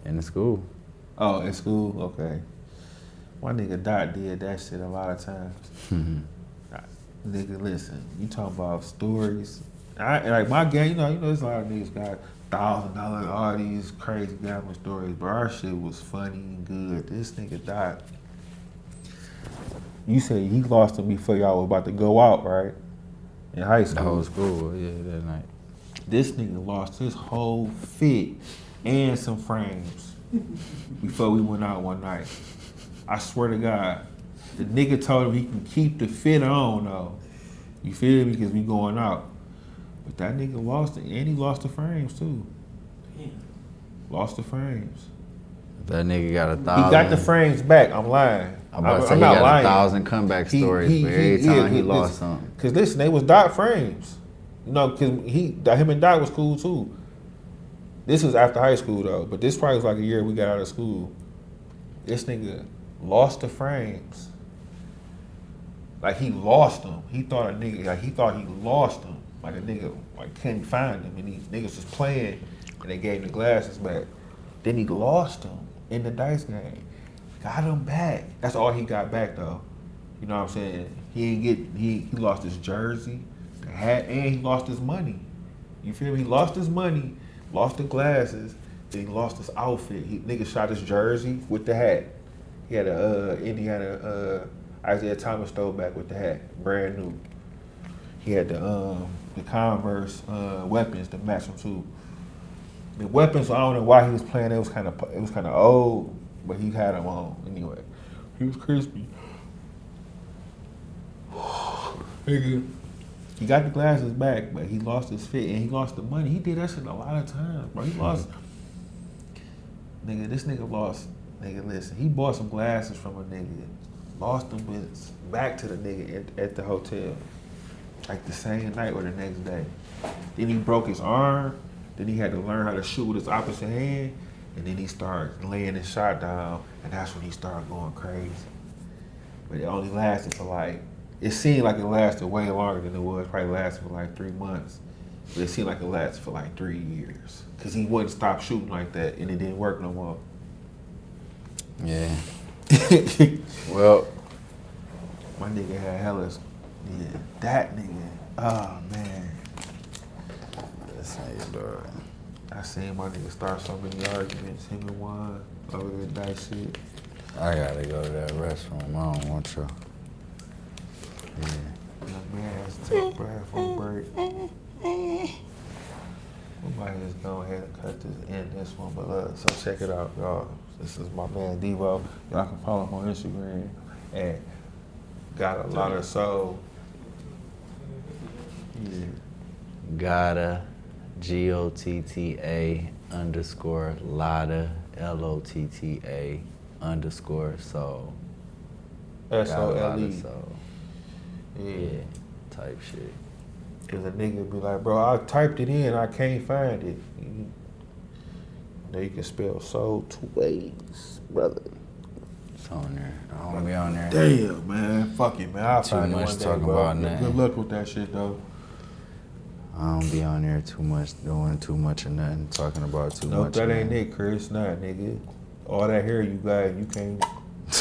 S2: in the school.
S1: Oh, in school? Okay. My nigga Dot did that shit a lot of times. Nigga, listen, you talking about stories. Like my game, you know, there's a lot of niggas got $1,000, all these crazy gambling stories, but our shit was funny and good. This nigga Dot, you say he lost him before y'all were about to go out, right? In high school.
S2: The whole school, yeah, that night.
S1: This nigga lost his whole fit and some frames before we went out one night. I swear to God. The nigga told him he can keep the fit on though. You feel me? Because we going out. But that nigga lost it, and he lost the frames too.
S3: Damn.
S1: Lost the frames.
S2: That nigga got 1,000.
S1: He got the frames back. I'm lying.
S2: I'm about to say
S1: I'm
S2: he
S1: not
S2: got
S1: lying.
S2: 1,000 comeback stories, but every time he lost something.
S1: Cause listen, they was Dot frames. You know, cause him and Dot was cool too. This was after high school though, but this probably was like a year we got out of school. This nigga lost the frames. Like he lost them. He thought he lost them. Like a nigga couldn't find them, and these niggas was playing, and they gave him the glasses back. Then he lost them in the dice game. Got them back. That's all he got back though. You know what I'm saying? He lost his jersey, the hat, and he lost his money. You feel me? He lost his money, Lost the glasses, then he lost his outfit. Nigga shot his jersey with the hat. He had a Indiana Isaiah Thomas throwback with the hat, brand new. He had the Converse weapons to match them too. The weapons, I don't know why he was playing. It was kind of old, but he had them on anyway. He was crispy. Nigga, he got the glasses back, but he lost his fit and he lost the money. He did that shit a lot of times, bro. He lost. Nigga, this nigga lost. Nigga, listen, he bought some glasses from a nigga, lost them bitches back to the nigga at the hotel, like the same night or the next day. Then he broke his arm. Then he had to learn how to shoot with his opposite hand, and then he started laying his shot down, and that's when he started going crazy. But it only lasted for like, it seemed like it lasted way longer than it was. Probably lasted for like 3 months, but it seemed like it lasted for like 3 years, cause he wouldn't stop shooting like that, and it didn't work no more.
S2: Yeah. Well,
S1: my nigga had hella, yeah, that nigga, oh man.
S2: That's how you do it.
S1: I seen my nigga start so many arguments, him and Juan, over that shit.
S2: I gotta go to that restroom. I don't want you. Yeah.
S1: Young man has to take a bathroom break. We might just go ahead and cut this, end this one, but so check it out, y'all. This is my man Devo. Y'all can follow him on Instagram and got a lot of soul. Yeah.
S2: Gotta, GOTTA _ Lotta, LOTTA _ soul.
S1: SOLE.
S2: Soul.
S1: Yeah.
S2: Yeah, type shit.
S1: Cause a nigga be like, bro, I typed it in, I can't find it. You know you can spell soul 2 ways, brother.
S2: It's on there. I don't be on there.
S1: Damn, man. Fuck it, man. I'll
S2: Too
S1: find it
S2: much
S1: one day,
S2: talking
S1: bro.
S2: about nothing.
S1: Good luck with that shit, though.
S2: I don't be on there too much, doing too much of nothing, talking about too
S1: Nope,
S2: much.
S1: that
S2: of
S1: ain't
S2: nothing.
S1: it, Chris. Nah, nigga. All that hair you got, you can't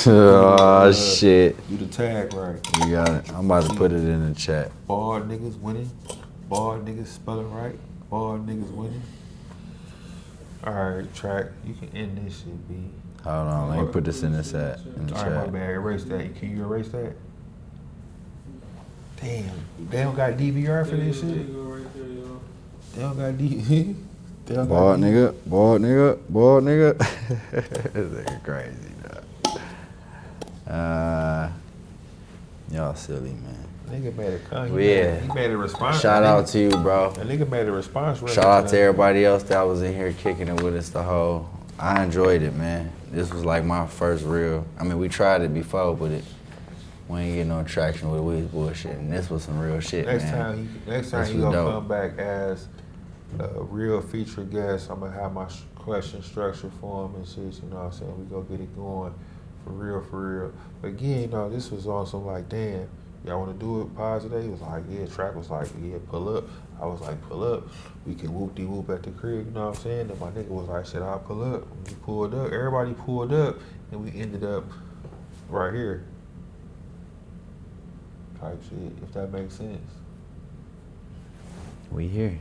S2: Oh, shit.
S1: do the tag right.
S2: You got it. I'm about to put it in the chat.
S1: Bald niggas winning. Bald niggas spelling right. Bald niggas winning. All right, track. You can end this shit, B.
S2: Hold on, let me put this in the chat. In the
S1: All right, my
S2: chat.
S1: bad. Erase that. Can you erase that? Damn. They don't got DVR for this
S3: There you
S1: shit?
S3: go right there, y'all.
S1: They don't got DVR. They don't got
S2: Bald
S1: D-
S2: nigga, bald nigga, bald nigga. This nigga crazy, dog. Y'all silly, man.
S1: Nigga made a comment.
S2: Yeah.
S1: He made a response.
S2: Shout out to you, bro.
S1: That nigga made a response.
S2: Shout out to everybody else that was in here kicking it with us the whole. I enjoyed it, man. This was like my first real. I mean, we tried it before, but we ain't getting no traction with it. We was bullshitting. This was some real shit,
S1: Next
S2: man.
S1: time he
S2: This
S1: gonna
S2: was dope.
S1: come back as a real feature guest. I'm gonna have my question structured for him and shit. You know what I'm saying? We go get it going for real, for real. But again, you know, this was on some like, damn, y'all want to do it pause today? He was like, yeah. Track was like, yeah, pull up. I was like, pull up. We can whoop-de-whoop at the crib. You know what I'm saying? And my nigga was like, shit, I'll pull up. We pulled up. Everybody pulled up, and we ended up right here. Type shit, if that makes sense.
S2: We here.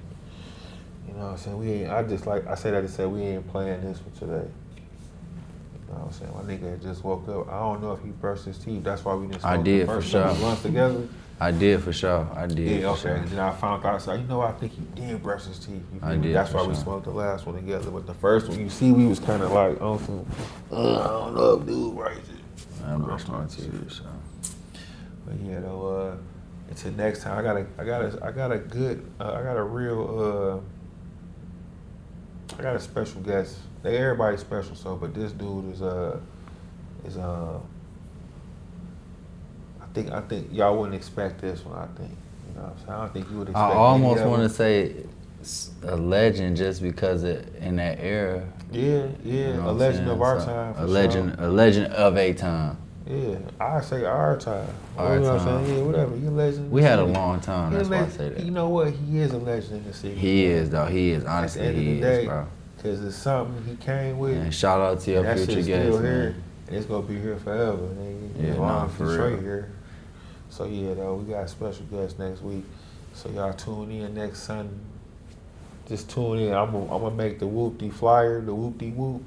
S1: You know what I'm saying? We ain't, I say that to say we ain't playing this for today. You know what I'm saying? My nigga had just woke up. I don't know if he brushed his teeth. That's why we didn't smoke
S2: I did,
S1: the
S2: for
S1: first
S2: sure.
S1: couple blunts together.
S2: I did for sure. I did.
S1: Yeah,
S2: for
S1: okay.
S2: sure.
S1: And then I found out, so, you know, I think he did brush his teeth. You feel
S2: I
S1: me?
S2: did,
S1: That's
S2: for
S1: why we
S2: sure.
S1: smoked the last one together. But the first one, you see, we was kind of like on some, I don't know if dude right it.
S2: I brushed my teeth, so.
S1: But yeah, though, until next time, I got a special guest. Everybody's special, so, but this dude is I think y'all wouldn't expect this one. I think, you know what I'm saying? I don't think you would expect.
S2: I almost
S1: any of
S2: want to
S1: them.
S2: say a legend just because in that era.
S1: Yeah,
S2: you know
S1: a
S2: what
S1: legend
S2: I'm
S1: of our
S2: saying?
S1: time.
S2: So,
S1: For
S2: a legend of a time.
S1: Sure. Yeah, I say our time.
S2: Our
S1: you know what I'm
S2: time.
S1: saying? Yeah, whatever. He a legend. in
S2: We
S1: the
S2: had a
S1: city.
S2: long time.
S1: He a
S2: That's why I
S1: legend.
S2: say that.
S1: You know what? He is a legend in the city.
S2: He is though. He is honestly.
S1: At the end
S2: He
S1: of the
S2: is,
S1: day,
S2: bro.
S1: because it's something he came with.
S2: And shout out to your
S1: and that
S2: future
S1: shit's
S2: guests,
S1: still here,
S2: man.
S1: and it's gonna be here forever. Nigga.
S2: Yeah,
S1: As long
S2: nah,
S1: as
S2: for
S1: he's
S2: real.
S1: straight here. So yeah, though we got a special guest next week. So y'all tune in next just tune in. I'm gonna make the whoop-de flyer, the whoop-de-whoop.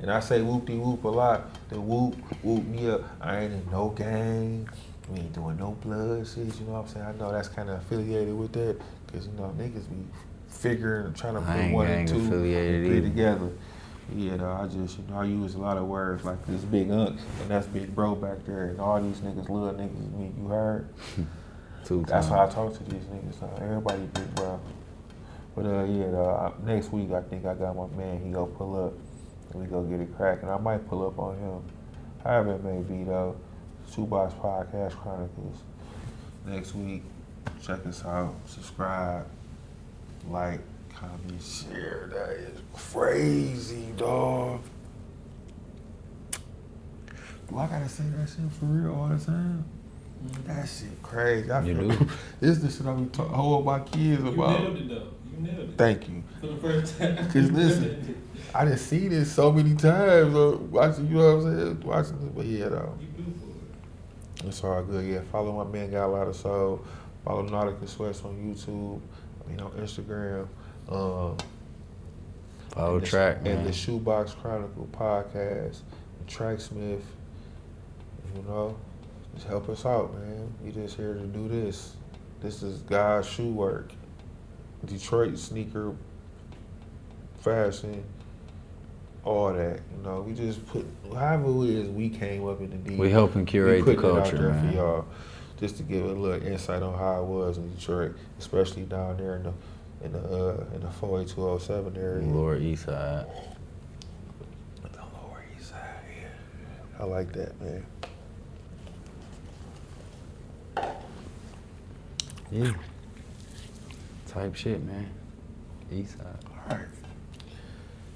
S1: And I say whoop-de-whoop a lot. The whoop me up. I ain't in no gang. We ain't doing no blood shit, you know what I'm saying? I know that's kind of affiliated with that. Because, you know, niggas be figuring, trying to put one and two and three together. Yeah, though, I just, you know, I use a lot of words like this big unk, and that's big bro back there, and all these niggas, little niggas, me, you heard? That's how I talk to these niggas, everybody big bro. But yeah, though, next week I think I got my man, he go pull up, and we go get it cracking. I might pull up on him, however it may be though. ShoeBox Chronicles. Next week, check us out, subscribe, like, comment, share. That is crazy, dog. Do I gotta say that shit for real all the time? That shit crazy. I feel this is the shit I be hold my kids about.
S3: You nailed it though. You nailed it.
S1: Thank you.
S3: For the first time.
S1: Cause listen, I done seen this so many times. Watching, you know what I'm saying? Watching this, but yeah, though.
S3: You do for it.
S1: It's all good. Yeah, follow my man. Got a lot of soul. Follow Nautica Sweats on YouTube. I mean on Instagram.
S2: Follow Track,
S1: and the ShoeBox Chronicle podcast. And Tracksmith. You know, just help us out, man. We just here to do this. This is God's shoe work. Detroit sneaker fashion, all that. You know, we just put however it is we came up in the deep.
S2: We helping curate the culture,
S1: it out there
S2: man.
S1: for y'all, just to give a little insight on how it was in Detroit, especially down there in the 48207 area.
S2: Lower East Side.
S1: The Lower East Side, yeah. I like that, man.
S2: Yeah. Type shit, man. East Side.
S1: All right.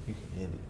S1: You can end it.